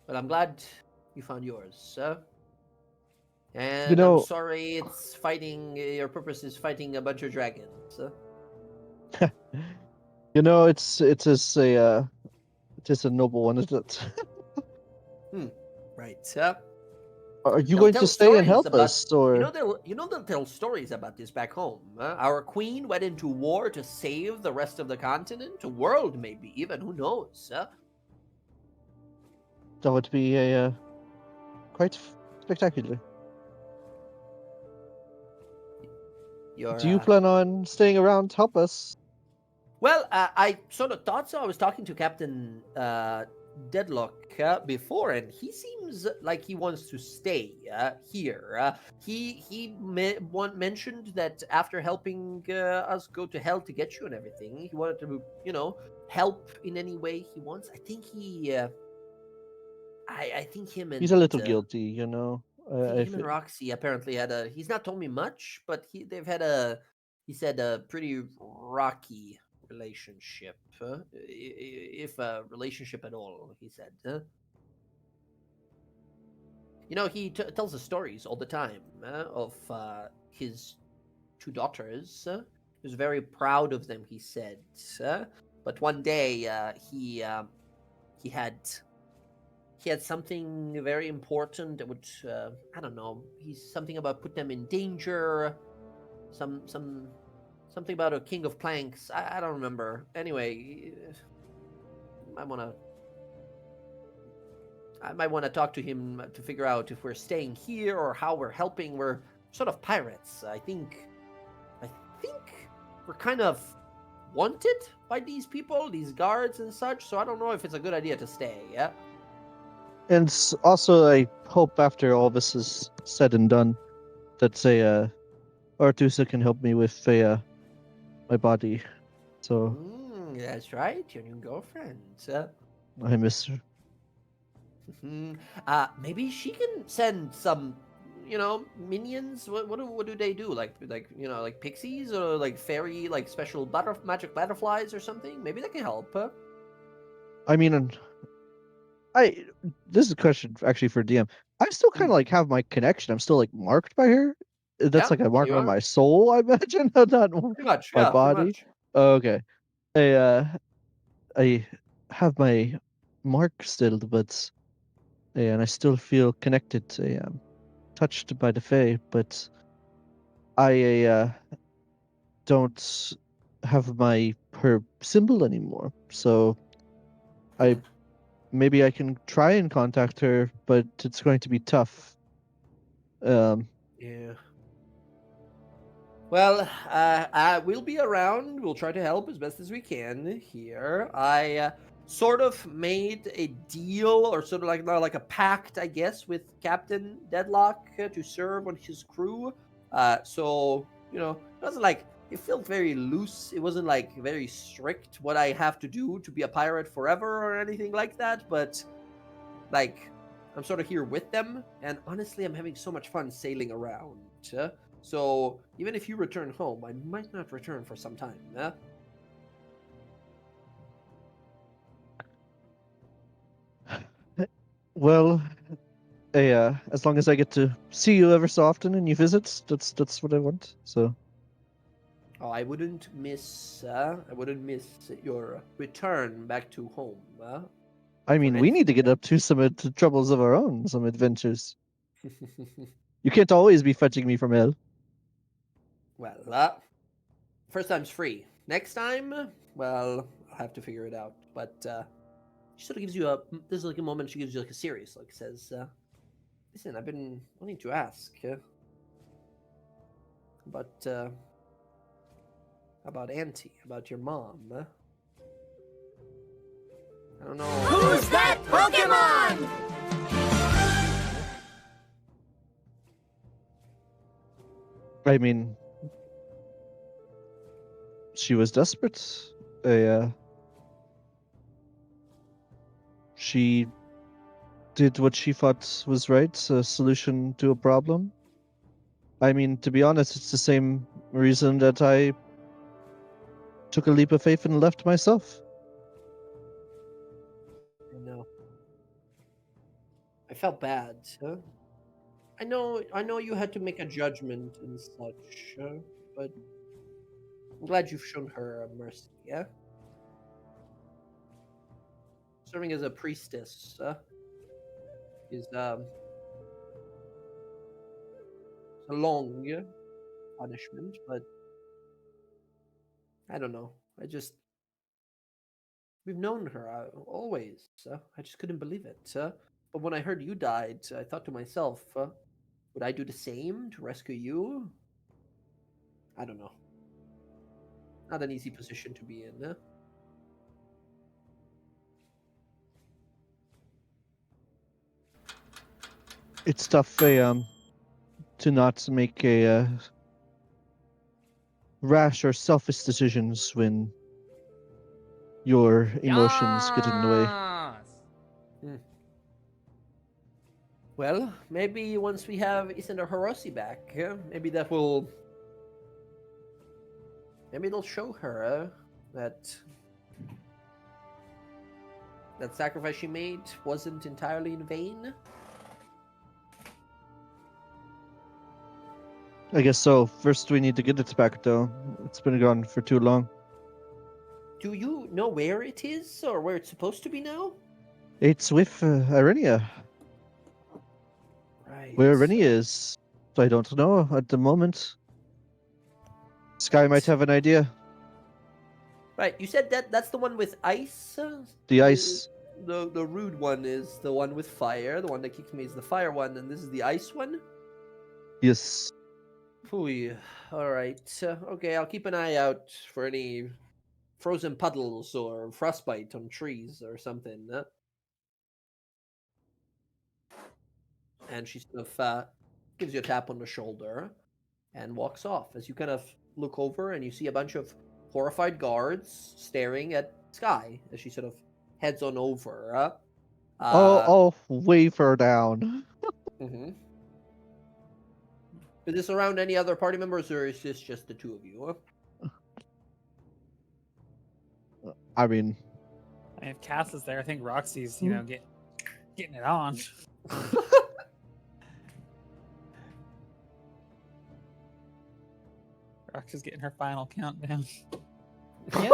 B: Well, I'm glad you found yours.
E: You
B: And I'm
E: know,
B: sorry it's fighting, your purpose is fighting a bunch of dragons.
E: it is a noble one, isn't it?
B: Right.
E: Are you
B: They'll
E: going to
B: tell
E: stay and
B: stories
E: help
B: about,
E: us, or
B: they'll tell stories about this back home. Our queen went into war to save the rest of the continent, a world maybe, even, who knows?
E: that would be a quite spectacular?
B: Your,
E: Do you plan on staying around to help us?
B: Well, I sort of thought so. I was talking to Captain Deadlock before, and he seems like he wants to stay here. Mentioned that after helping us go to hell to get you and everything, he wanted to, help in any way he wants. I think I think him
E: He's a
B: and
E: little guilty, you know.
B: I think
E: I
B: him and
E: feel.
B: Roxy apparently had a. He's not told me much, but they've had a. He said a pretty rocky relationship, if a relationship at all. He said. He tells us stories all the time of his two daughters. He was very proud of them. He said, but one day he had something very important that would I don't know. He's something about put them in danger. Something about a king of planks. I don't remember. Anyway, I might want to talk to him to figure out if we're staying here or how we're helping. We're sort of pirates. I think we're kind of wanted by these people, these guards and such. So I don't know if it's a good idea to stay. Yeah.
E: And also, I hope after all this is said and done, that say Artusa can help me with my body. So
B: That's right, your new girlfriend.
E: I miss her.
B: Maybe she can send some, minions. What do they do? Like like pixies or like fairy, like special magic butterflies or something. Maybe that can help.
E: I mean, this is a question actually for DM. I still kind of like have my connection. I'm still like marked by her. That's
B: Yeah,
E: like a
B: yeah,
E: mark
B: you
E: on
B: are.
E: my soul, I imagine, not
B: Pretty much.
E: my
B: Yeah, pretty
E: body.
B: much.
E: Okay. I have my mark still, but and I still feel connected. Touched by the Fae, but I don't have her symbol anymore. So I maybe I can try and contact her, but it's going to be tough.
B: Yeah. Well, we'll be around. We'll try to help as best as we can here. I sort of made a deal, or sort of like a pact, I guess, with Captain Deadlock to serve on his crew. So it wasn't like it felt very loose. It wasn't like very strict what I have to do to be a pirate forever or anything like that. But like, I'm sort of here with them, and honestly, I'm having so much fun sailing around. So even if you return home, I might not return for some time.
E: Well, as long as I get to see you ever so often and you visit, that's what I want. So.
B: Oh, I wouldn't miss your return back to home.
E: I mean, we need to get up to some troubles of our own, some adventures. You can't always be fetching me from hell.
B: Well, first time's free. Next time, well, I'll have to figure it out. But she sort of gives you there's like a moment she gives you like a serious look. Says, "Listen, I've been wanting to ask about Auntie, about your mom. I don't know.
G: Who's that Pokemon?
E: I mean, she was desperate. She did what she thought was right, a solution to a problem. I mean, to be honest, it's the same reason that I took a leap of faith and left myself.
B: I know. I felt bad. Huh? I know you had to make a judgment and such, but I'm glad you've shown her mercy. Yeah, serving as a priestess is a long punishment, but I don't know. We've known her always. I just couldn't believe it. But when I heard you died, I thought to myself, would I do the same to rescue you? I don't know. Not an easy position to be in.
E: It's tough to not make a rash or selfish decisions when your emotions get in the way.
B: Well, maybe once we have Isander Hiroshi back, maybe it'll show her that that sacrifice she made wasn't entirely in vain.
E: I guess so. First, we need to get it back, though. It's been gone for too long.
B: Do you know where it is, or where it's supposed to be now?
E: It's with Irenia.
B: Right.
E: Where Irenia is, I don't know at the moment. Sky might have an idea.
B: Right. You said that's the one with ice.
E: The ice.
B: The rude one is the one with fire. The one that kicks me is the fire one, and this is the ice one.
E: Yes.
B: Pooey. All right. Okay, I'll keep an eye out for any frozen puddles or frostbite on trees or something. And she sort of gives you a tap on the shoulder and walks off. As you kind of look over and you see a bunch of horrified guards staring at Sky as she sort of heads on over.
E: Oh, wave her down.
B: Mm-hmm. Is this around any other party members, or is this just the two of you?
E: I mean,
F: if Cass is there, I think Roxy's, getting it on. Roxy's getting her final countdown.
A: Yep.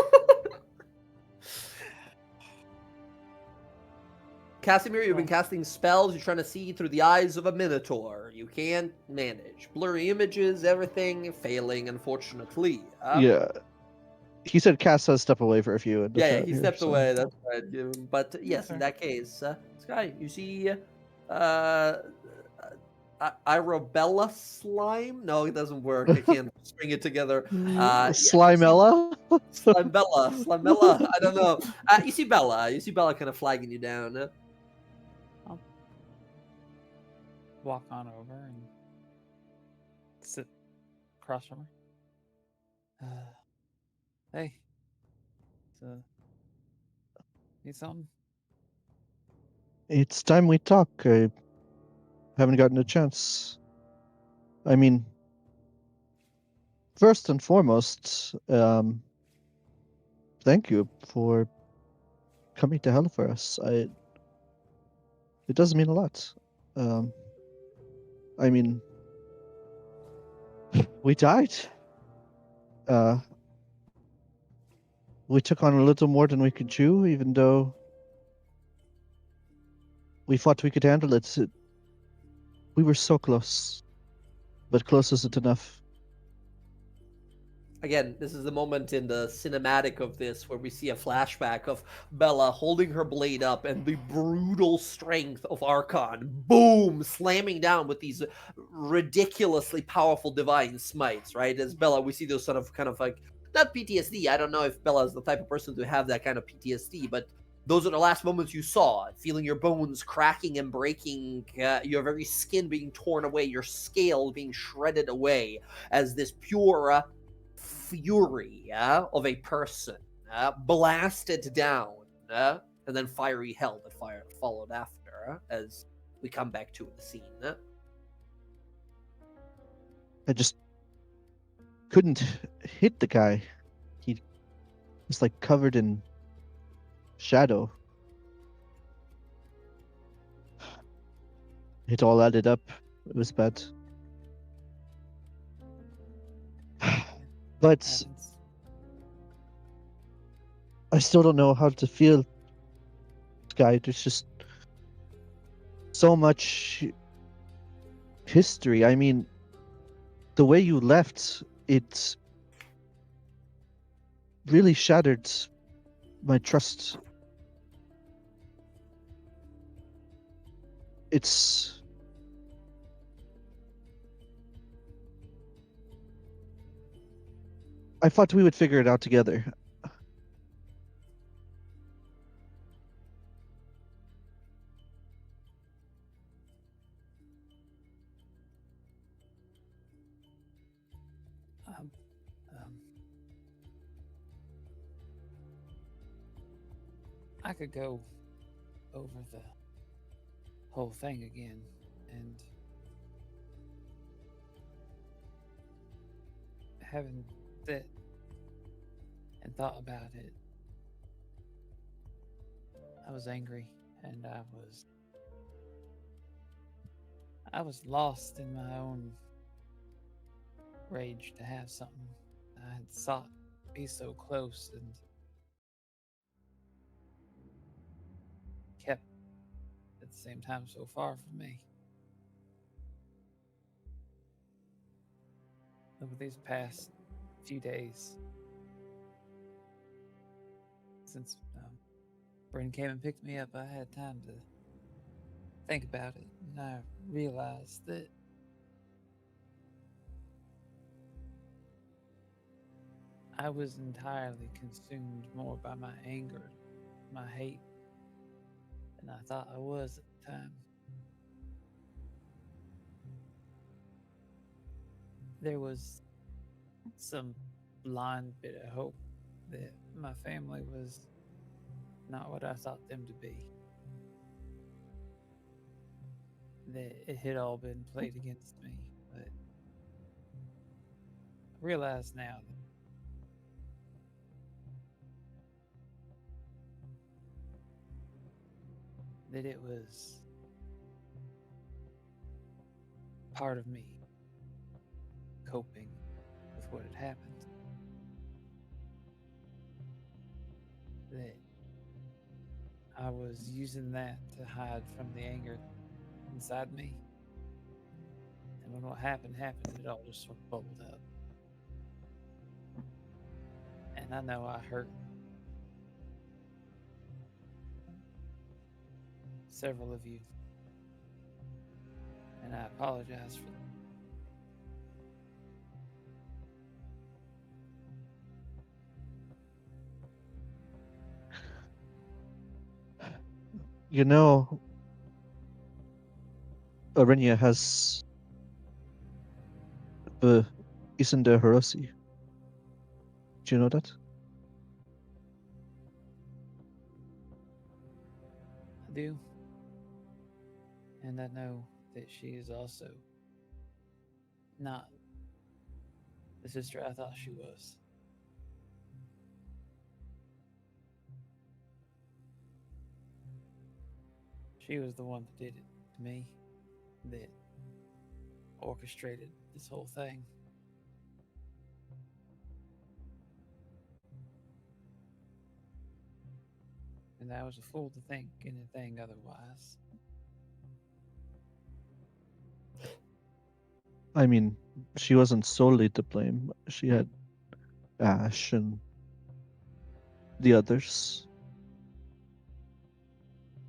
B: Casimir, you've been casting spells. You're trying to see through the eyes of a minotaur. You can't manage. Blurry images, everything failing, unfortunately.
E: yeah. He said Cass has step away for a few.
B: Yeah, he stepped away. That's right. But yes, in that case, Sky, you see Irobella slime? No, it doesn't work. I can't string it together.
E: Slimella?
B: Slimella. I don't know. You see Bella. You see Bella kind of flagging you down.
F: I'll walk on over and sit across from her. Hey, need something?
E: It's time we talk. I haven't gotten a chance. I mean, first and foremost, thank you for coming to hell for us. It does mean a lot. I mean, we died. We took on a little more than we could chew, even though we thought we could handle it. We were so close, but close isn't enough.
B: Again, this is the moment in the cinematic of this where we see a flashback of Bella holding her blade up and the brutal strength of Archon, boom, slamming down with these ridiculously powerful divine smites, right? As Bella, we see those kind of like, not PTSD. I don't know if Bella is the type of person to have that kind of PTSD, but Those are the last moments you saw, feeling your bones cracking and breaking, your very skin being torn away, your scales being shredded away, as this pure fury of a person blasted down, and then fiery hell that followed after, as we come back to the scene.
E: I just couldn't hit the guy. He was like covered in shadow. It all added up. It was bad. But
F: Happens.
E: I still don't know how to feel, guy. There's just so much history. I mean, the way you left, it really shattered my trust. It's I thought we would figure it out together.
F: Um, um, I could go over the whole thing again, and having sit and thought about it, I was angry, and I was lost in my own rage to have something I had sought to be so close and kept at the same time so far from me. Over these past few days, since Bryn came and picked me up, I had time to think about it, and I realized that I was entirely consumed more by my anger, my hate, than I thought I was at the time. There was some blind bit of hope that my family was not what I thought them to be. That it had all been played against me, but I realize now that it was part of me coping with what had happened. That I was using that to hide from the anger inside me. And when what happened, it all just sort of bubbled up. And I know I hurt several of you. And I apologize for that.
E: You know, Arenya has the Isender Hiroshi. Do you know that?
F: I do. And I know that she is also not the sister I thought she was. She was the one that did it to me, that orchestrated this whole thing. And I was a fool to think anything otherwise.
E: I mean, she wasn't solely to blame. She had Ash and the others.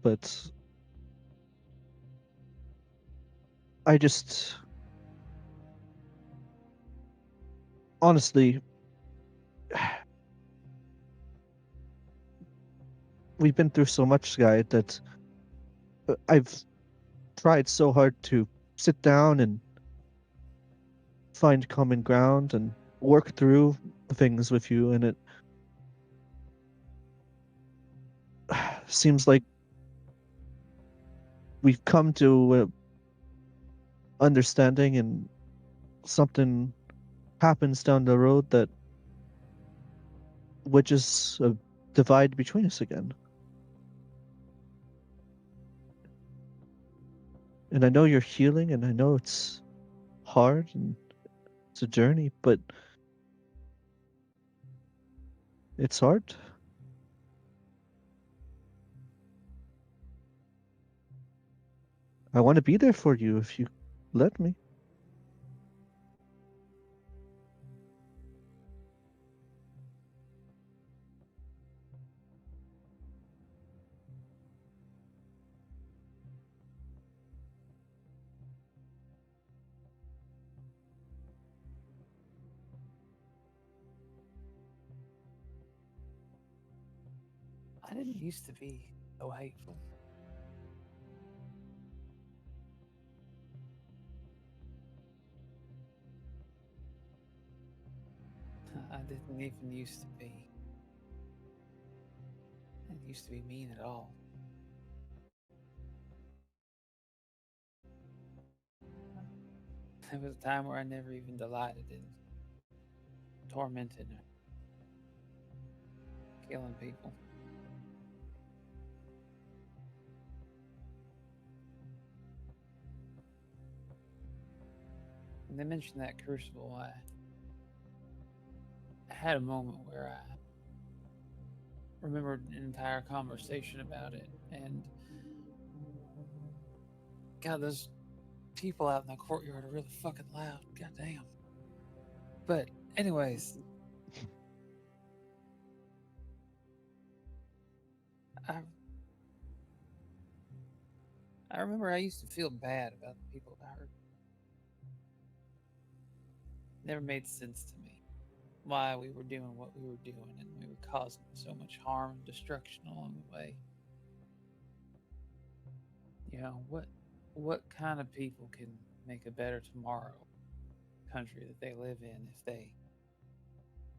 E: But I just honestly we've been through so much, Sky, that I've tried so hard to sit down and find common ground and work through things with you, and it seems like we've come to understanding, and something happens down the road that wedges a divide between us again. And I know you're healing, and I know it's hard and it's a journey, but it's hard. I want to be there for you if you let me.
F: I didn't used to be so hateful. I didn't even used to be. I didn't used to be mean at all. There was a time where I never even delighted in tormenting or killing people. When they mentioned that crucible, I had a moment where I remembered an entire conversation about it, and God, those people out in the courtyard are really fucking loud. God damn. But anyways, I remember I used to feel bad about the people I hurt. Never made sense to me why we were doing what we were doing, and we were causing so much harm and destruction along the way. You know, what kind of people can make a better tomorrow country that they live in if they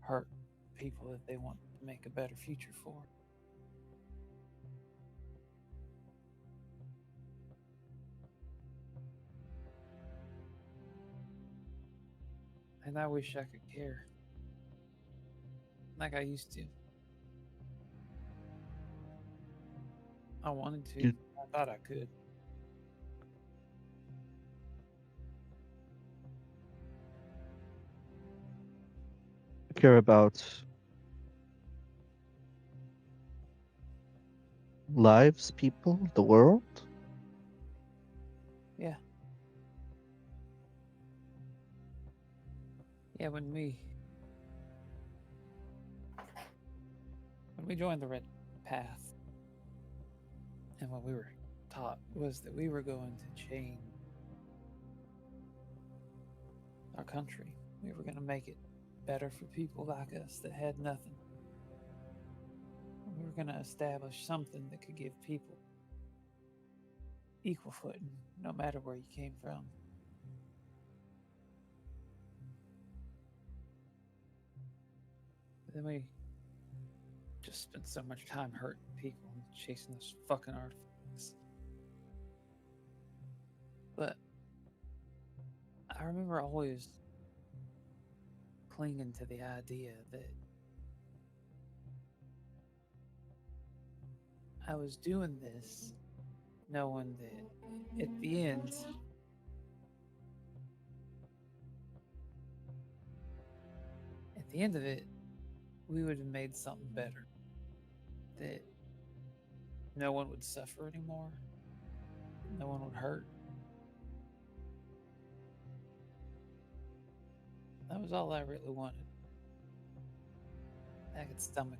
F: hurt people that they want to make a better future for? And I wish I could care like I used to. I wanted to.
E: You-
F: I thought I could.
E: Care about lives, people, the world.
F: Yeah. Yeah, when we joined the Red Path, and what we were taught was that we were going to change our country. We were going to make it better for people like us that had nothing. We were going to establish something that could give people equal footing, no matter where you came from. But then we just spent so much time hurting people and chasing those fucking artifacts. But I remember always clinging to the idea that I was doing this knowing that at the end, of it, we would have made something better. That no one would suffer anymore. No one would hurt. That was all I really wanted. I could stomach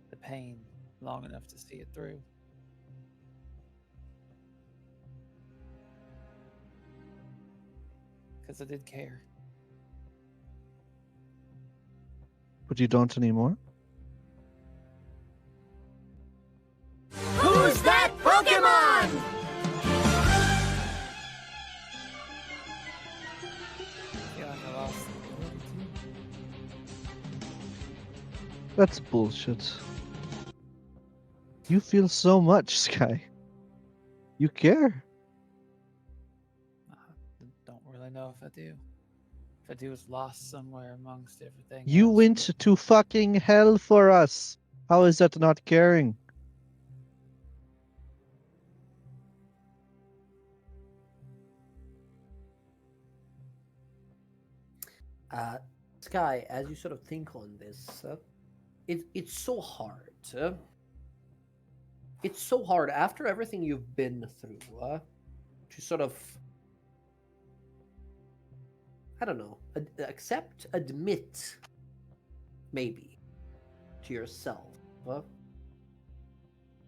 F: the pain long enough to see it through. Because I did care.
E: But you don't anymore? That's bullshit. You feel so much, Sky. You care.
F: I don't really know if I do. If I do, it's lost somewhere amongst everything
E: You
F: else.
E: went to fucking hell for us. How is that not caring?
B: Sky, as you sort of think on this, it's so hard. It's so hard after everything you've been through to sort of, I don't know, admit, maybe, to yourself.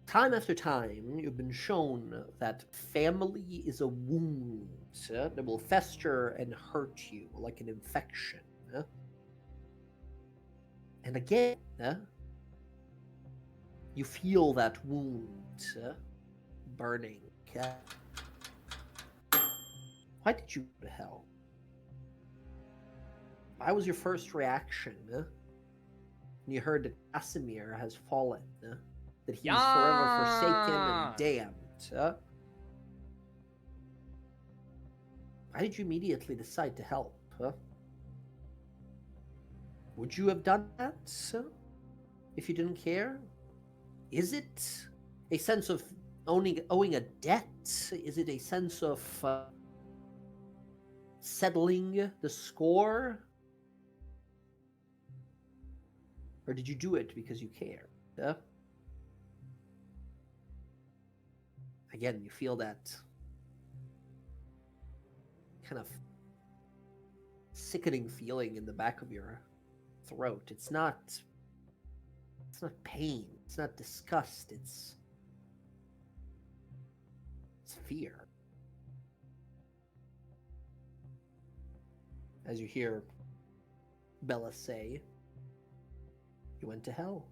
B: Time after time, you've been shown that family is a wound that will fester and hurt you like an infection. And again, you feel that wound burning. Why did you go to hell? Why was your first reaction when you heard that Casimir has fallen? That he's forever forsaken and damned? Why did you immediately decide to help? Would you have done that if you didn't care? Is it a sense of owing a debt? Is it a sense of settling the score? Or did you do it because you care? Again, you feel that kind of sickening feeling in the back of your throat. It's not pain. It's not disgust. It's fear. As you hear Bella say, you went to hell.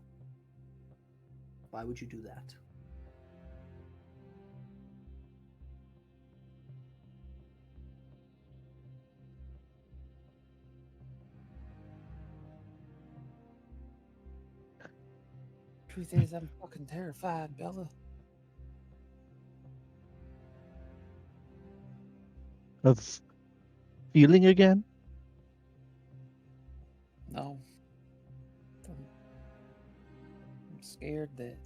B: Why would you do that?
F: Truth is, I'm fucking terrified, Bella.
E: Of feeling again?
F: No. I'm scared that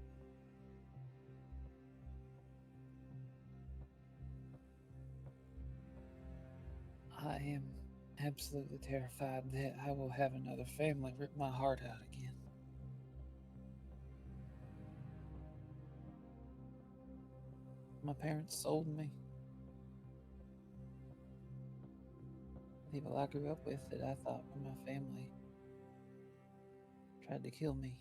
F: I am absolutely terrified that I will have another family rip my heart out again. My parents sold me. People I grew up with that I thought were my family tried to kill me.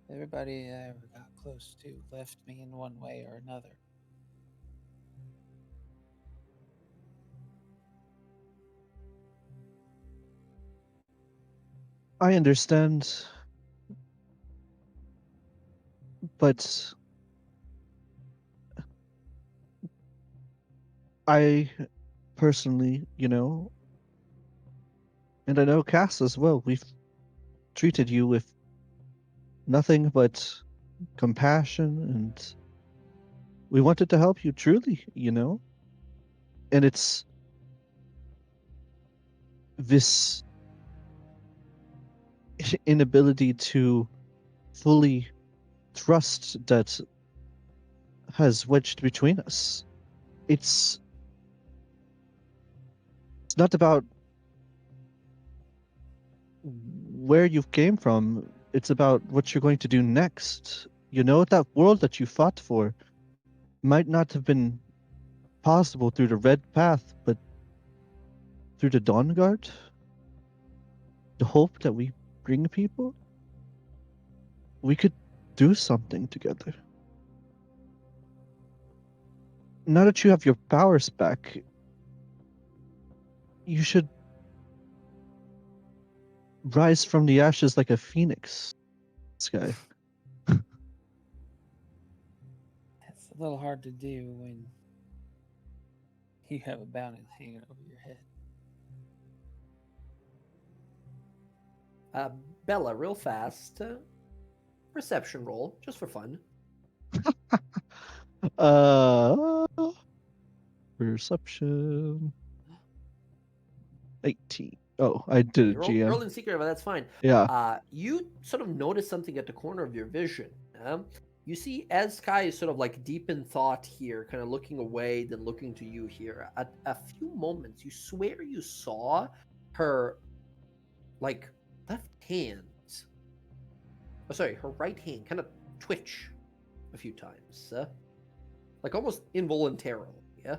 F: Everybody I ever got close to left me in one way or another.
E: I understand. But I personally, and I know Cass as well, we've treated you with nothing but compassion, and we wanted to help you truly, And it's this inability to fully trust that has wedged between us. It's not about where you came from. It's about what you're going to do next. That world that you fought for might not have been possible through the red path, but through the DawnGuard, the hope that we bring people, we could do something together. Now that you have your powers back, you should rise from the ashes like a phoenix, Sky.
F: It's a little hard to do when you have a bounty hanging over your head.
B: Bella, real fast. Perception roll, just for fun.
E: Uh, perception. 18. Oh, I did it,
B: Roll
E: GM.
B: in secret, but that's fine.
E: Yeah.
B: You sort of notice something at the corner of your vision. You see, as Sky is sort of like deep in thought here, kind of looking away, then looking to you here. At a few moments, you swear you saw her, like, left hand. Oh, sorry, her right hand kind of twitch a few times, like almost involuntarily. Yeah,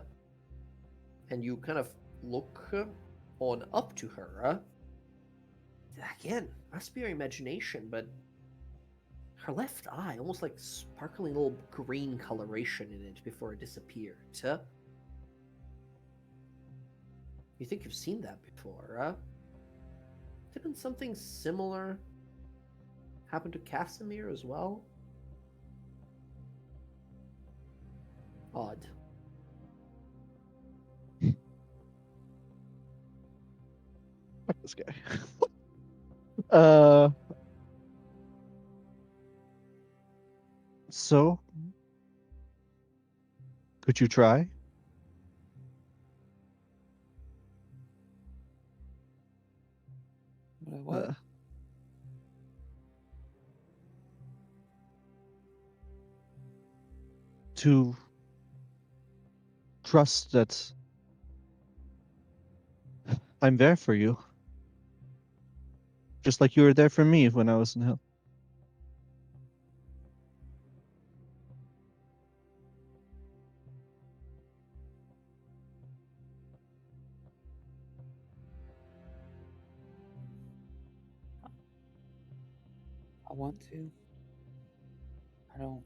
B: and you kind of look on up to her. Again, must be your imagination, but her left eye, almost like sparkling little green coloration in it before it disappeared. You think you've seen that before? Didn't something similar happen to Casimir as well? Odd.
E: Fuck this guy. uh. So, could you try?
F: What?
E: To trust that I'm there for you. Just like you were there for me when I was in hell.
F: I want to. I don't.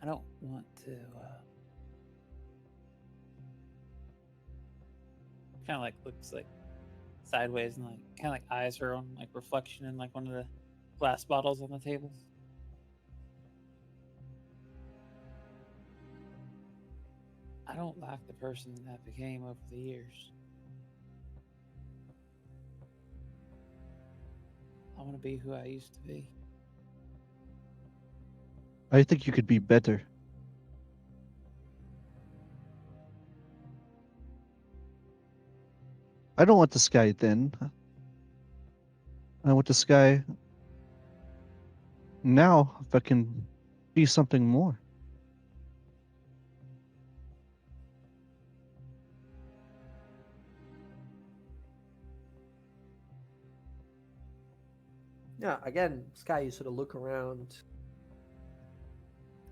F: I don't want to. Kind of like looks like sideways and like kind of like eyes her own like reflection in like one of the glass bottles on the table. I don't like the person that became over the years. I want to be who I used to be.
E: I think you could be better. I don't want this guy then. I want this guy now if I can be something more.
B: Yeah, again, Sky, you sort of look around.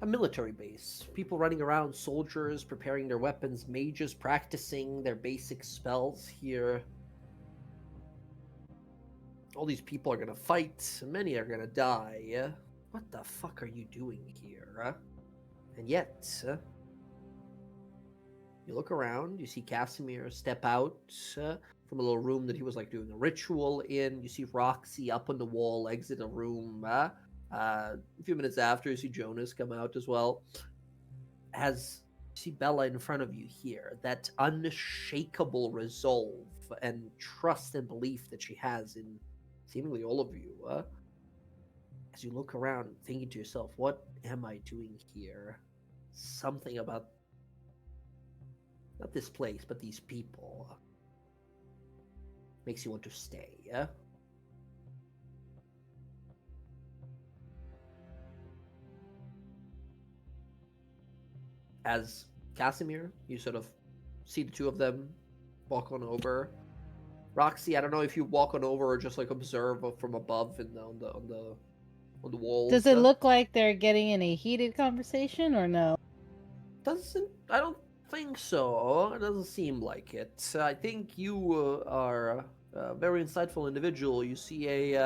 B: A military base. People running around, soldiers preparing their weapons, mages practicing their basic spells here. All these people are gonna fight, many are gonna die. What the fuck are you doing here? And yet, you look around, you see Casimir step out from a little room that he was like doing a ritual in. You see Roxy up on the wall, exit a room. A few minutes after, you see Jonas come out as well. As you see Bella in front of you here, that unshakable resolve and trust and belief that she has in seemingly all of you. As you look around, thinking to yourself, what am I doing here? Something about not this place, but these people makes you want to stay. As Casimir, you sort of see the two of them walk on over. Roxy, I don't know if you walk on over or just like observe from above and on the walls.
A: Does it look like they're getting in a heated conversation or no?
B: I don't think so. It doesn't seem like it. I think you are a very insightful individual. You see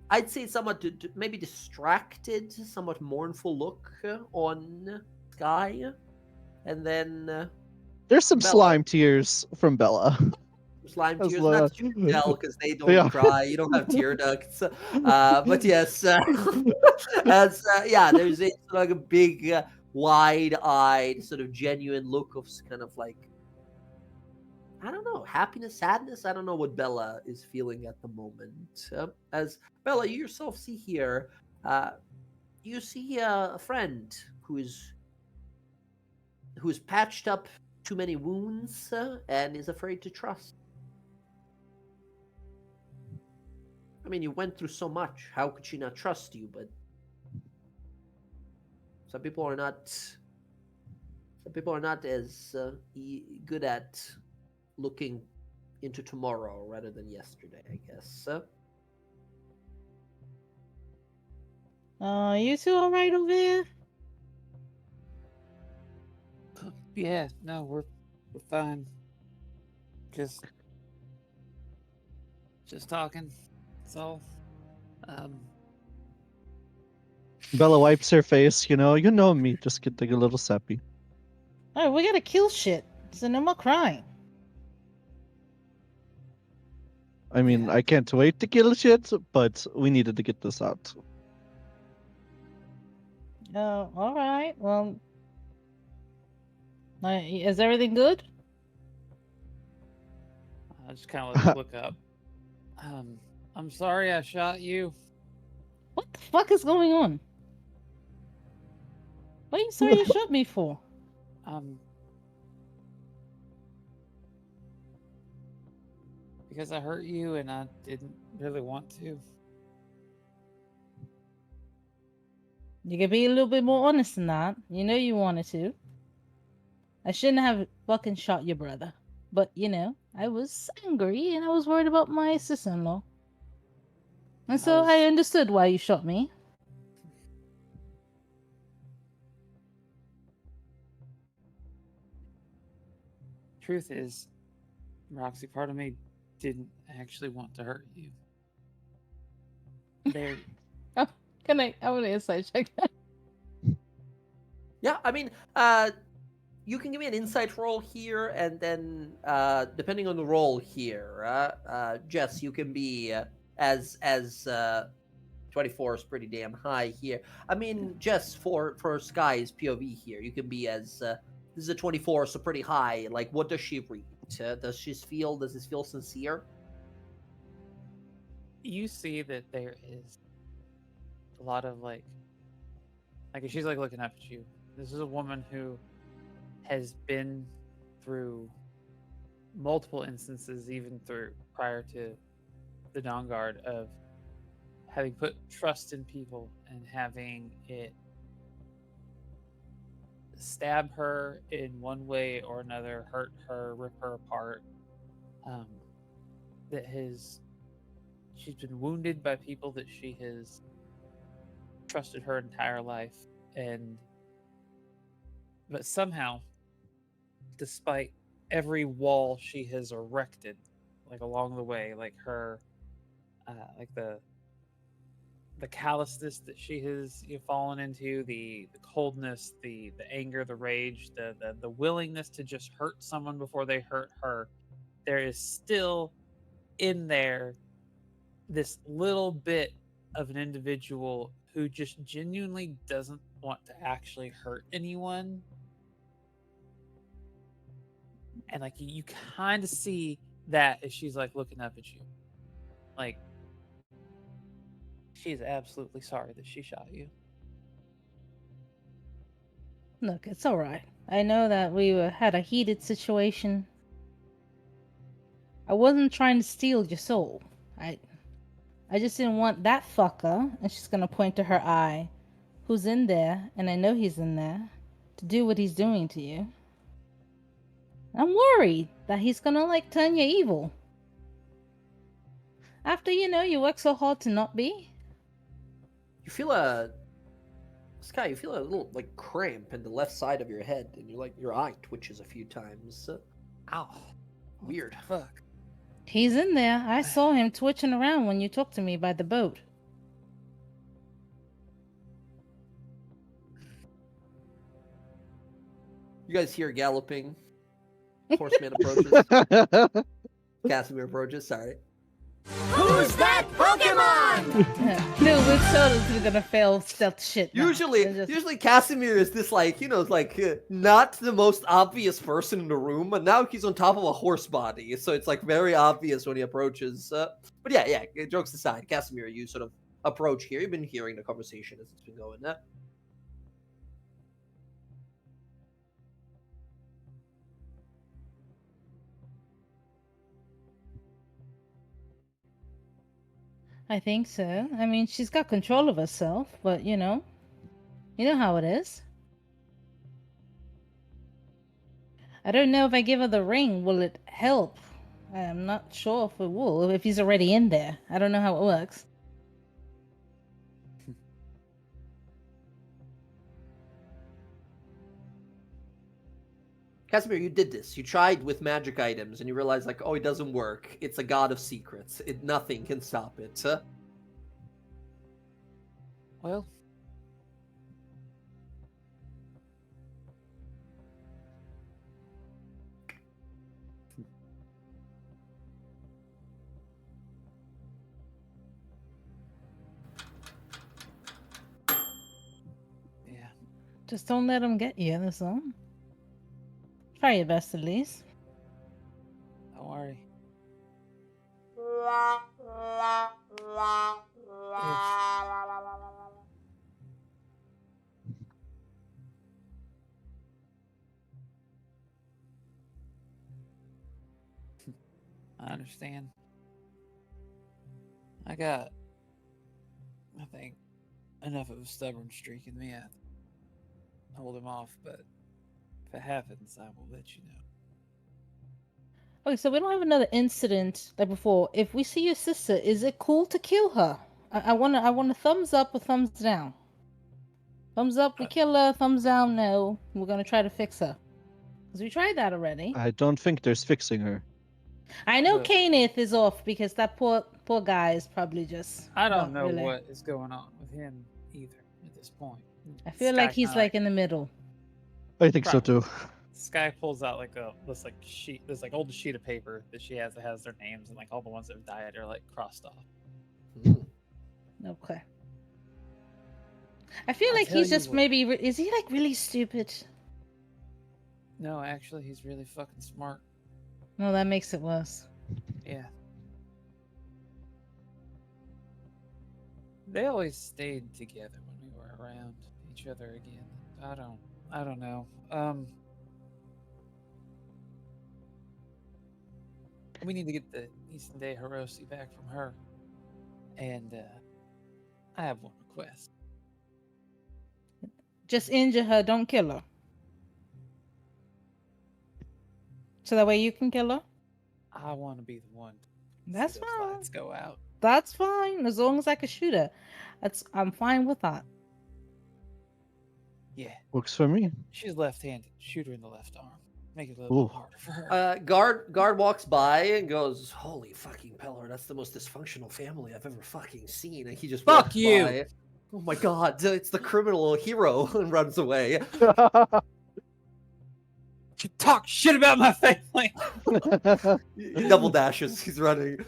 B: I'd say somewhat maybe distracted, somewhat mournful look on Sky, and then
E: There's some
B: Bella.
E: slime tears from Bella.
B: Slime
E: As
B: tears,
E: well.
B: not that you can tell because they don't
E: Yeah.
B: cry. You don't have tear ducts. But yes, as yeah, there's a sort of like a big, wide-eyed, sort of genuine look of kind of like I don't know, happiness, sadness. I don't know what Bella is feeling at the moment. As Bella, you yourself see here, you see a friend who's patched up too many wounds and is afraid to trust. I mean, you went through so much. How could she not trust you? But some people are not. Some people are not as good at looking into tomorrow rather than yesterday, I guess.
A: You two all right over there?
F: Yeah, no, we're fine. Just talking. That's all.
E: Bella wipes her face. You know me. Just getting a little sappy.
A: All right, we gotta kill shit. So no more crying.
E: I mean, I can't wait to kill shit, but we needed to get this out.
A: Oh, all right. Well, is everything good?
F: I just kind of look up. I'm sorry I shot you.
A: What the fuck is going on? What are you sorry you shot me for?
F: Because I hurt you and I didn't really want to.
A: You could be a little bit more honest than that. You know you wanted to. I shouldn't have fucking shot your brother. But, I was angry and I was worried about my sister-in-law. And so I understood why you shot me.
F: Truth is, Roxy, part of me didn't actually want to hurt you. There.
A: Oh, I want to insight check that.
B: Yeah, I mean, you can give me an insight roll here, and then depending on the roll here, Jess, you can be as 24 is pretty damn high here. I mean, Jess, for Sky's POV here, you can be as this is a 24, so pretty high. Like, what does she read? Does this feel sincere?
F: You see that there is a lot of like she's like looking up at you. This is a woman who has been through multiple instances, even through prior to the DawnGuard, of having put trust in people and having it stab her in one way or another, hurt her, rip her apart. She's been wounded by people that she has trusted her entire life, but somehow, despite every wall she has erected, like along the way, like her, like the callousness that she has fallen into, the coldness, the anger, the rage, the willingness to just hurt someone before they hurt her, there is still in there this little bit of an individual who just genuinely doesn't want to actually hurt anyone. And like you kind of see that as she's like looking up at you. Like, she's absolutely sorry that she shot you.
A: Look, it's all right. I know that we had a heated situation. I wasn't trying to steal your soul. I just didn't want that fucker, and she's gonna point to her eye, who's in there, and I know he's in there, to do what he's doing to you. I'm worried that he's gonna turn you evil. After you work so hard to not be.
B: You feel Sky, you feel a little cramp in the left side of your head, and your eye twitches a few times.
F: Ow.
B: Weird.
F: Fuck.
A: He's in there. I saw him twitching around when you talked to me by the boat.
B: You guys hear galloping. Horseman approaches. Casimir approaches, sorry.
G: Who's that Pokemon?
A: No, we're totally gonna fail stealth shit. now.
B: Usually,
A: They're just-
B: usually Casimir is this like not the most obvious person in the room, but now he's on top of a horse body, so it's like very obvious when he approaches. But yeah. Jokes aside, Casimir, you sort of approach here. You've been hearing the conversation as it's been going.
A: I think so. I mean, she's got control of herself, but you know how it is. I don't know if I give her the ring, will it help? I'm not sure if it will, if he's already in there. I don't know how it works.
B: Casimir, you did this. You tried with magic items, and you realized, like, oh, it doesn't work. It's a god of secrets. Nothing can stop it.
F: Well, yeah.
A: Just don't let him get you, that's all. Try your best, at least.
F: Don't worry. I understand. I got, I think, enough of a stubborn streak in me. I hold him off, but if it happens, I will let you know.
A: Okay, so we don't have another incident like before. If we see your sister, is it cool to kill her? I want a thumbs up or thumbs down. Thumbs up, we kill her. Thumbs down, no. We're gonna try to fix her. Because we tried that already.
E: I don't think there's fixing her.
A: I know
F: Look.
A: Kenneth is off because that poor guy is probably just.
F: I don't
A: not
F: know
A: really.
F: what is going on with him either at this point.
A: I feel like
F: Sky
A: he's
F: kinda
A: like in the middle.
E: I think so too.
F: Sky pulls out like this old sheet of paper that she has that has their names, and like all the ones that have died are like crossed off.
A: Okay. I feel
F: I'll
A: like
F: tell
A: he's
F: you
A: just
F: what.
A: maybe. Is he like really stupid?
F: No, actually, he's really fucking smart.
A: No, that makes it worse.
F: Yeah. They always stayed together when we were around each other again. I don't know. We need to get the Eastern Day Hiroshi back from her. And I have one request.
A: Just injure her, don't kill her. So that way you can kill her?
F: I want to be the one to
A: That's
F: see those
A: fine.
F: lights go out.
A: That's fine. As long as I can shoot her. I'm fine with that.
F: Yeah,
E: Works for me.
F: she's left-handed. Shoot her in the left arm. Make it a little
E: Ooh.
F: harder for her.
B: Guard walks by and goes, "Holy fucking Pelor, that's the most dysfunctional family I've ever fucking seen." And he just
F: Fuck
B: walks
F: you!
B: by. Oh my god, it's the criminal hero and runs away.
F: You talk shit about my family.
B: He double dashes. He's running.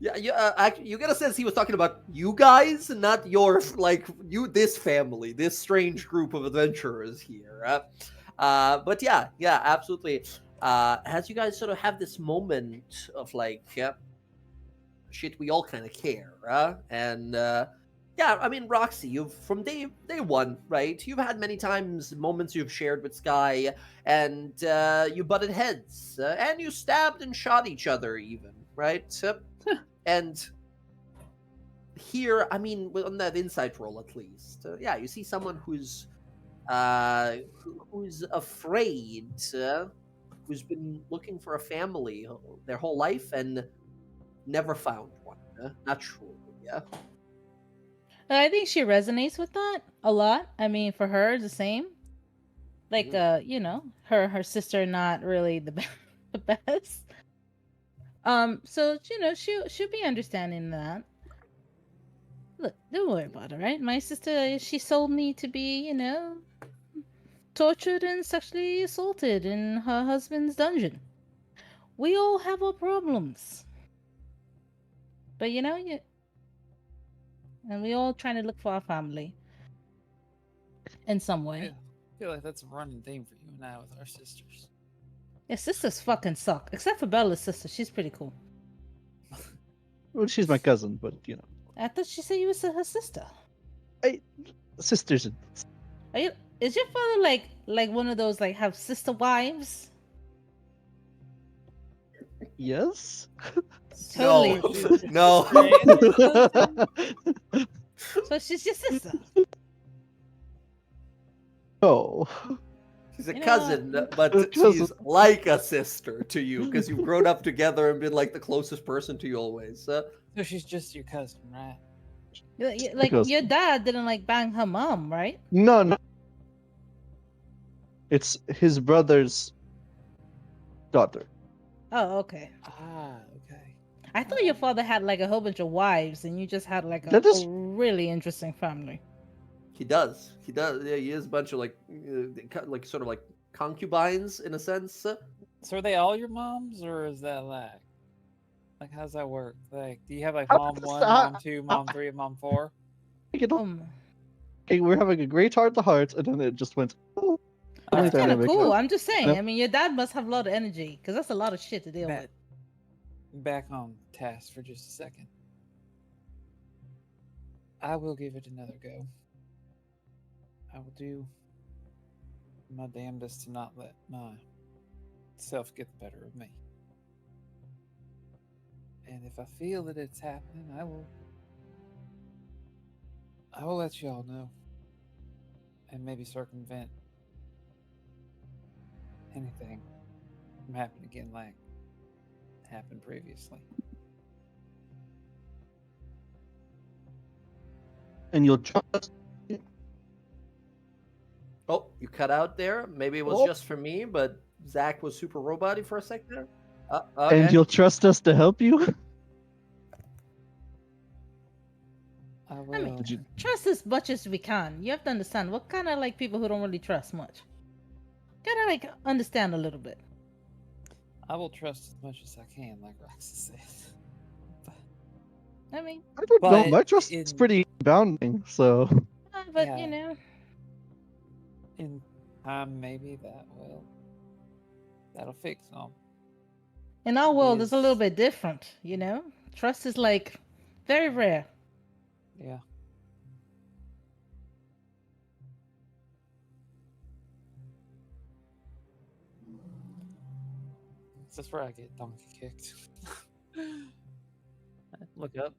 B: You get a sense he was talking about you guys, not your this family, this strange group of adventurers here. But yeah, absolutely. As you guys sort of have this moment of like, shit, we all kind of care, and yeah, I mean, Roxy, you've from day one, right? You've had many times moments you've shared with Sky, and you butted heads, and you stabbed and shot each other, even, right? And here, I mean, on that insight roll at least, yeah, you see someone who's afraid, who's been looking for a family their whole life and never found one. Not truly, yeah.
A: I think she resonates with that a lot. I mean, for her, the same. Like, you know, her sister not really the the best. So you know, she'll be understanding that. Look, don't worry about it, right? My sister, she sold me to be, you know, tortured and sexually assaulted in her husband's dungeon. We all have our problems. But and we all trying to look for our family in some way.
F: Yeah. I feel like that's a running theme for you and I with our sisters.
A: Yeah, sisters fucking suck. Except for Bella's sister. She's pretty cool.
E: Well, she's my cousin, but
A: I thought she said you was her sister.
E: sisters.
A: Is your father like one of those like have sister wives?
E: Yes.
A: Totally.
B: No.
A: So she's your sister.
E: Oh.
B: She's a
A: You know
B: cousin, but
E: Cousin.
B: she's like a sister to you because you've grown up together and been like the closest person to you always.
F: So she's just your cousin, right?
A: Like
E: Because-
A: your dad didn't like bang her mom, right?
E: No. It's his brother's daughter.
A: Oh, okay.
F: Ah, okay.
A: I thought your father had like a whole bunch of wives, and you just had like a
E: That is-
A: really interesting family.
B: He does. He does. Yeah, he has a bunch of like sort of like concubines in a sense.
F: So are they all your moms, or is that like how's that work? Like, do you have like
E: I-
F: mom one,
E: I-
F: mom two, mom three, and mom four?
E: Okay, we're having a great heart to heart, and then it just went. Oh,
A: That's
E: Family
A: kind of
E: dynamic.
A: cool. I'm just saying.
E: Yep.
A: I mean, your dad must have a lot of energy because that's a lot of shit to deal
F: Back,
A: with.
F: back on task for just a second. I will give it another go. I will do my damnedest to not let myself get the better of me. And if I feel that it's happening, I will let you all know. And maybe circumvent anything from happening again like happened previously.
E: And you'll trust.
B: Oh, you cut out there. Maybe it was
E: Oh.
B: just for me, but Zach was super robot-y for a second there.
E: And you'll trust us to help you.
F: I will.
A: mean, Trust as much as we can. You have to understand what kind of like people who don't really trust much. Gotta like understand a little bit.
F: I will trust as much as I can, like Roxas said.
A: I mean,
E: I don't know.
F: But
E: My trust is
F: in-
E: pretty bounding, so.
A: but
F: Yeah. In time, maybe that'll fix them.
A: in our world, it's a little
F: Is-
A: bit different. Trust is like very rare.
F: Yeah. Is this where I get donkey kicked? Look up.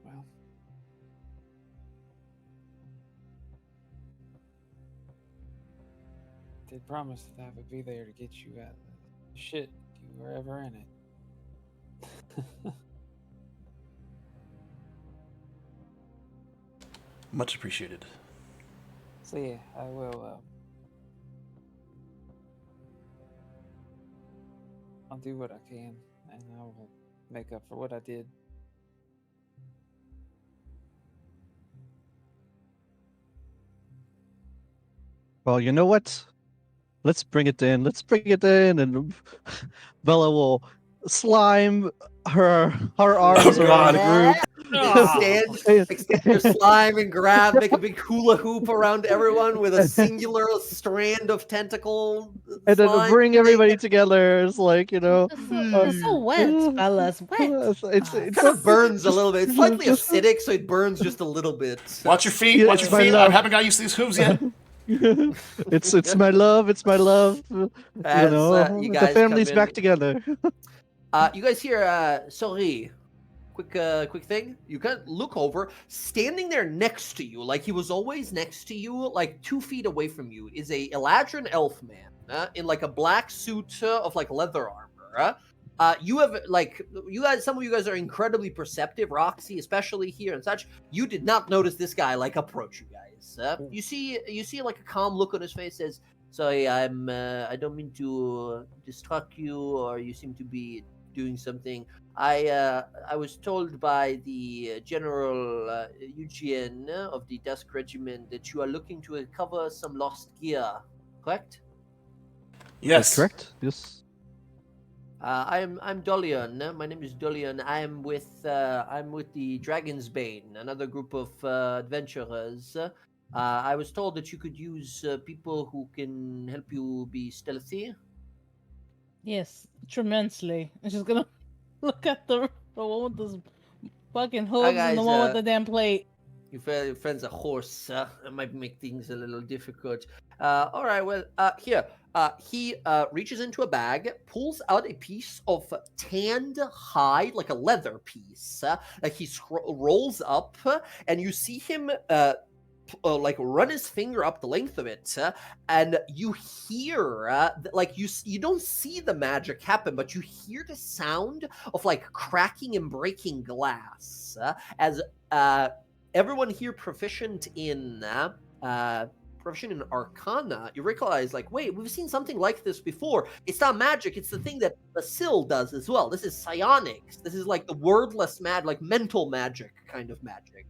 F: Well. They promised that I would be there to get you out of the shit if you were ever in it.
C: Much appreciated.
F: So yeah, I will. I'll do what I can, and I will make up for what I did.
E: Well, you know what? Let's bring it in. And Bella will slime her arms around the group.
B: Extend your slime and grab, make a big hula hoop around everyone with a singular strand of tentacle.
E: And then
B: slime
E: bring
B: thing.
E: everybody together. It's like,
A: It's so wet, Bella's wet.
E: It's
B: It kind of burns a little bit. It's slightly
E: just-
B: acidic, so it burns just a little bit.
C: Watch your feet.
E: Yeah,
C: Watch your
E: my
C: feet. I
E: love.
C: haven't got used to these hooves yet.
E: It's my love. It's my love.
B: As you
E: The
B: guys
E: family's
B: come
E: back
B: in.
E: together.
B: You guys hear, sorry. Quick thing. You can look over. Standing there next to you, like he was always next to you, like 2 feet away from you, is a Eladrin elf man in like a black suit of like leather armor. You have like you guys. Some of you guys are incredibly perceptive. Roxy, especially here and such. You did not notice this guy like approach you guys. You see like a calm look on his face. Says, "Sorry, I don't mean to distract you, or you seem to be doing something. I was told by the General Eugene of the Dusk Regiment that you are looking to recover some lost gear, correct?"
C: Yes.
E: That's correct. Yes.
B: I'm Dolian. My name is Dolian. I'm with the Dragon's Bane, another group of adventurers. I was told that you could use people who can help you be stealthy.
A: Yes, tremendously. I'm just gonna look at the one with the fucking
B: Hi,
A: hooves and the
B: guys,
A: one with the damn plate.
B: Your friend's a horse. It might make things a little difficult. All right, well, here. He reaches into a bag, pulls out a piece of tanned hide, like a leather piece, that he rolls up, and you see him like run his finger up the length of it, and you hear like you don't see the magic happen, but you hear the sound of like cracking and breaking glass as everyone here proficient in Arcana, you realize, like, wait, we've seen something like this before. It's not magic, it's the thing that Basil does as well. This is psionics. This is like the wordless like mental magic kind of magic.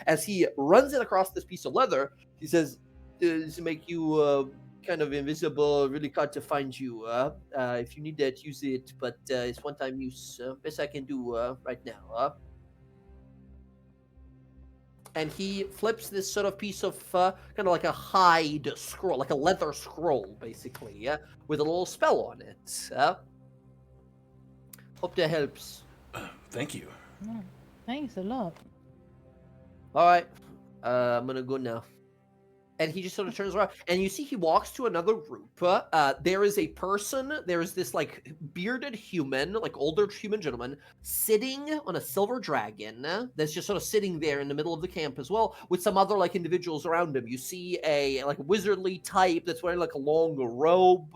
B: As he runs it across this piece of leather, he says, to make you kind of invisible, really hard to find you. If you need that, use it, but it's one-time use. Best I can do right now. And he flips this sort of piece of kind of like a hide scroll, like a leather scroll, basically, with a little spell on it. Hope that helps.
C: Thank you.
A: Oh, thanks a lot.
B: All right, I'm gonna go now. And he just sort of turns around, and you see he walks to another group. There is a person, there is this like bearded human, like older human gentleman, sitting on a silver dragon that's just sort of sitting there in the middle of the camp as well, with some other like individuals around him. You see a like wizardly type that's wearing like a long robe.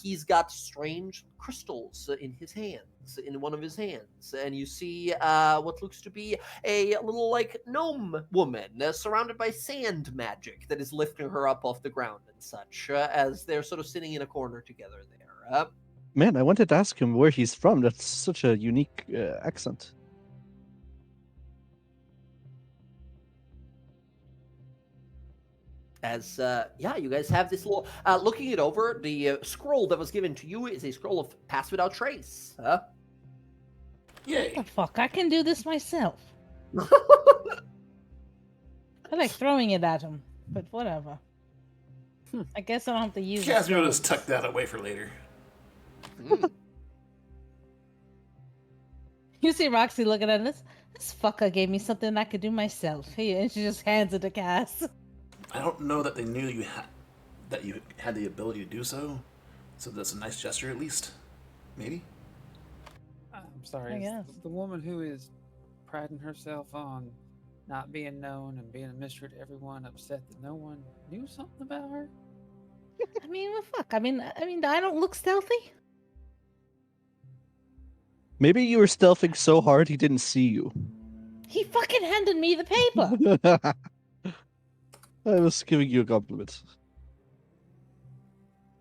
B: He's got strange crystals in his hands, in one of his hands, and you see what looks to be a little like gnome woman surrounded by sand magic that is lifting her up off the ground and such, as they're sort of sitting in a corner together there.
E: Man, I wanted to ask him where he's from. That's such a unique accent.
B: As you guys have this little looking it over, the scroll that was given to you is a scroll of pass without trace.
C: Yay.
A: What the fuck? I can do this myself. I like throwing it at him, but whatever. I guess I don't have to use it.
C: Casmio just tuck that away for later.
A: You see Roxy looking at this. This fucker gave me something I could do myself. Here, and she just hands it to Cass.
C: I don't know that they knew you had the ability to do so. So that's a nice gesture, at least. Maybe.
F: I'm sorry.
A: I
F: is
A: guess.
F: The woman who is priding herself on not being known and being a mystery to everyone, upset that no one knew something about her.
A: I mean, well, fuck. I mean, I don't look stealthy.
E: Maybe you were stealthing so hard he didn't see you.
A: He fucking handed me the paper.
E: I was giving you a compliment.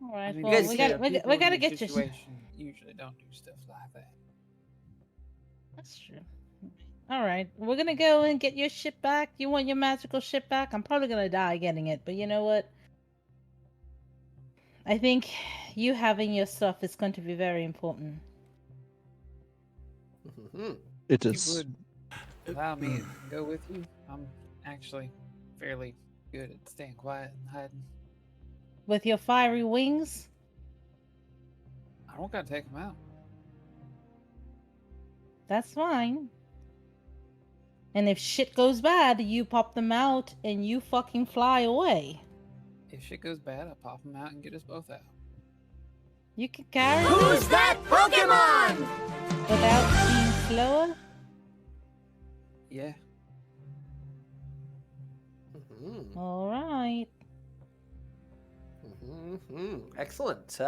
A: All right,
F: I mean,
A: well,
B: guys-
A: we
F: people
A: gotta
F: in
A: get
F: your
A: your.
F: situation usually don't do stuff like that.
A: That's true. All right, we're gonna go and get your ship back. You want your magical ship back? I'm probably gonna die getting it, but you know what? I think you having your stuff is going to be very important.
E: It
F: You
E: is.
F: would allow me to go with you? I'm actually fairly good at staying quiet and hiding.
A: With your fiery wings,
F: I don't gotta take them out.
A: that's fine. And if shit goes bad, you pop them out and you fucking fly away.
F: if shit goes bad, I'll pop them out and get us both out.
A: You can carry
G: Who's
A: it
G: that Pokemon?
A: without being slower.
F: Yeah.
B: Mhm.
A: All right.
B: Excellent.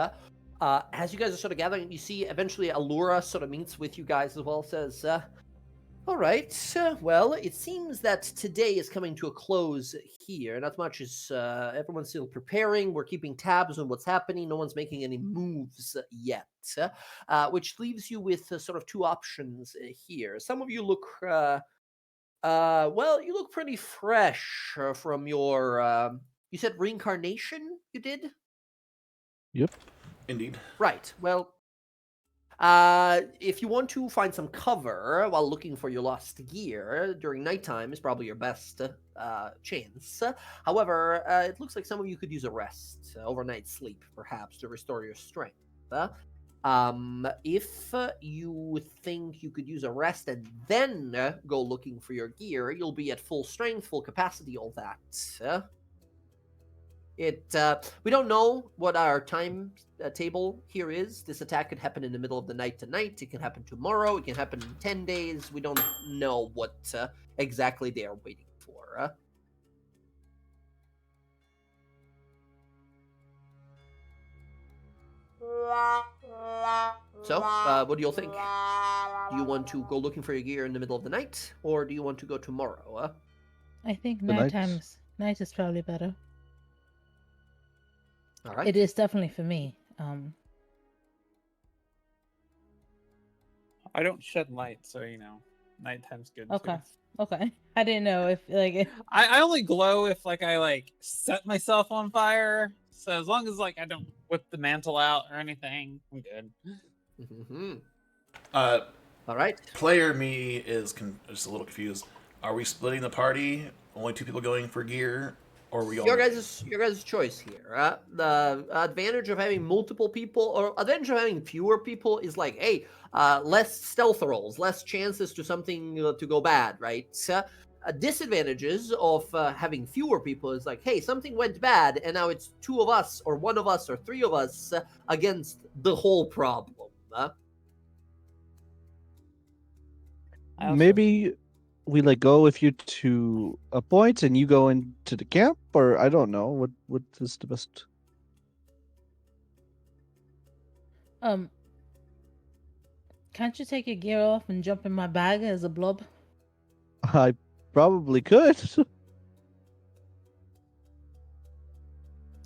B: As you guys are sort of gathering, you see eventually Allura sort of meets with you guys as well, says, all right, well, it seems that today is coming to a close here. Not much is, everyone's still preparing. We're keeping tabs on what's happening. No one's making any moves yet, which leaves you with sort of two options here. Some of you look, well, you look pretty fresh from your, you said reincarnation you did?
C: Indeed.
B: Right. Well, if you want to find some cover while looking for your lost gear during nighttime is probably your best chance. However, it looks like some of you could use a rest, overnight sleep, perhaps, to restore your strength. If you think you could use a rest and then go looking for your gear, you'll be at full strength, full capacity, all that. We don't know what our time table here is. This attack could happen in the middle of the night tonight. It can happen tomorrow. It can happen in 10 days. We don't know what exactly they are waiting for. So, what do you all think? Do you want to go looking for your gear in the middle of the night, or do you want to go tomorrow?
A: I think
E: The night?
A: night is probably better.
B: All right.
A: It is definitely for me.
F: I don't shed light, so nighttime's good.
A: Okay.
F: Too.
A: Okay. I didn't know if
F: I only glow if I set myself on fire. So as long as I don't whip the mantle out or anything, I'm good.
B: Mm-hmm.
C: Uh,
B: All right.
C: Player me is just a little confused. Are we splitting the party? Only 2 people going for gear, or are we all?
B: Your guys' choice here. The advantage of having multiple people, or advantage of having fewer people, is hey, less stealth rolls, less chances to something to go bad, right? Disadvantages of having fewer people is hey, something went bad, and now it's 2 of us, or 1 of us, or 3 of us against the whole problem.
E: Maybe we go with you to a point and you go into the camp, or I don't know what is the best.
A: can't you take your gear off and jump in my bag as a blob?
E: I probably could.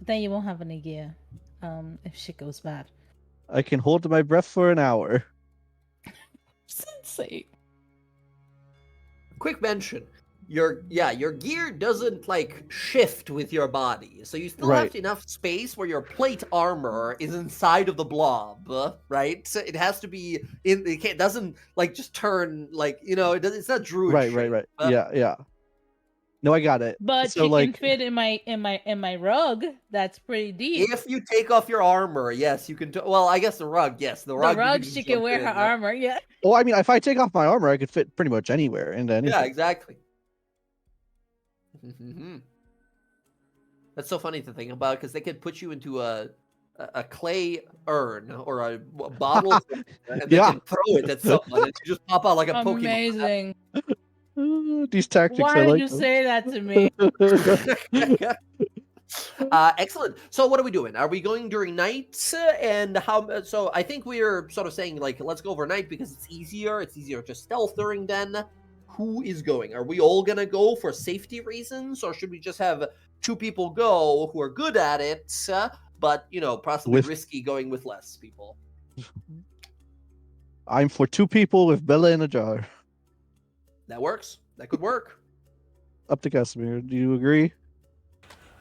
A: Then you won't have any gear. If shit goes bad.
E: I can hold my breath for an hour.
A: Sensei.
B: Quick mention. Your gear doesn't shift with your body, so you still have
E: Right.
B: enough space where your plate armor is inside of the blob, right? So it has to be in. It doesn't just turn it's not druid.
E: Right.
B: shape.
E: Yeah. No, I got it.
A: But
E: so
A: you can fit in my rug. That's pretty deep.
B: If you take off your armor, yes, you can. Well, I guess the rug. Yes, the rug.
A: The rug,
B: just
A: she can
B: jump
A: wear
B: in,
A: her armor. Yeah.
E: Well, I mean, if I take off my armor, I could fit pretty much anywhere into anything.
B: Yeah, exactly. Mm-hmm. That's so funny to think about because they could put you into a clay urn or a bottle and they
E: Yeah.
B: can throw it at someone and you just pop out like a Pokemon.
A: Amazing.
E: These tactics.
A: Why
E: I
A: did
E: like
A: you
E: them.
A: say that to me?
B: Excellent. So what are we doing? Are we going during night? And how? So I think we're sort of saying let's go overnight because it's easier. It's easier to stealth during then. Who is going? Are we all gonna go for safety reasons, or should we just have 2 people go who are good at it, but possibly risky going with less people?
E: I'm for 2 people with Bella in a jar.
B: That works. That could work.
E: Up to Casimir. Do you agree?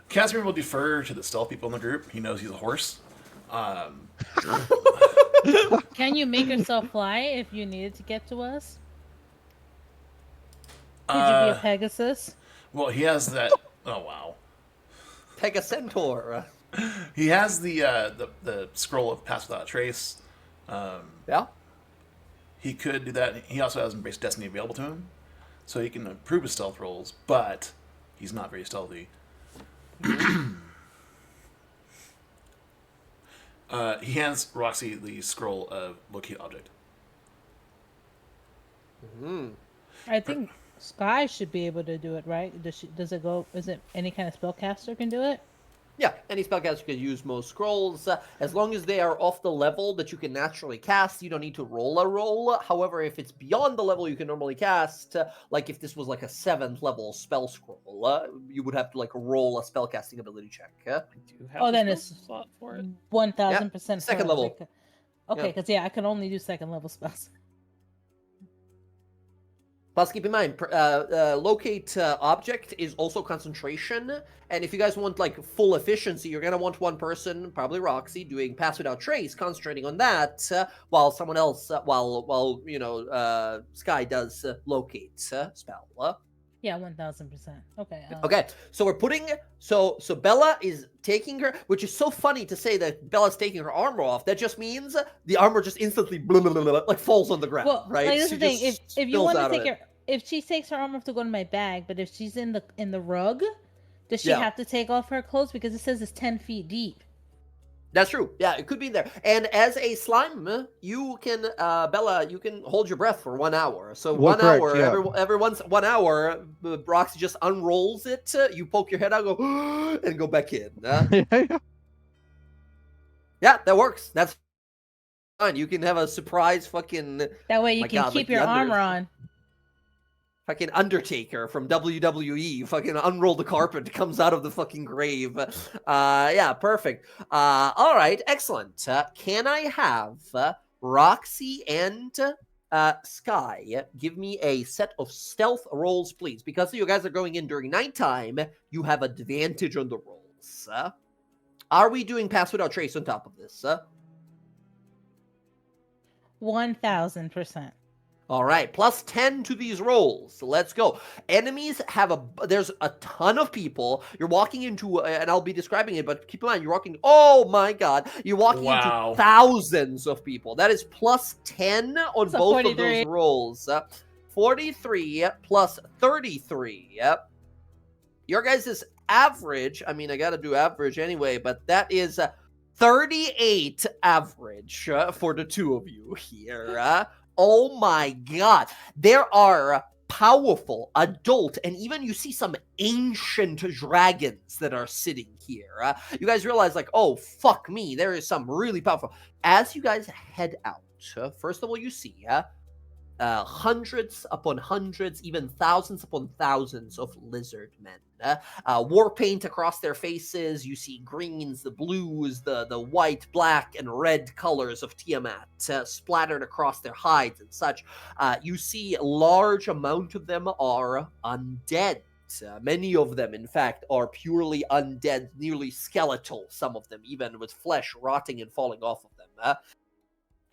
C: Casimir will defer to the stealth people in the group. He knows he's a horse.
A: Can you make yourself fly if you needed to get to us? Could you be a Pegasus?
C: Well, he has that. Oh wow.
B: Pegacentaur.
C: He has the scroll of Pass Without a Trace.
B: Yeah.
C: He could do that. He also has Embrace Destiny available to him, so he can improve his stealth rolls. But he's not very stealthy. He hands Roxy the scroll of locate object.
A: I think Sky should be able to do it, right? Does it go? Is it any kind of spellcaster can do it?
B: Yeah, any spellcaster can use most scrolls. As long as they are off the level that you can naturally cast, you don't need to roll a roll. However, if it's beyond the level you can normally cast, like if this was like a 7th level spell scroll, you would have to like roll a spellcasting ability check.
D: I do have
A: Oh,
D: the
A: then
D: spell
A: it's
D: slot for it.
A: 1000%
B: second level.
A: Okay,
B: Yeah.
A: because I can only do 2nd level spells.
B: Plus, keep in mind, locate object is also concentration, and if you guys want like full efficiency, you're gonna want one person, probably Roxy, doing pass without trace, concentrating on that, while someone else, while Sky does locate spell.
A: Yeah, 1000%. Okay.
B: Okay, so we're putting so Bella is taking her, which is so funny to say that Bella's taking her armor off. That just means the armor just instantly like falls on the ground,
A: Well,
B: right?
A: like, this
B: She
A: is the thing.
B: just
A: If you
B: spills
A: want to
B: out of
A: take
B: it.
A: if she takes her armor off to go in my bag, but if she's in the rug, does she
B: Yeah.
A: have to take off her clothes because it says it's 10 feet deep?
B: That's true. Yeah, it could be there. And as a slime, you can, Bella, you can hold your breath for 1 hour. So
E: Well,
B: 1
E: correct,
B: hour,
E: yeah.
B: every once 1 hour, Roxy just unrolls it. You poke your head out, go and go back in.
E: Yeah.
B: Yeah, that works. That's fine. You can have a surprise fucking
A: That way you
B: My
A: can
B: God,
A: keep
B: like
A: your
B: the under-
A: armor on.
B: fucking Undertaker from WWE. Fucking unroll the carpet, comes out of the fucking grave. Yeah, perfect. All right, excellent. Can I have Roxy and Sky give me a set of stealth rolls, please? Because you guys are going in during nighttime, you have advantage on the rolls. Are we doing pass without trace on top of this?
A: 1000%.
B: All right, plus 10 to these rolls. Let's go. Enemies have there's a ton of people. You're walking into, and I'll be describing it, but keep in mind, you're walking, oh my God, you're walking
C: Wow.
B: into thousands of people. That is plus 10 on
A: So
B: both
A: 43.
B: of those rolls. 43 plus 33. Yep. Your guys' average, I mean, I got to do average anyway, but that is 38 average for the two of you here. Oh my God. There are powerful, adult, and even you see some ancient dragons that are sitting here. You guys realize, like, oh, fuck me, there is some really powerful. As you guys head out, first of all, you see hundreds upon hundreds, even thousands upon thousands of lizard men. War paint across their faces. You see greens, the blues, the white, black, and red colors of Tiamat splattered across their hides and such. You see a large amount of them are undead. Many of them, in fact, are purely undead, nearly skeletal, some of them, even with flesh rotting and falling off of them.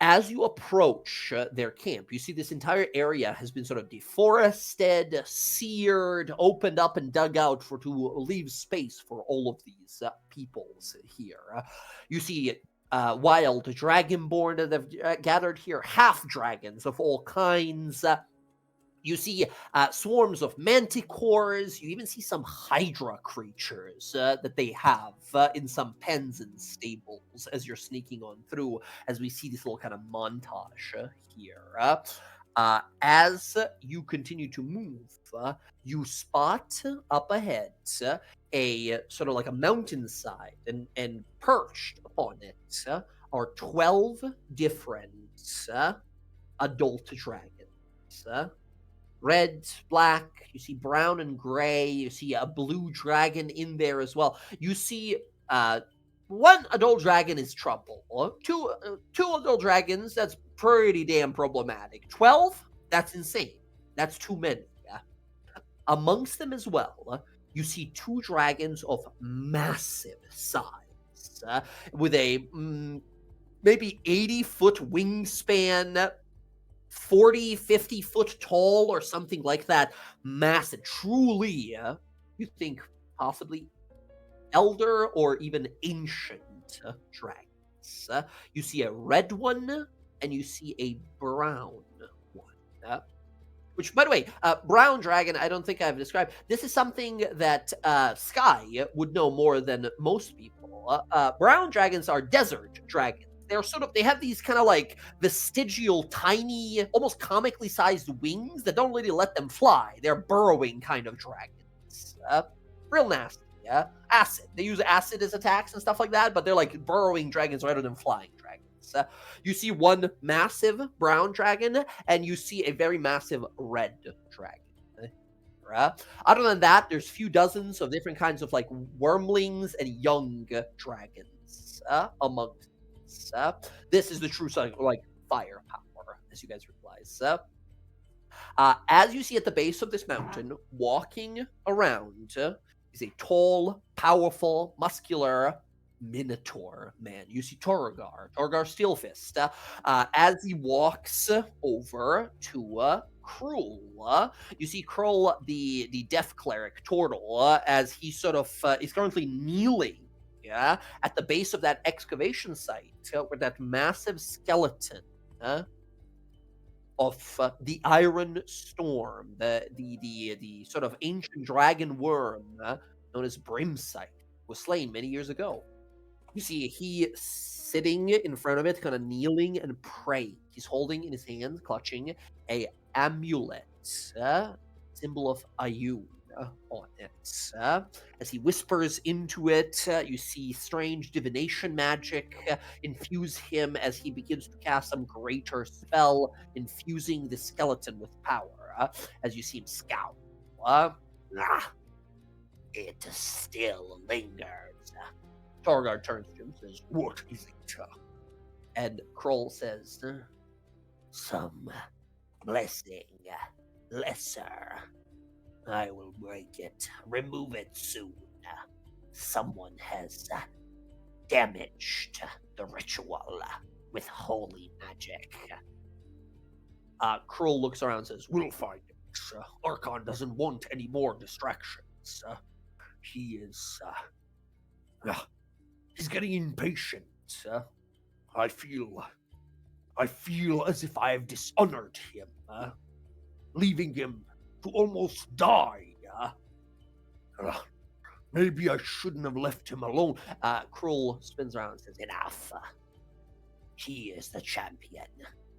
B: As you approach their camp, you see this entire area has been sort of deforested, seared, opened up, and dug out to leave space for all of these peoples here. You see wild dragonborn that have gathered here, half dragons of all kinds. You see swarms of manticores. You even see some hydra creatures that they have in some pens and stables as you're sneaking on through, as we see this little kind of montage here. As you continue to move, you spot up ahead a sort of like a mountainside, and perched upon it are 12 different adult dragons. Red, black, you see brown and gray, you see a blue dragon in there as well. You see one adult dragon is trouble. Two adult dragons, that's pretty damn problematic. 12, that's insane. That's too many. Amongst them as well, you see two dragons of massive size, with a maybe 80-foot wingspan, 40, 50 foot tall or something like that. Massive. Truly, you think possibly elder or even ancient dragons. You see a red one and you see a brown one. Which, by the way, brown dragon, I don't think I've described. This is something that Sky would know more than most people. Brown dragons are desert dragons. They're they have these kind of like vestigial, tiny, almost comically sized wings that don't really let them fly. They're burrowing kind of dragons. Real nasty. Yeah, acid. They use acid as attacks and stuff like that, but they're like burrowing dragons rather than flying dragons. You see one massive brown dragon, and you see a very massive red dragon. Other than that, there's a few dozens of different kinds of like wormlings and young dragons amongst this. This is the true like firepower, as you guys realize. As you see at the base of this mountain, walking around is a tall, powerful, muscular Minotaur man. You see Torgar Steelfist. As he walks over to Krull, you see Krull, the deaf cleric, Tortle, as he sort of is currently kneeling, at the base of that excavation site, where that massive skeleton of the Iron Storm, the sort of ancient dragon worm known as Brimsight, was slain many years ago. You see he sitting in front of it, kind of kneeling and praying. He's holding in his hands, clutching a amulet, symbol of Ayun on it. As he whispers into it, you see strange divination magic infuse him as he begins to cast some greater spell, infusing the skeleton with power. As you see him scowl. It still lingers. Torgar turns to him and says, "What is it?" And Kroll says, "Some blessing, lesser. I will break it, remove it soon. Someone has damaged the ritual with holy magic." Kroll looks around and says, "We'll find it. Archon doesn't want any more distractions. He is... he's getting impatient. I feel as if I have dishonored him, leaving him to almost die. Maybe I shouldn't have left him alone." Krull spins around and says, "Enough. He is the champion.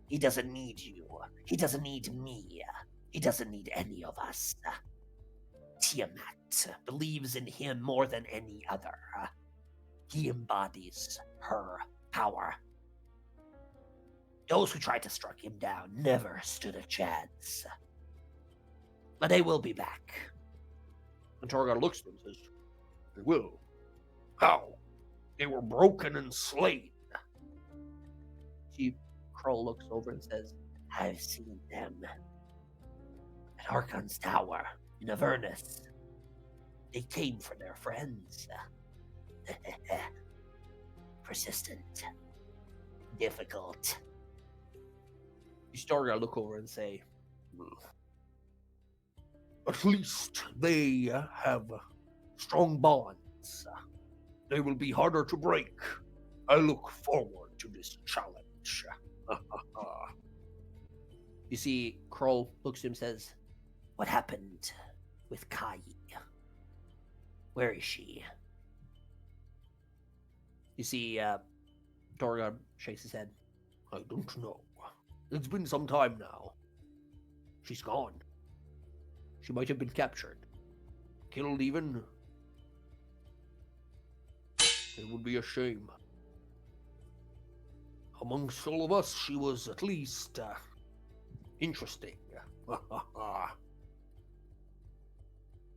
B: He doesn't need you. He doesn't need me. He doesn't need any of us. Tiamat believes in him more than any other. He embodies her power. Those who tried to strike him down never stood a chance. But they will be back." And Torgar looks at them and says, "They will? How? They were broken and slain." Chief Kroll looks over and says, "I've seen them. At Archon's tower in Avernus. They came for their friends. Persistent. Difficult." You Torgar look over and say, "At least they have strong bonds. They will be harder to break. I look forward to this challenge." You see, Kroll looks at him and says, "What happened with Kai? Where is she?" You see, Torgar shakes his head. "I don't know. It's been some time now. She's gone. She might have been captured. Killed even. It would be a shame. Amongst all of us, she was at least interesting."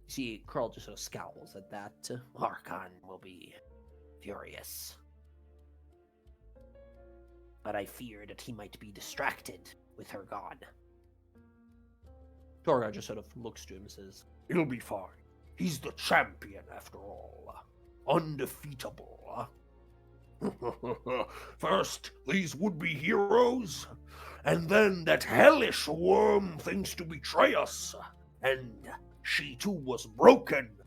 B: See, Krull just sort of scowls at that. Archon will be furious. But I fear that he might be distracted with her gone. Torgar just sort of looks to him and says, "He'll be fine. He's the champion after all. Undefeatable. First, these would-be heroes, and then that hellish worm thinks to betray us, and she too was broken.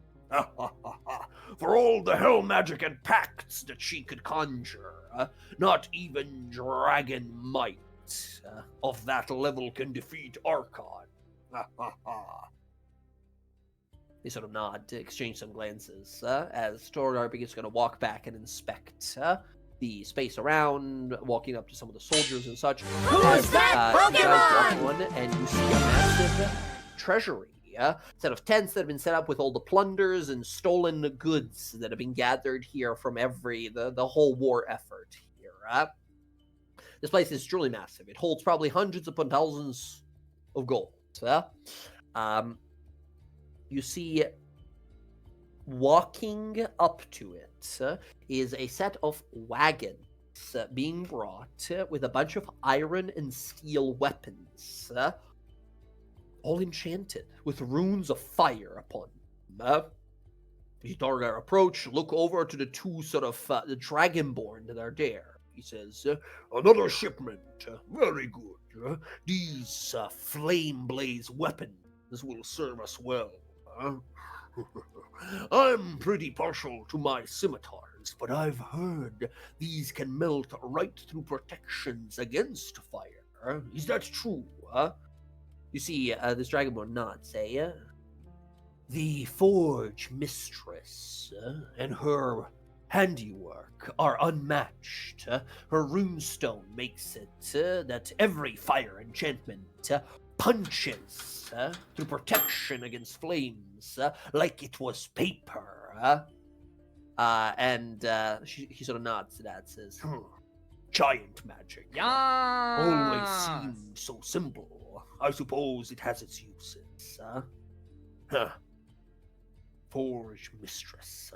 B: For all the hell magic and pacts that she could conjure, not even dragon might of that level can defeat Archon. They sort of nod to exchange some glances as Tal'dorei begins to walk back and inspect the space around, walking up to some of the soldiers and such.
G: Who's that
B: You guys
G: Pokemon?
B: walk on, and you see a massive treasury. Set of tents that have been set up with all the plunders and stolen goods that have been gathered here from the whole war effort here. This place is truly massive. It holds probably hundreds upon thousands of gold. You see, walking up to it is a set of wagons being brought with a bunch of iron and steel weapons, all enchanted with runes of fire upon them. You Dargar approach, look over to the two sort of the Dragonborn that are there. He says, another shipment. Very good. These flame blaze weapons will serve us well. I'm pretty partial to my scimitars, but I've heard these can melt right through protections against fire. Is that true? You see, this Dragonborn nods, the Forge Mistress and her handiwork are unmatched. Her runestone makes it that every fire enchantment punches through protection against flames like it was paper. He sort of nods to that, says, giant magic. Always seemed so simple. I suppose it has its uses. Forge Mistress.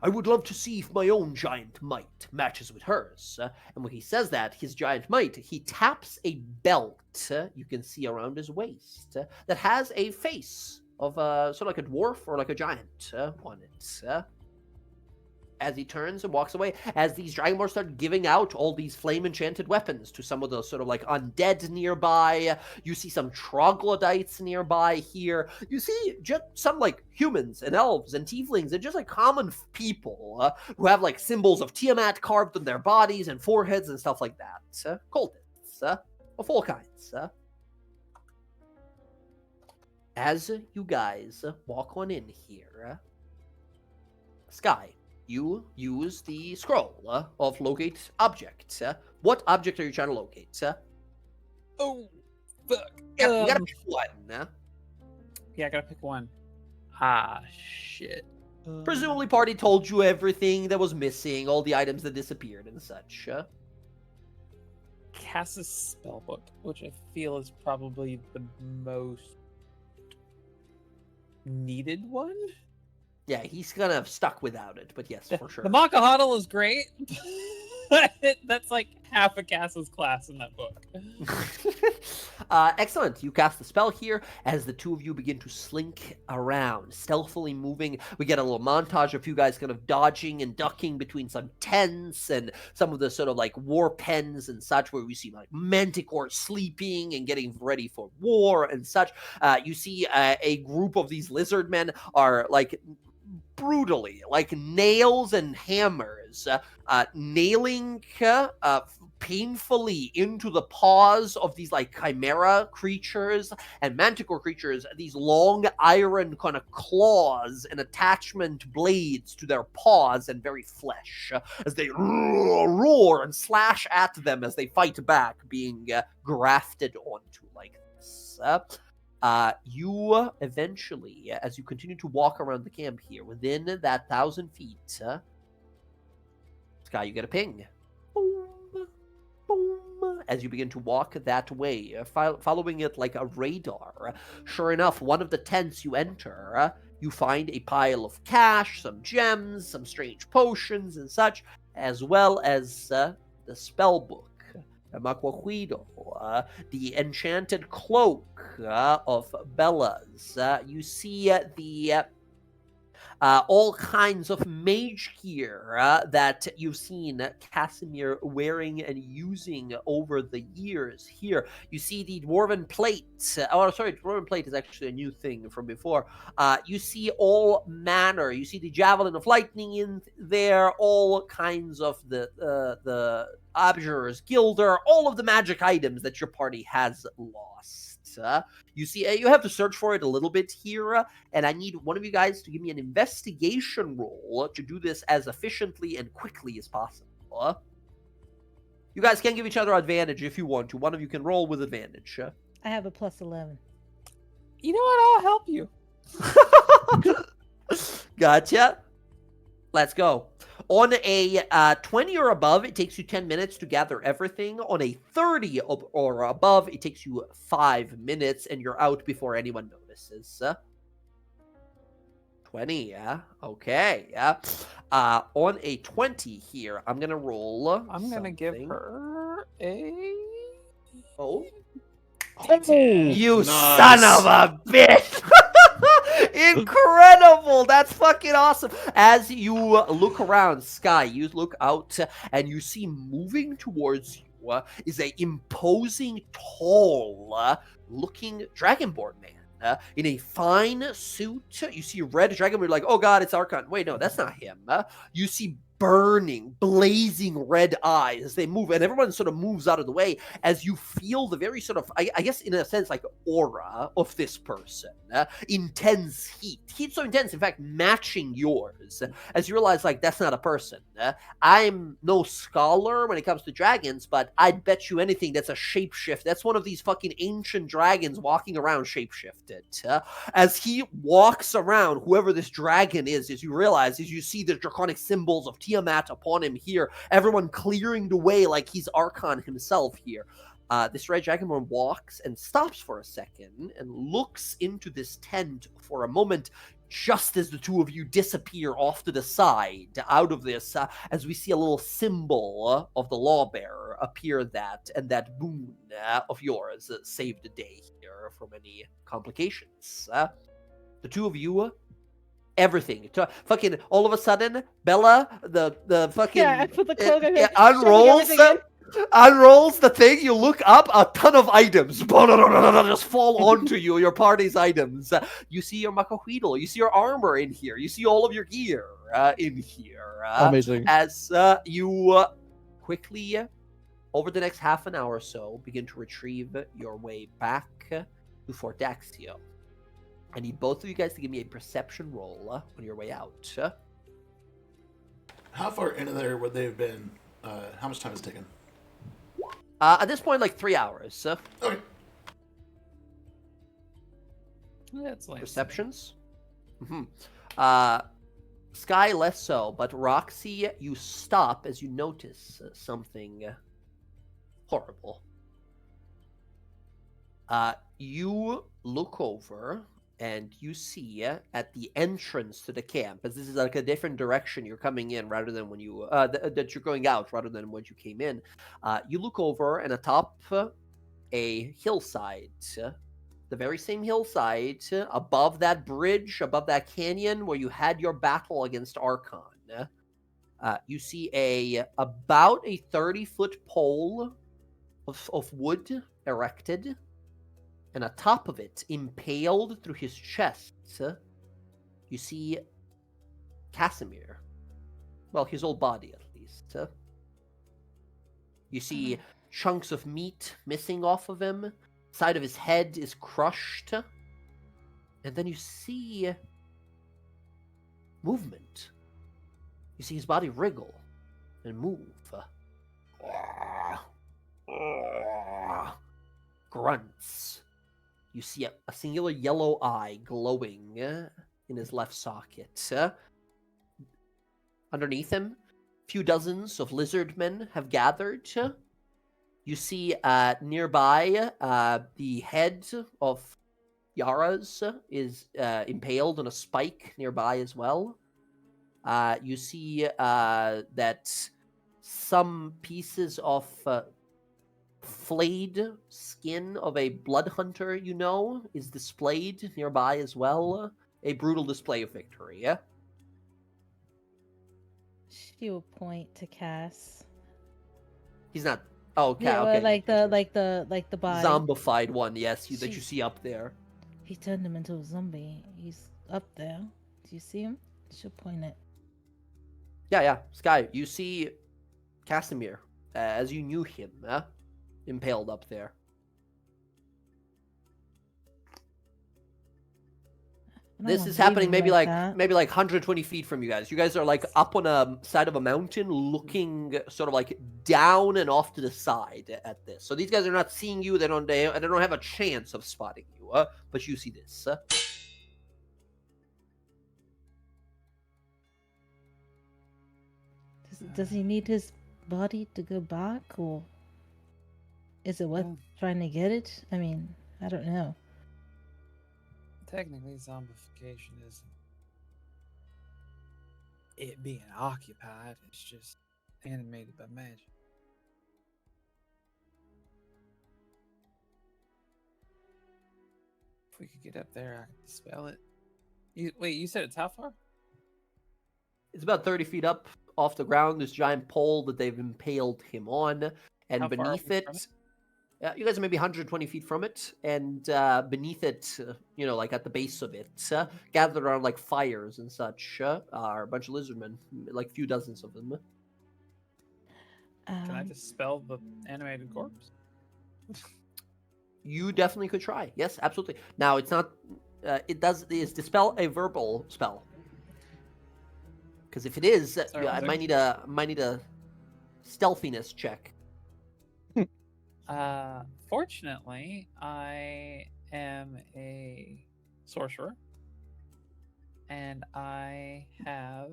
B: I would love to see if my own giant might matches with hers. And when he says that, his giant might, he taps a belt you can see around his waist that has a face of sort of like a dwarf or like a giant on it. As he turns and walks away, as these Dragonborn start giving out all these flame-enchanted weapons to some of the sort of like undead nearby. You see some troglodytes nearby here. You see just some like humans and elves and tieflings and just like common people who have like symbols of Tiamat carved on their bodies and foreheads and stuff like that. Cultists of all kinds. As you guys walk on in here, Sky, you use the scroll of locate object. What object are you trying to locate?
F: Oh, fuck.
B: Yeah, you gotta pick one.
F: Yeah, I gotta pick one. Ah, shit.
B: Presumably, party told you everything that was missing, all the items that disappeared and such.
F: Cass's spellbook, which I feel is probably the most needed one.
B: Yeah, he's kind of stuck without it, but yes, for sure.
F: The Makahodl is great. That's like half a Cass's class in that book.
B: Excellent. You cast the spell here as the two of you begin to slink around, stealthily moving. We get a little montage of you guys kind of dodging and ducking between some tents and some of the sort of like war pens and such, where we see like Manticore sleeping and getting ready for war and such. You see a group of these lizard men are like brutally, like nails and hammers, nailing painfully into the paws of these like chimera creatures and manticore creatures, these long iron kind of claws and attachment blades to their paws and very flesh, as they roar and slash at them as they fight back, being grafted onto like this. You eventually, as you continue to walk around the camp here, within that 1,000 feet, Sky, you get a ping. Boom, boom, as you begin to walk that way, following it like a radar. Sure enough, one of the tents you enter, you find a pile of cash, some gems, some strange potions and such, as well as the spell book. Maquahuido, the enchanted cloak of Bella's. You see the all kinds of mage gear that you've seen Casimir wearing and using over the years here. You see the dwarven plate. Dwarven plate is actually a new thing from before. You see all manner. You see the javelin of lightning in there, all kinds of the Abjurer's Gilder, all of the magic items that your party has lost. You see, you have to search for it a little bit here, and I need one of you guys to give me an investigation roll to do this as efficiently and quickly as possible. You guys can give each other advantage if you want to. One of you can roll with advantage.
A: I have a plus 11.
F: You know what? I'll help you.
B: Gotcha. Let's go. On a 20 or above, it takes you 10 minutes to gather everything. On a 30 or above, it takes you 5 minutes, and you're out before anyone notices. 20, yeah. Okay, yeah. On a 20 here, I'm going to roll
F: I'm going to give her a...
B: Oh.
E: Oh,
B: You
C: Nice.
B: son of a bitch! Incredible! That's fucking awesome. As you look around, Sky, you look out and you see moving towards you is a imposing, tall looking Dragonborn man. In a fine suit. You see red dragon, you're like, oh god, it's Archon. Wait, no, that's not him. You see burning, blazing red eyes as they move, and everyone sort of moves out of the way as you feel the very sort of, I guess in a sense, like aura of this person. Intense heat. Heat so intense, in fact, matching yours. As you realize, like, that's not a person. I'm no scholar when it comes to dragons, but I'd bet you anything that's a shapeshift. That's one of these fucking ancient dragons walking around shapeshifted. As he walks around, whoever this dragon is, as you realize, as you see the draconic symbols of Tiamat upon him here, everyone clearing the way like he's Archon himself here. This red dragonborn walks and stops for a second and looks into this tent for a moment, just as the two of you disappear off to the side out of this, as we see a little symbol of the lawbearer appear and that boon of yours saved the day here from any complications. The two of you, everything. Fucking all of a sudden, Bella, the fucking
A: Yeah, I put the cloak on him,
B: unrolls
A: shoving everything
B: unrolls the thing. You look up, a ton of items just fall onto you. Your party's items. You see your macahuidal. You see your armor in here. You see all of your gear in here.
E: amazing.
B: As you quickly, over the next half an hour or so, begin to retrieve your way back to Fort Daxtio. I need both of you guys to give me a perception roll on your way out.
C: How far into there would they have been? How much time has it taken?
B: At this point, like 3 hours.
C: Okay.
F: That's like...
B: Perceptions? Mm-hmm. Sky, less so, but Roxy, you stop as you notice something horrible. You look over and you see at the entrance to the camp, as this is like a different direction you're coming in rather than when you that you're going out rather than when you came in. You look over and atop a hillside, the very same hillside above that bridge, above that canyon where you had your battle against Archon. You see about a 30-foot pole of wood erected. And atop of it, impaled through his chest, you see Casimir. Well, his whole body, at least. You see chunks of meat missing off of him. Side of his head is crushed. And then you see movement. You see his body wriggle and move. Grunts. You see a singular yellow eye glowing in his left socket. Underneath him, a few dozens of lizard men have gathered. You see nearby the head of Yara's is impaled on a spike nearby as well. You see that some pieces of flayed skin of a blood hunter, is displayed nearby as well. A brutal display of victory, yeah?
A: She will point to Cass.
B: He's not... Oh, okay.
A: Yeah, well,
B: okay.
A: like the body.
B: Zombified one, yes, that you see up there.
A: He turned him into a zombie. He's up there. Do you see him? She'll point it.
B: Yeah. Sky, you see Casimir, as you knew him, impaled up there. This is happening maybe like 120 feet from you guys. You guys are like up on a side of a mountain, looking sort of like down and off to the side at this. So these guys are not seeing you. They don't have a chance of spotting you. But you see this.
A: Does he need his body to go back, or is it worth trying to get it? I mean, I don't know.
F: Technically, zombification isn't it being occupied. It's just animated by magic. If we could get up there, I could dispel it. Wait, you said it's how far?
B: It's about 30 feet up off the ground. This giant pole that they've impaled him on, and
F: How far are
B: beneath
F: we
B: it,
F: from it?
B: you guys are maybe 120 feet from it, and beneath it, like at the base of it, gathered around like fires and such, are a bunch of lizardmen, like a few dozens of them.
D: Can I dispel the animated corpse?
B: You definitely could try. Yes, absolutely. Now it's not. Is dispel a verbal spell? Because if it is,
D: Sorry,
B: I
D: was
B: might need a stealthiness check.
D: Fortunately, I am a sorcerer, and I have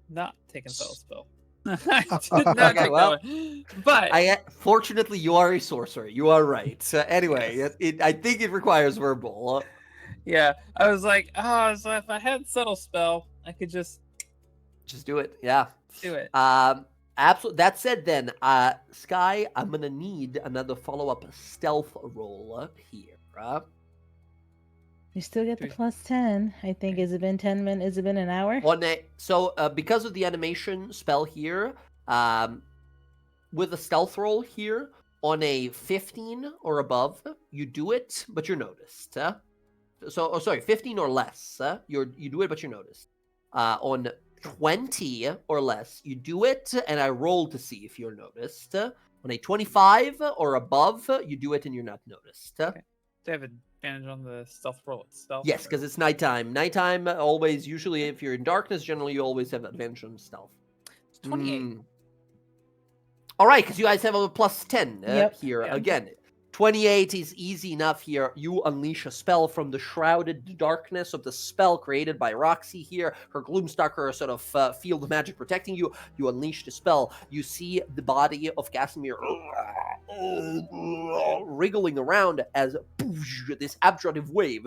D: not taken spell. I did not
B: Okay,
D: take
B: well,
D: that one. But
B: Fortunately, you are a sorcerer. You are right. Anyway,
D: Yes.
B: I think it requires verbal.
D: yeah, I was like, oh, so if I had subtle spell, I could just
B: Just do it. Yeah.
D: do it.
B: Absolutely. That said, then, Sky, I'm gonna need another follow-up stealth roll here.
A: You still get the plus 10. I think. Has it been 10 minutes? Has it been an hour?
B: Because of the animation spell here, with a stealth roll here, on a 15 or above, you do it, but you're noticed. 15 or less, you do it, but you're noticed. On 20 or less, you do it, and I roll to see if you're noticed. On a 25 or above, you do it and you're not noticed.
D: Okay. Do I have advantage on the stealth roll itself?
B: Yes, because it's nighttime. Nighttime, always, usually, if you're in darkness, generally, you always have advantage on stealth.
D: It's 28.
B: All right, because you guys have a plus 10 here.
D: Yeah.
B: Again, 28 is easy enough here. You unleash a spell from the shrouded darkness of the spell created by Roxy here. Her Gloomstalker sort of field of magic protecting you. You unleash the spell. You see the body of Casimir wriggling around as this absorptive wave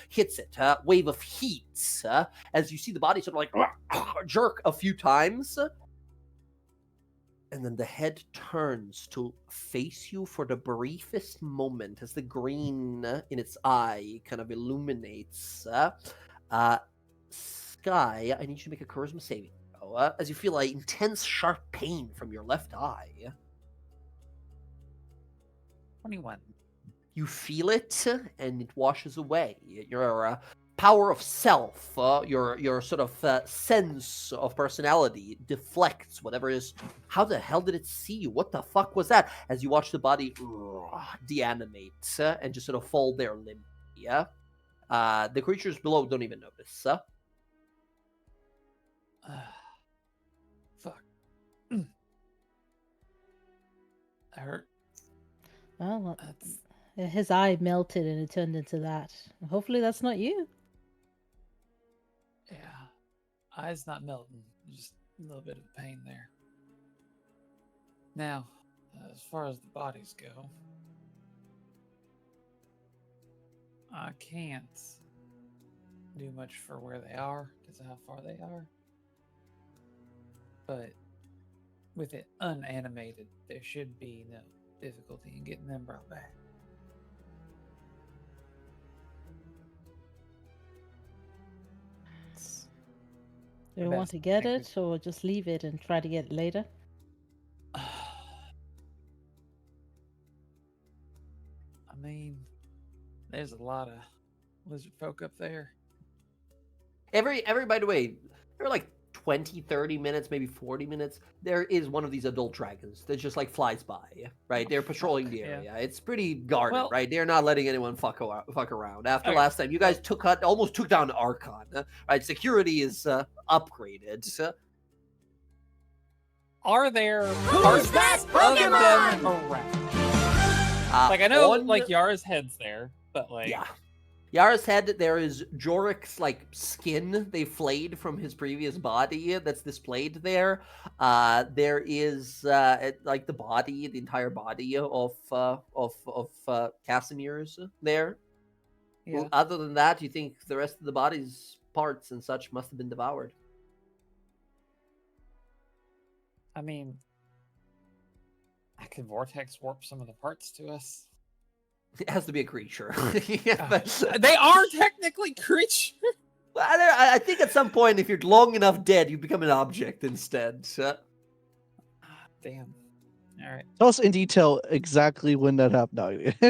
B: hits it. Wave of heat. As you see the body sort of like jerk a few times. And then the head turns to face you for the briefest moment as the green in its eye kind of illuminates. Sky, I need you to make a charisma saving throw as you feel an intense, sharp pain from your left eye.
D: 21.
B: You feel it, and it washes away. Your power of self, your sort of sense of personality deflects whatever is. How the hell did it see you? What the fuck was that? As you watch the body deanimate and just sort of fall there limp. Yeah. The creatures below don't even notice.
F: Fuck. I hurt.
A: Well,
F: That's
A: his eye melted and it turned into that. Hopefully that's not you.
F: yeah. Eye's not melting. Just a little bit of pain there. Now, as far as the bodies go, I can't do much for where they are because of how far they are. But with it unanimated, there should be no difficulty in getting them brought back.
A: Do you
F: The
A: want
F: best
A: to get
F: thing
A: it or just leave it and try to get it later?
F: I mean, there's a lot of lizard folk up there.
B: Every by the way, there are like 20, 30 minutes, maybe 40 minutes, there is one of these adult dragons that just like flies by, right? They're patrolling the area. It's pretty guarded,
D: Well-
B: right? They're not letting anyone fuck around. After
D: Okay.
B: last time, you guys almost took down Archon, right? Security is upgraded.
D: Are there
G: Who's that
D: parts of them
G: Pokemon?
D: around? Like I know, like Yara's head's there, but like
B: Yeah. Yara's head, there is Jorik's like skin they flayed from his previous body that's displayed there. There is like the body, the entire body of Casimir's there.
D: yeah.
B: Other than that, you think the rest of the body's parts and such must have been devoured.
D: I mean, I could vortex warp some of the parts to us.
B: It has to be a creature. Yeah, but-
D: They are technically creatures.
B: I think at some point, if you're long enough dead, you become an object instead.
D: Damn. All right.
E: Tell us in detail exactly when that happened. No.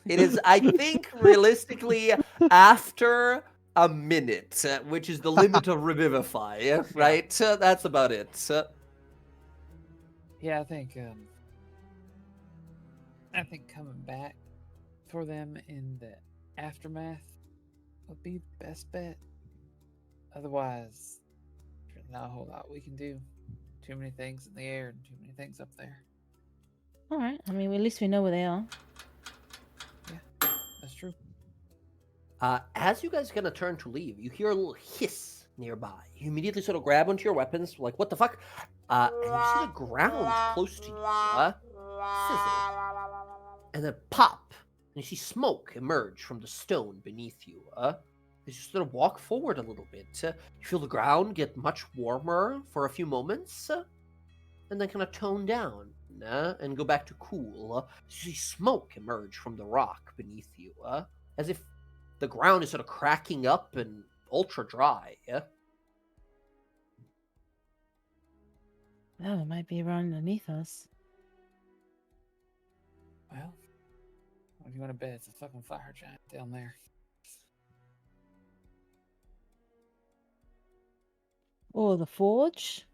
B: It is, I think, realistically, after a minute, which is the limit of Revivify, right? That's about it.
D: Yeah, I think coming back for them in the aftermath would be the best bet. Otherwise, there's not a whole lot we can do. Too many things in the air and too many things up there.
A: All right. I mean, at least we know where they are.
D: That's true.
B: As you guys are gonna turn to leave, you hear a little hiss nearby. You immediately sort of grab onto your weapons, like, what the fuck? And you see the ground close to you sizzle. And then pop, and you see smoke emerge from the stone beneath you. As you sort of walk forward a little bit, you feel the ground get much warmer for a few moments, and then kind of tone down and go back to cool. You see smoke emerge from the rock beneath you, as if the ground is sort of cracking up and ultra dry.
A: Oh, it might be right underneath us.
D: Well, what do you want to bet? It's a fucking fire giant down there.
A: Or the forge?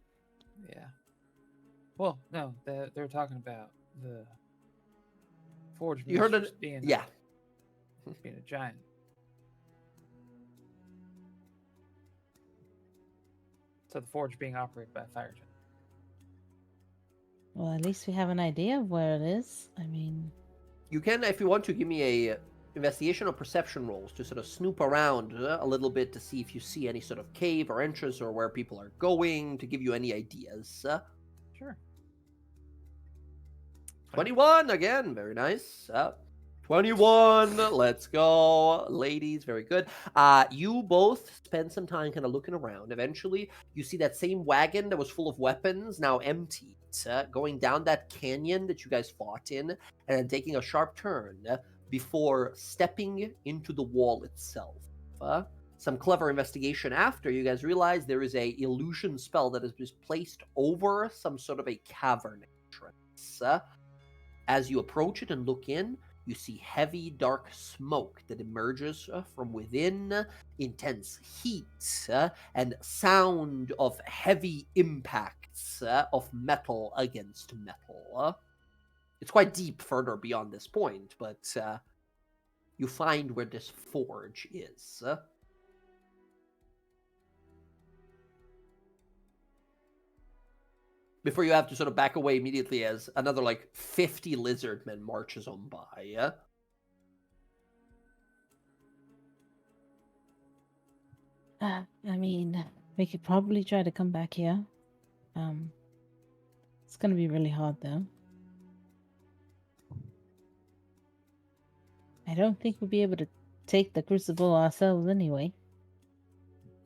D: Yeah. Well, no, they're talking about the forge.
B: You heard
D: mistress
B: it?
D: being
B: Yeah.
D: being a giant. So the forge being operated by a fire giant.
A: Well, at least we have an idea of where it is. I mean,
B: You can, if you want to, give me a investigation or perception rolls to sort of snoop around a little bit to see if you see any sort of cave or entrance or where people are going, to give you any ideas.
D: Sure.
B: 21 again, very nice. 21, let's go, ladies, very good. You both spend some time kind of looking around. Eventually, you see that same wagon that was full of weapons now emptied, going down that canyon that you guys fought in, and then taking a sharp turn before stepping into the wall itself. Some clever investigation after, you guys realize there is a illusion spell that is just placed over some sort of a cavern entrance. As you approach it and look in, you see heavy, dark smoke that emerges from within, intense heat, and sound of heavy impacts of metal against metal. It's quite deep further beyond this point, but you find where this forge is. Before you have to sort of back away immediately as another, like, 50 lizard men marches on by.
A: I mean, we could probably try to come back here. It's gonna be really hard though. I don't think we'll be able to take the crucible ourselves anyway.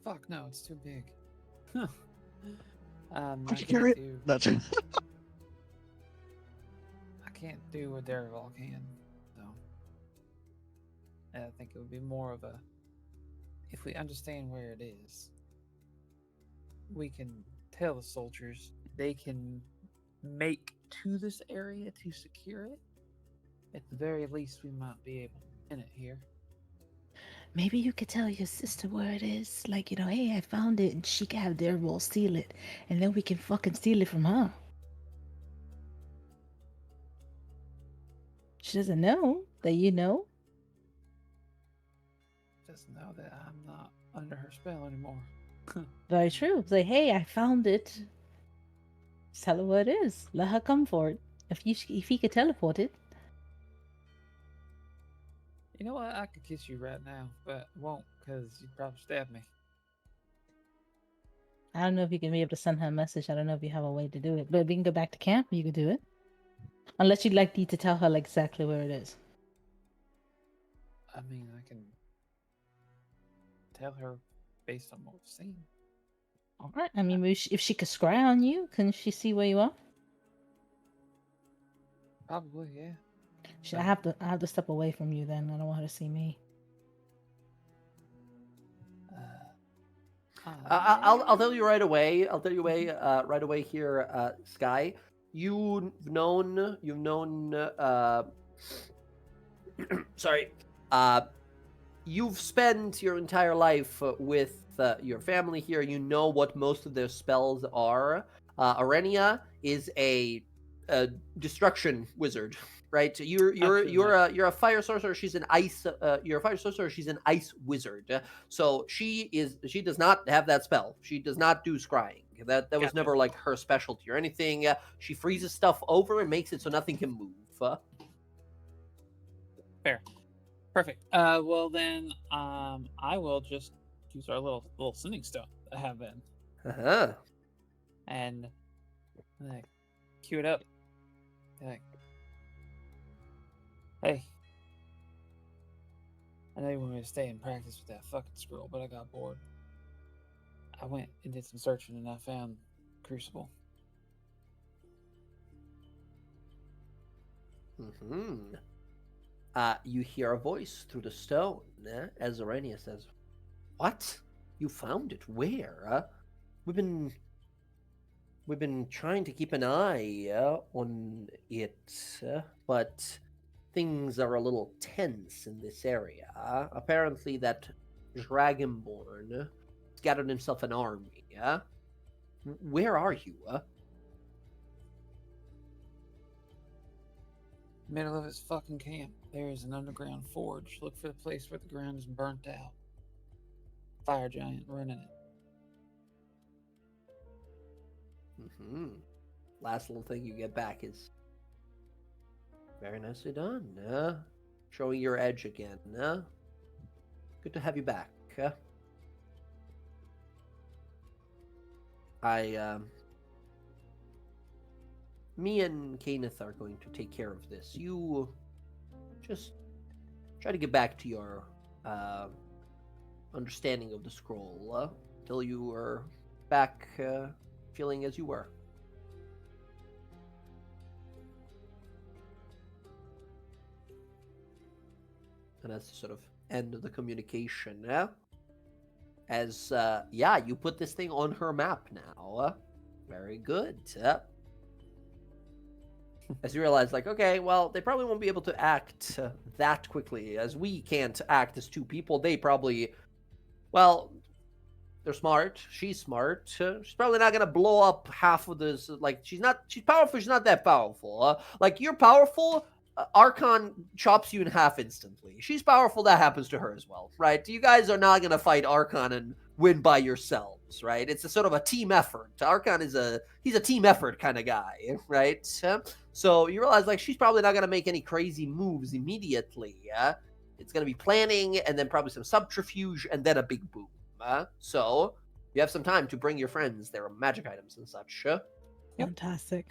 D: Fuck no, it's too big.
E: Could you carry it? That's it.
D: I can't do what Derival can, so I think it would be more of a, if we understand where it is, we can tell the soldiers they can make to this area to secure it. At the very least, we might be able to pin it here.
A: Maybe you could tell your sister where it is. Like, hey, I found it, and she can have their role steal it. And then we can fucking steal it from her. She doesn't know that you know.
F: Just know that I'm not under her spell anymore.
A: Very true. Say, hey, I found it. Just tell her what it is. Let her come for it. If he could teleport it.
F: You know what? I could kiss you right now, but I won't because you'd probably stab me.
A: I don't know if you can be able to send her a message. I don't know if you have a way to do it. But we can go back to camp. You could do it. Unless you'd like me to tell her like, exactly where it is.
F: I mean, I can tell her based on what we've seen.
A: All right. I mean, if she could scry on you, can she see where you are?
F: Probably, yeah.
A: I have to step away from you then. I don't want her to see me.
B: I'll tell you right away. Right away here, Sky. You've known. Sorry. You've spent your entire life with your family here. You know what most of their spells are. Arenia is a destruction wizard, right? You're a fire sorcerer. She's an ice. You're a fire sorcerer. She's an ice wizard. So she does not have that spell. She does not do scrying. That was never like her specialty or anything. She freezes stuff over and makes it so nothing can move.
F: Fair. Perfect. Well then, I will just use our little sending stone that I have then,
B: Uh-huh.
F: and cue it up. Like, hey, I know you want me to stay and practice with that fucking scroll, but I got bored. I went and did some searching, and I found Crucible.
B: Mm-hmm. You hear a voice through the stone as Arenia says, "What? You found it? Where? We've been trying to keep an eye on it, but things are a little tense in this area. Apparently that Dragonborn gathered himself an army. Where are you?
F: Middle of his fucking camp, there is an underground forge. Look for the place where the ground is burnt out. Fire giant running it.
B: Mm-hmm. Last little thing you get back is very nicely done. Showing your edge again. Good to have you back. Me and Kenneth are going to take care of this. You just try to get back to your understanding of the scroll till you are back feeling as you were. And that's the sort of end of the communication. As you put this thing on her map now. Very good. As you realize, like, okay, well, they probably won't be able to act that quickly. As we can't act as two people, they probably, well, they're smart. She's smart. She's probably not going to blow up half of this. Like, she's powerful. She's not that powerful. Like, you're powerful. Archon chops you in half instantly. She's powerful. That happens to her as well, right? You guys are not going to fight Archon and win by yourselves, right? It's a sort of a team effort. Archon he's a team effort kind of guy, right? So you realize, like, she's probably not going to make any crazy moves immediately. It's going to be planning and then probably some subterfuge and then a big boom. So you have some time to bring your friends their magic items and such.
A: Fantastic.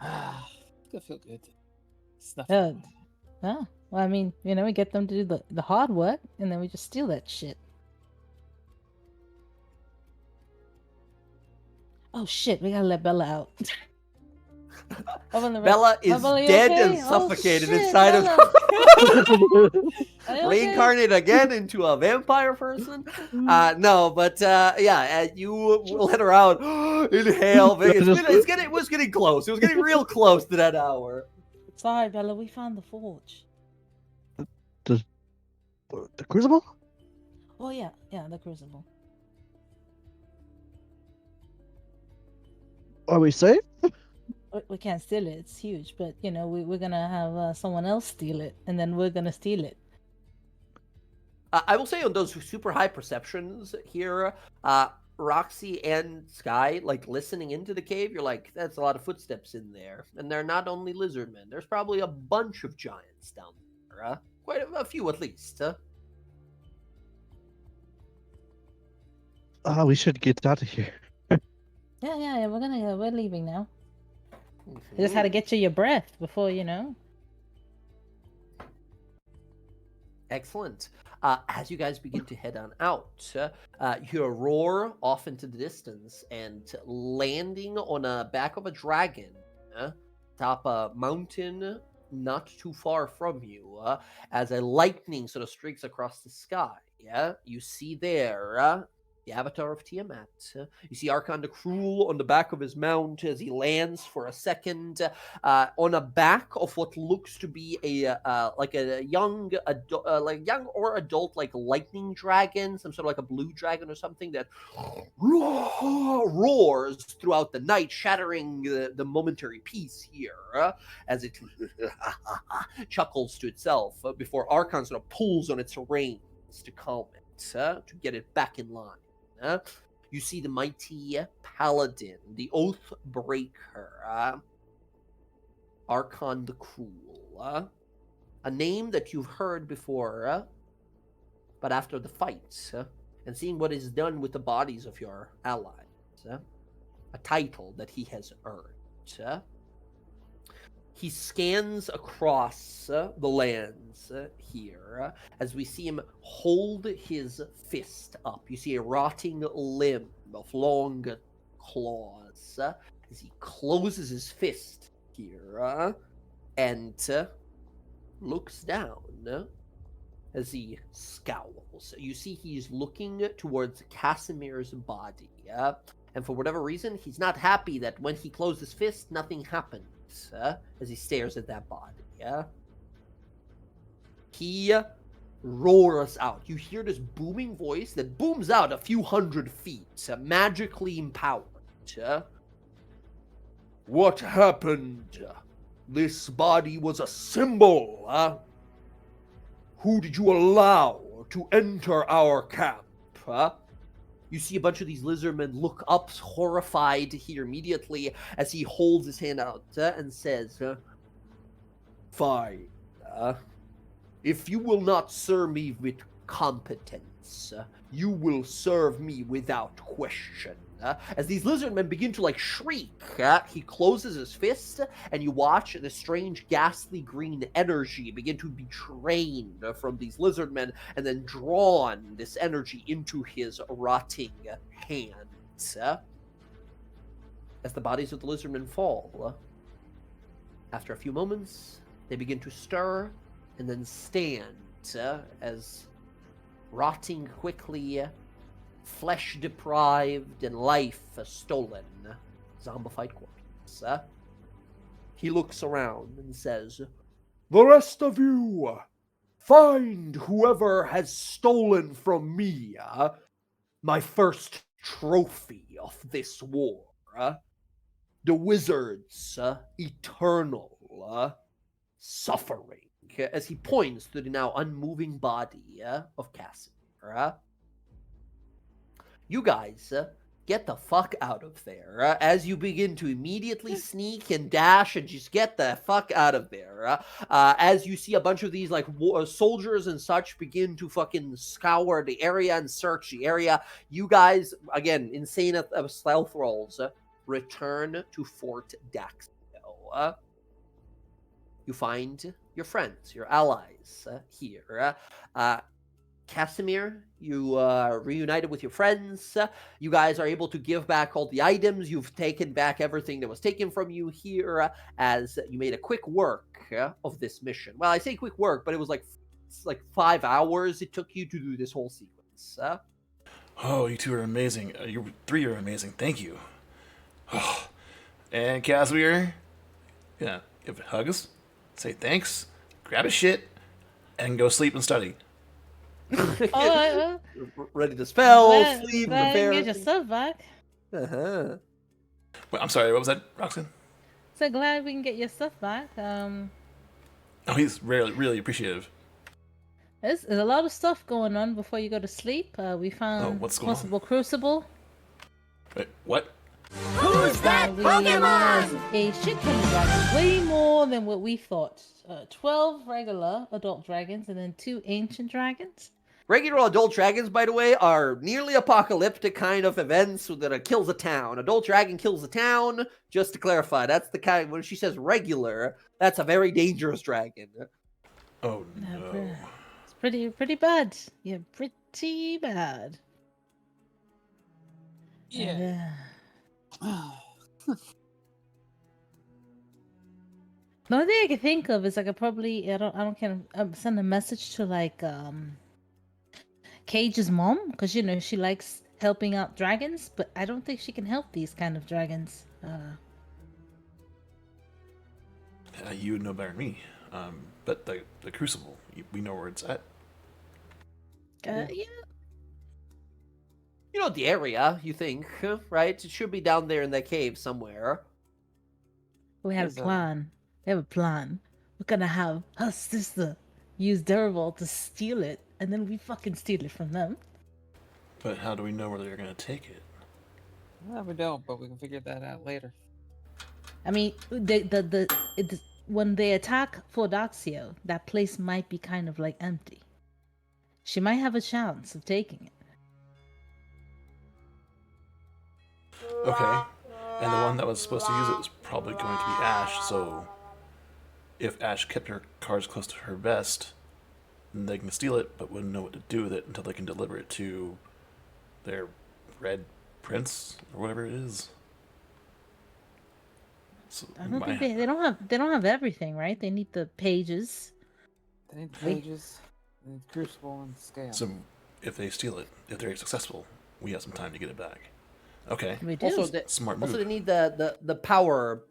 F: I feel good. Snuff.
A: Oh, well, I mean, we get them to do the hard work, and then we just steal that shit. Oh shit, we gotta let Bella out.
B: Bella is
A: Bella,
B: dead
A: okay?
B: and suffocated
A: shit,
B: inside
A: Bella.
B: of
A: Are you okay?
B: reincarnate again into a vampire person. No, but you will let her out. Inhale. It was getting close. It was getting real close to that hour.
A: Sorry, Bella, we found the forge.
E: The Crucible?
A: Oh yeah, the crucible.
E: Are we safe?
A: We can't steal it. It's huge, but we're gonna have someone else steal it, and then we're gonna steal it.
B: I will say on those super high perceptions here, Roxy and Sky, like listening into the cave, you're like, that's a lot of footsteps in there. And they're not only lizard men, there's probably a bunch of giants down there. Quite a few at least.
E: We should get out of here.
A: Yeah, we're leaving now. I just had to get you your breath before,
B: Excellent. As you guys begin to head on out, you hear a roar off into the distance, and landing on a back of a dragon, top a mountain not too far from you, as a lightning sort of streaks across the sky. Yeah, you see there the avatar of Tiamat. You see Archon the Cruel on the back of his mount as he lands for a second on a back of what looks to be a like a young or adult like lightning dragon, some sort of like a blue dragon or something that roars throughout the night, shattering the momentary peace here as it chuckles to itself before Archon sort of pulls on its reins to calm it, to get it back in line. You see the mighty paladin, the oath breaker, Archon the Cruel, a name that you've heard before, but after the fight, and seeing what is done with the bodies of your allies, a title that he has earned. He scans across the lands here as we see him hold his fist up. You see a rotting limb of long claws as he closes his fist here and looks down as he scowls. You see he's looking towards Casimir's body. And for whatever reason, he's not happy that when he closed his fist, nothing happened. As he stares at that body. He roars out. You hear this booming voice that booms out a few hundred feet, magically empowered. What happened? This body was a symbol. Who did you allow to enter our camp? You see a bunch of these lizardmen look up, horrified here immediately, as he holds his hand out and says, Fine. If you will not serve me with competence, you will serve me without question. As these lizardmen begin to shriek, he closes his fist, and you watch the strange ghastly green energy begin to be drained from these lizardmen, and then drawn this energy into his rotting hands. As the bodies of the lizardmen fall, after a few moments, they begin to stir and then stand as rotting quickly, flesh deprived and life stolen, zombified corpse. He looks around and says, The rest of you, find whoever has stolen from me my first trophy of this war. The wizard's eternal suffering, as he points to the now unmoving body of Casimir. You guys get the fuck out of there as you begin to immediately sneak and dash and just get the fuck out of there. As you see a bunch of these soldiers and such begin to fucking scour the area and search the area. You guys, again, insane stealth rolls, return to Fort Daxio. You find your friends, your allies here. Casimir, you reunited with your friends. You guys are able to give back all the items. You've taken back everything that was taken from you here as you made a quick work of this mission. Well, I say quick work, but it was like 5 hours it took you to do this whole sequence.
C: Oh, you two are amazing. You three are amazing. Thank you. Oh. And Casimir, yeah, give hugs, say thanks, grab a shit, and go sleep and study.
A: Oh,
B: Ready to spell,
A: glad,
B: sleep,
A: glad I
B: prepare.
A: can get your stuff back.
B: Uh-huh.
C: Wait, I'm sorry, what was that, Roxanne?
A: So glad we can get your stuff back.
C: Oh, he's really appreciative.
A: There's a lot of stuff going on before you go to sleep. We found
C: what's going on?
A: possible crucible.
C: Wait, what?
G: Who's that
A: We
G: Pokemon?
A: have a shit ton of dragons, way more than what we thought. 12 regular adult dragons and then 2 ancient dragons.
B: Regular adult dragons, by the way, are nearly apocalyptic kind of events that kills a town. Adult dragon kills a town. Just to clarify, that's the kind. When she says regular, that's a very dangerous dragon.
C: Oh no.
A: It's pretty bad. Yeah, pretty bad.
F: Yeah.
A: The only thing I can think of is I could probably I don't can send a message to like Cage's mom because you know she likes helping out dragons, but I don't think she can help these kind of dragons.
C: You would know better than me. But the Crucible, we know where it's at.
A: Yeah.
B: You know the area, you think, right? It should be down there in that cave somewhere.
A: We have
F: There's
A: a
F: a-
A: plan. We have a plan. We're gonna have her sister use Derval to steal it, and then we fucking steal it from them.
C: But how do we know where they're gonna take it?
F: Well, we don't, but we can figure that out later.
A: I mean, when they attack Fordoxio, that place might be kind of like empty. She might have a chance of taking it.
C: Okay. And the one that was supposed to use it was probably going to be Ash, so if Ash kept her cards close to her vest, then they can steal it, but wouldn't know what to do with it until they can deliver it to their Red Prince or whatever it is. So
A: I don't think they don't have everything, right? They need the pages.
F: They need the pages, they need the crucible, and the scale.
C: So if they steal it, if they're successful, we have some time to get it back. Okay.
A: We do.
B: Also, they,
C: Smart
B: also
C: move.
B: they need the power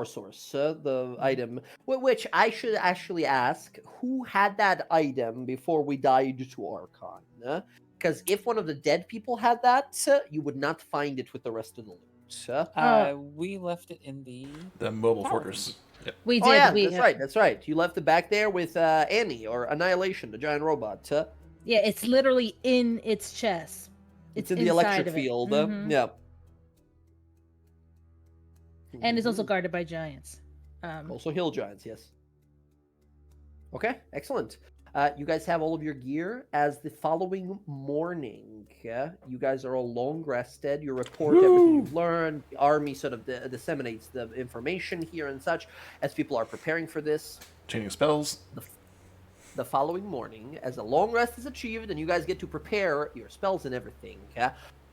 B: source, the item. Which I should actually ask, who had that item before we died to Archon? Because if one of the dead people had that, you would not find it with the rest of the loot.
F: We left it in the
C: Mobile
F: Power
C: fortress. Yep.
A: We did.
B: Oh yeah,
A: we
B: that's right. That's right. You left it back there with Annie or Annihilation, the giant robot.
A: Yeah, it's literally in its chest.
B: It's in the
A: inside
B: electric
A: of it.
B: field.
A: Mhm.
B: Yeah.
A: And it's also
B: Mhm.
A: guarded by giants.
B: Also hill giants, yes. Okay, excellent. You guys have all of your gear. As the following morning, you guys are all long rested. You report everything you've learned. The army sort of disseminates the information here and such as people are preparing for this.
C: Chaining spells.
B: The following morning, as a long rest is achieved and you guys get to prepare your spells and everything,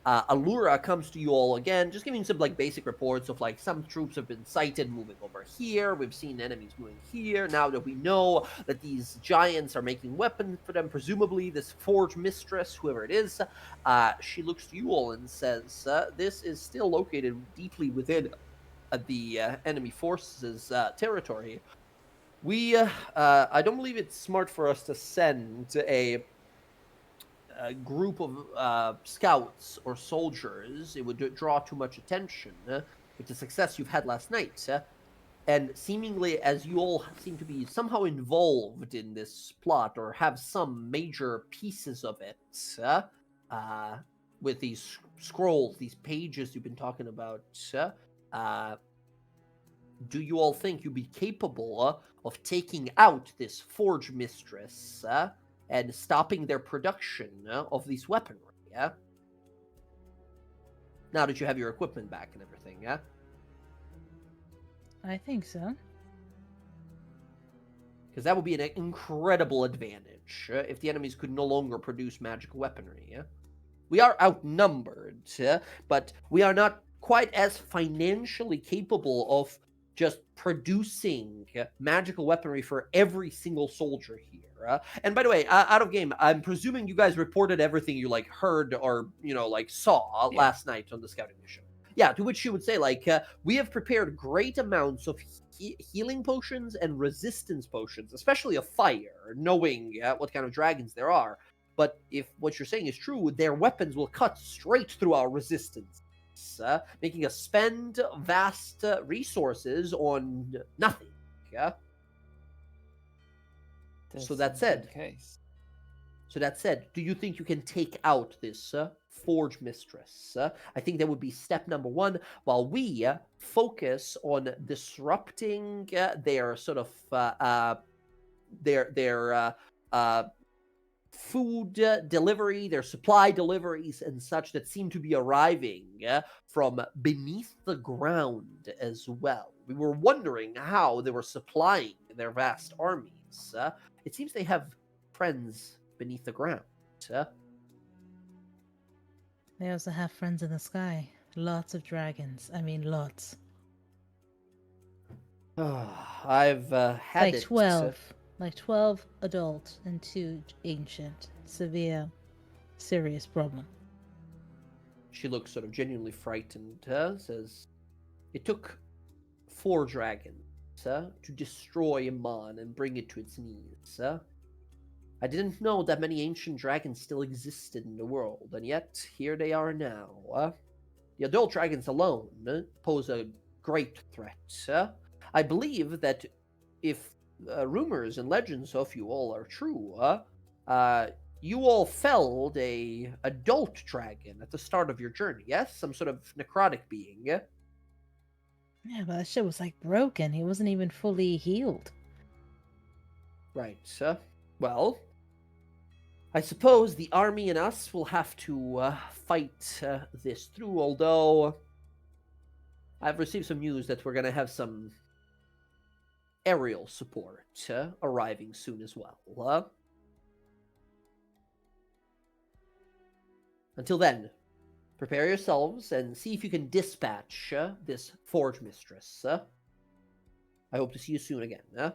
B: Allura comes to you all again, just giving you some like basic reports of like some troops have been sighted moving over here. We've seen enemies moving here. Now that we know that these giants are making weapons for them, presumably this Forge Mistress, whoever it is, she looks to you all and says, "This is still located deeply within the enemy forces' territory. We, I don't believe it's smart for us to send a group of scouts or soldiers. It would draw too much attention with the success you've had last night. And seemingly, as you all seem to be somehow involved in this plot or have some major pieces of it, with these scrolls, these pages you've been talking about, do you all think you'd be capable of taking out this Forge Mistress and stopping their production of these weaponry? Now that you have your equipment back and everything, yeah?
A: I think so.
B: Because that would be an incredible advantage if the enemies could no longer produce magical weaponry. Yeah? We are outnumbered, but we are not quite as financially capable of just producing magical weaponry for every single soldier here. And by the way, out of game, I'm presuming you guys reported everything you like heard or like saw last night on the scouting mission. Yeah, to which she would say we have prepared great amounts of healing potions and resistance potions, especially of fire, knowing what kind of dragons there are. But if what you're saying is true, their weapons will cut straight through our resistance, making us spend vast resources on nothing. Yeah. So that
F: seems
B: said,
F: the case.
B: do you think you can take out this Forge Mistress? I think that would be step number one, while we focus on disrupting their sort of their food delivery, their supply deliveries and such that seem to be arriving from beneath the ground as well. We were wondering how they were supplying their vast armies. It seems they have friends beneath the ground.
A: They also have friends in the sky. Lots of dragons. I mean, lots.
B: I've had
A: Like
B: it.
A: 12. Like 12 adult and 2 ancient. Severe, serious problem.
B: She looks sort of genuinely frightened. Says, it took 4 dragons to destroy Iman and bring it to its knees. I didn't know that many ancient dragons still existed in the world, and yet here they are now. The adult dragons alone pose a great threat. I believe that if rumors and legends of you all are true, you all felled a adult dragon at the start of your journey, yes? Some sort of necrotic being.
A: Yeah, but that shit was like broken. He wasn't even fully healed.
B: Right. Well, I suppose the army and us will have to fight this through, although I've received some news that we're going to have some aerial support arriving soon as well. Until then, prepare yourselves and see if you can dispatch this Forge Mistress. I hope to see you soon again.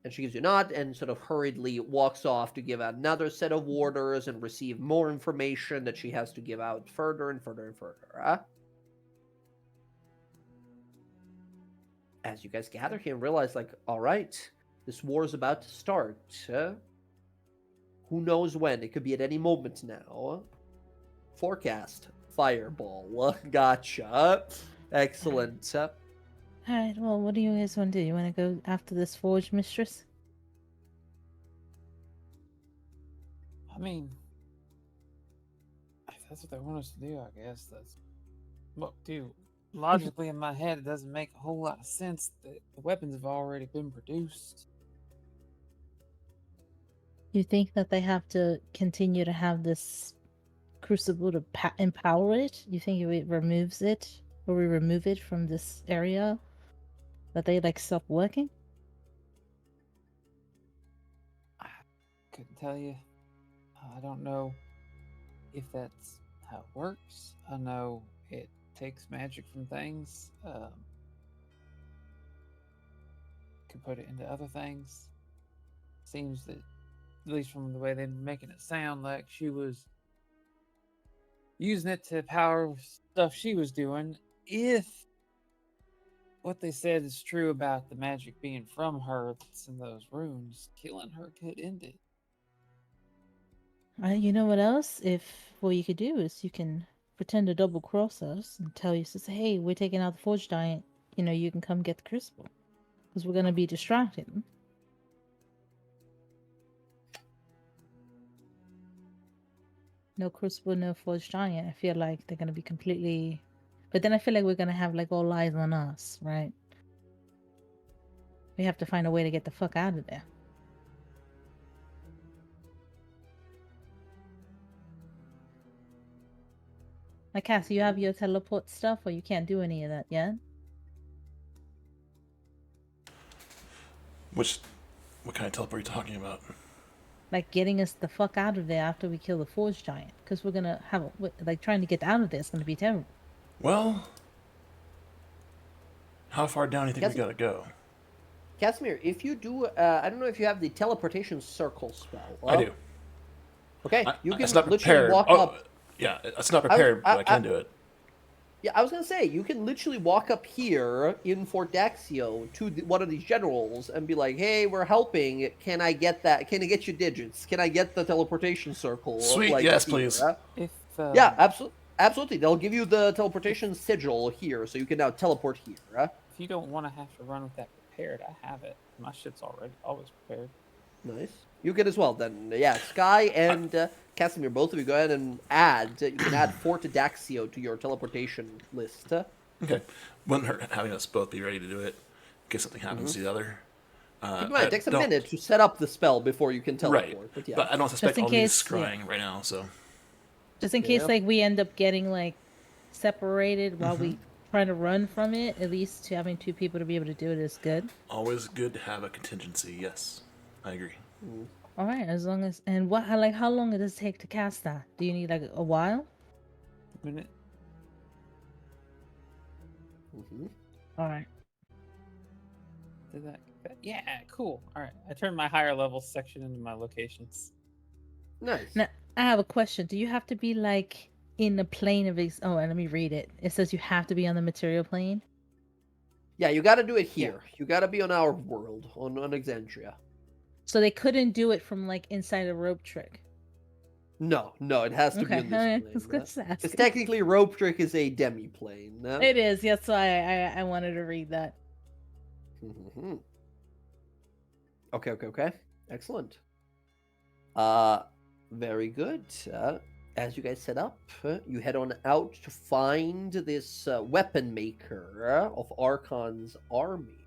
B: And she gives you a nod and sort of hurriedly walks off to give another set of orders and receive more information that she has to give out further and further and further. As you guys gather here and realize, like, all right, this war is about to start. Who knows when? It could be at any moment now. Forecast. Fireball. Gotcha. Excellent.
A: Alright, well, what do you guys want to do? You want to go after this Forge Mistress?
F: I mean, if that's what they want us to do, I guess that's. Look, dude, logically in my head, it doesn't make a whole lot of sense that the weapons have already been produced.
A: You think that they have to continue to have this crucible to empower it? You think if it removes it, or we remove it from this area, that they like stop working?
F: I couldn't tell you. I don't know if that's how it works. I know it takes magic from things. Could put it into other things. Seems that, at least from the way they're making it sound, like she was using it to power stuff she was doing. If what they said is true about the magic being from her that's in those runes, killing her could end it.
A: You know what else? What you could do is you can pretend to double cross us and tell you, say, hey, we're taking out the Forge Giant. You know, you can come get the crucible. Because we're going to be distracting them. No crucible, no Forge Giant. I feel like they're going to be completely... But then I feel like we're going to have like all eyes on us, right? We have to find a way to get the fuck out of there. Like, Cassie, you have your teleport stuff, or you can't do any of that yet?
C: What kind of teleport are you talking about?
A: Like, getting us the fuck out of there after we kill the Forge Giant. Because we're gonna have, like, trying to get out of there is gonna be terrible.
C: Well, how far down do you think we gotta go?
B: Casimir, if you do, I don't know if you have the teleportation circle spell.
C: I do.
B: Okay, you can
C: it's not
B: literally
C: prepared.
B: walk up.
C: Yeah, it's not prepared, but I can do it.
B: Yeah, I was gonna say you can literally walk up here in Fort Daxio to one of these generals and be like, "Hey, we're helping. Can I get that? Can I get your digits? Can I get the teleportation circle?"
C: Sweet,
B: like,
C: yes,
B: here,
C: please.
D: If
B: Yeah, absolutely. They'll give you the teleportation sigil here, so you can now teleport here.
D: if you don't want to have to run with that prepared, I have it. My shit's always prepared.
B: Nice. You get as well then. Yeah, Sky and Casimir, both of you go ahead and add. You can add Fort Daxio to your teleportation list.
C: Okay. Wouldn't hurt having us both be ready to do it in case something happens to the other.
B: Keep in mind, it takes a
C: don't-
B: minute to set up the spell before you can teleport.
C: Right.
B: But yeah.
C: But I don't suspect
A: in
C: I'll be
A: case,
C: scrying right now, so.
A: Just in case,
B: Yeah.
A: like, we end up getting, like, separated while we trying to run from it, at least having two people to be able to do it is good.
C: Always good to have a contingency, yes. I agree.
A: All right, as long as... And how long does it take to cast that? Do you need, like, a while?
D: A minute.
A: All right.
D: Did that? Yeah, cool. All right. I turned my higher level section into my locations.
B: Nice.
A: Now, I have a question. Do you have to be, like, in the plane of... Oh, and let me read it. It says you have to be on the material plane.
B: Yeah, you got to do it here. You got to be on our world, on Exandria.
A: So they couldn't do it from, like, inside a rope trick.
B: No, it has to be in
A: Okay,
B: this
A: I
B: plane.
A: was just asking.
B: Because technically, rope trick is a demi-plane.
A: It is, yes, so I wanted to read that.
B: Mhm. Okay. Excellent. Very good. As you guys set up, you head on out to find this weapon maker of Archon's army.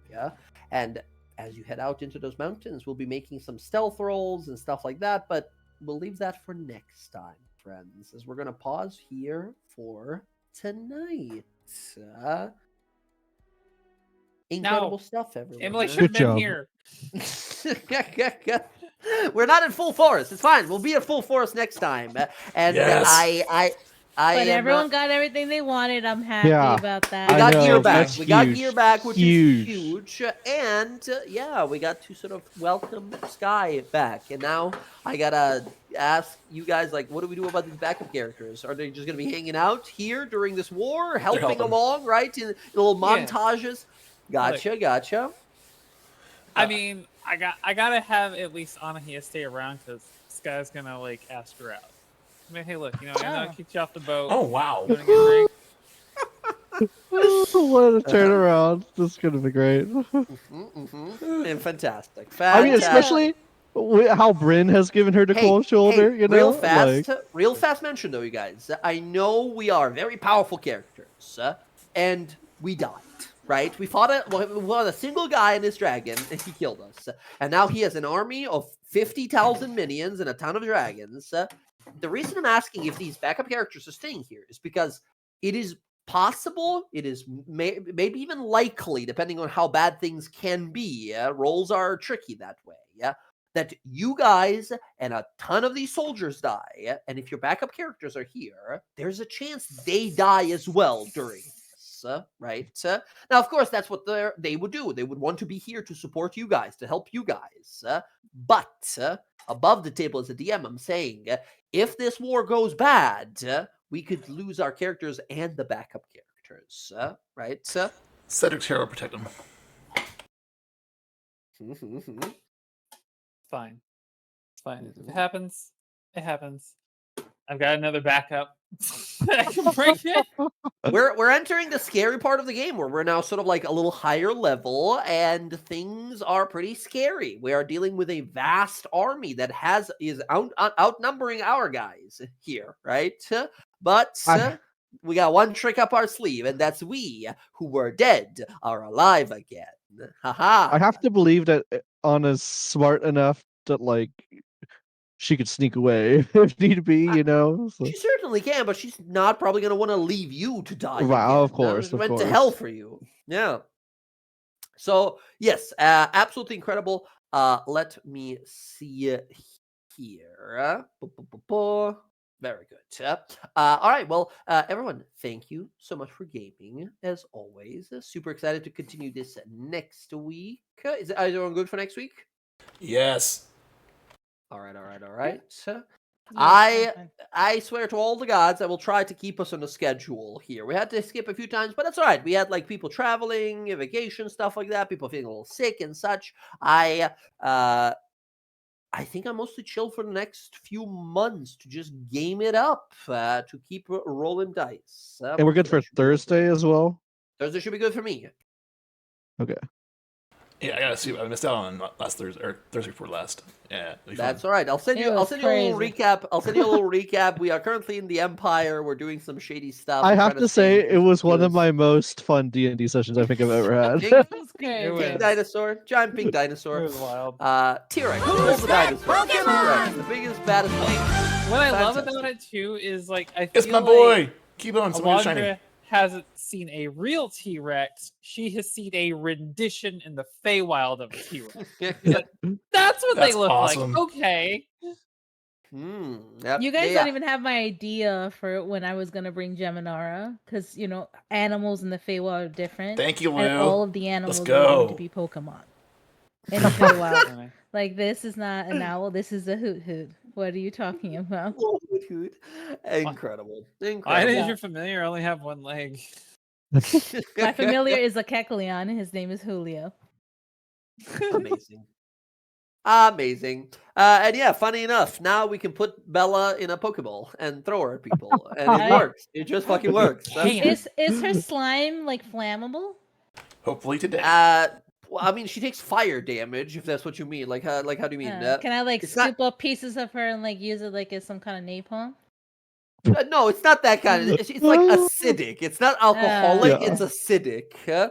B: And as you head out into those mountains, we'll be making some stealth rolls and stuff like that, but we'll leave that for next time, friends, as we're going to pause here for tonight. Incredible stuff, everyone.
D: Emily should have been
E: job.
D: here.
B: We're not in full force. It's fine. We'll be at full force next time. And
C: Yes.
B: I
A: But
B: am,
A: everyone got everything they wanted. I'm happy
E: Yeah.
A: about that.
B: we
E: I
B: got
E: know,
B: gear back.
E: that's
B: We got
E: huge.
B: gear back, which
E: Huge.
B: is huge. And yeah, we got to sort of welcome Sky back. And now I gotta ask you guys, like, what do we do about these backup characters? Are they just gonna be hanging out here during this war, helping
C: helping.
B: along, right? In little
D: Yeah.
B: montages. Gotcha.
D: I mean, I gotta have at least Anahia stay around because this guy's gonna like ask her out. I mean, hey, look, I know I kicked you off the boat.
C: Oh, wow.
D: You wanna get a drink?
E: What a turnaround. This is going to be great.
B: And fantastic.
E: I mean, especially how Bryn has given her the cold shoulder, you know?
B: Real fast mention though, you guys. I know we are very powerful characters, and we died, right? We fought a single guy in this dragon, and he killed us. And now he has an army of 50,000 minions and a ton of dragons. The reason I'm asking if these backup characters are staying here is because it is possible, it is maybe even likely, depending on how bad things can be. Rolls are tricky that way. That you guys and a ton of these soldiers die, and if your backup characters are here, there's a chance they die as well during this, right? Now, of course, that's what they would do. They would want to be here to support you guys, to help you guys. But above the table as a DM, I'm saying, if this war goes bad, we could lose our characters and the backup characters, right?
C: Cedric's hero protect him.
D: Fine. It's fine. If it happens, it happens. I've got another backup. I can break it.
B: We're entering the scary part of the game where we're now sort of like a little higher level and things are pretty scary. We are dealing with a vast army that is outnumbering our guys here, right? But we got one trick up our sleeve, and that's we who were dead are alive again. Haha.
E: I have to believe that Anna's smart enough that, like, she could sneak away if need be, you know? So.
B: She certainly can, but she's not probably going to want to leave you to die.
E: Wow,
B: again.
E: of course.
B: It went to hell for you. Yeah. So, yes, absolutely incredible. Let me see here. Very good. All right. Well, everyone, thank you so much for gaming, as always. Super excited to continue this next week. Is everyone good for next week?
C: Yes.
B: All right. I swear to all the gods, I will try to keep us on a schedule here. We had to skip a few times, but that's all right. We had like people traveling, vacation, stuff like that. People feeling a little sick and such. I think I'm mostly chill for the next few months to just game it up, to keep rolling dice.
E: And we're good
B: So
E: for
B: that should be good
E: Thursday as well.
B: Thursday should be good for me.
E: Okay.
C: Yeah, I gotta see. I missed out on last Thursday or Thursday before last. Yeah, it'll be
B: That's
C: fun.
B: all right. I'll send
A: It
B: you. I'll
A: was
B: send you a little
A: crazy.
B: recap. I'll send you a little recap. We are currently in the Empire. We're doing some shady stuff.
E: I
B: We're
E: have
B: trying
E: to say,
B: stay
E: it was one of
B: ridiculous.
E: my most fun D&D sessions I think I've ever had.
B: Pink,
A: It was
B: pink,
A: crazy.
B: pink dinosaur, giant pink dinosaur.
F: It was wild.
B: T-Rex,
G: Who's
B: all the
G: that
B: dinosaurs.
G: Pokemon?
B: T-Rex, the biggest, baddest thing.
F: What I love
B: Fantastic.
F: about it too is like I feel
C: It's my
F: like
C: boy. Keep on. Somebody's shiny.
F: Alondra hasn't seen a real T-Rex. She has seen a rendition in the Feywild of a T-Rex. That's what
C: That's
F: they look
C: awesome.
F: like. Okay.
B: Yep,
A: You guys
B: yeah.
A: don't even have my idea for when I was gonna bring Geminara, because animals in the Feywild are different.
C: Thank you,
A: And
C: Lou.
A: all of the animals are
C: go.
A: going to be Pokemon. In the Feywild. Like, this is not an owl, this is a hoot hoot. What are you talking about?
B: Oh, hoot, hoot. Incredible.
F: Why
B: Incredible.
F: does your familiar only have one leg?
A: My familiar is a Kecleon, and his name is Julio.
B: Amazing. Amazing. And yeah, funny enough, now we can put Bella in a Pokeball and throw her at people. And it works. It just fucking works.
A: Is her slime like flammable?
C: Hopefully today.
B: Well, I mean, she takes fire damage, if that's what you mean. Like how do you mean?
A: Can I like
B: it's not-
A: scoop up pieces of her and like use it like as some kind of napalm?
B: No, it's not that kind of. It's like acidic. It's not alcoholic.
E: Yeah.
B: It's acidic.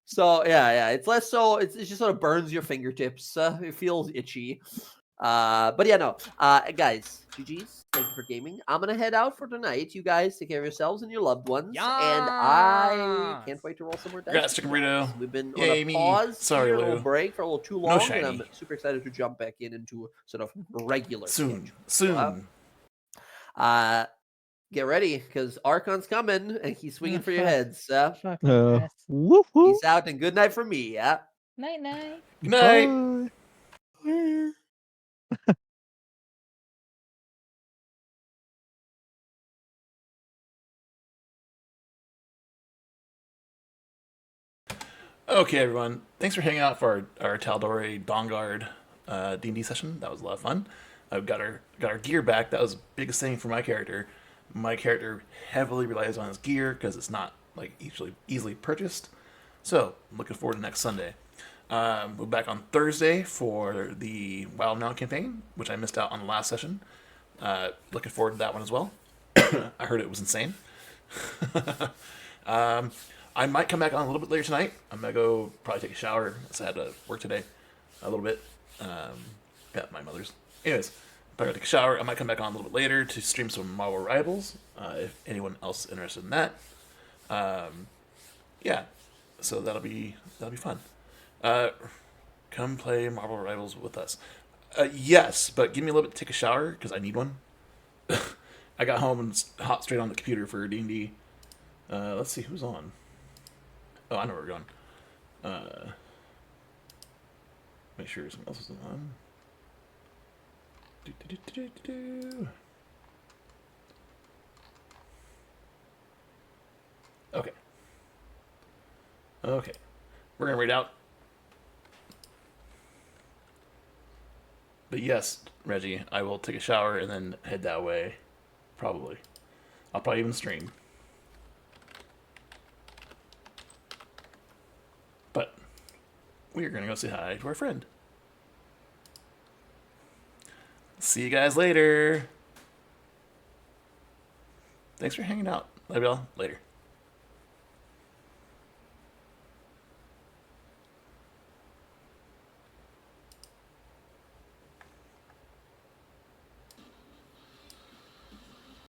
B: So yeah, it's less so. It just sort of burns your fingertips. It feels itchy. But yeah, no. Guys, GG's. Thank you for gaming. I'm gonna head out for tonight. You guys take care of yourselves and your loved ones. And I can't wait to roll some more dice.
C: Congrats,
B: with
C: Chicken
B: you guys.
C: Burrito.
B: We've been
C: Yay,
B: on a
C: me.
B: pause.
C: Sorry,
B: here, a little
C: Lou.
B: break for a little too
C: No
B: long,
C: shiny.
B: and I'm super excited to jump back into sort of regular
C: Soon.
B: schedule.
C: Soon.
B: Get ready, because Archon's coming, and he's swinging
A: Oh,
B: for your
A: fuck.
B: heads.
A: Fucking Chris.
E: Whoop whoop.
B: Peace out, and good night from me. Yeah.
A: Night night.
C: Good night.
E: Bye.
C: Okay, everyone. Thanks for hanging out for our Tal'dorei DawnGuard D&D session. That was a lot of fun. I've got our gear back. That was the biggest thing for my character. My character heavily relies on his gear because it's not like easily purchased. So I'm looking forward to next Sunday. We're back on Thursday for the Wild Now campaign, which I missed out on the last session. Looking forward to that one as well. I heard it was insane. I might come back on a little bit later tonight. I'm gonna go probably take a shower since I had to work today a little bit. At my mother's. Anyways, probably take a shower. I might come back on a little bit later to stream some Marvel Rivals. If anyone else is interested in that. Yeah, so that'll be fun. Come play Marvel Rivals with us. Yes, but give me a little bit to take a shower because I need one. I got home and hopped straight on the computer for D&D. Let's see who's on. Oh, I know where we're going. Make sure someone else is on. Okay. Okay. We're gonna read out. But yes, Reggie, I will take a shower and then head that way. Probably. I'll probably even stream. But we're gonna go say hi to our friend. See you guys later. Thanks for hanging out. Love y'all. Later.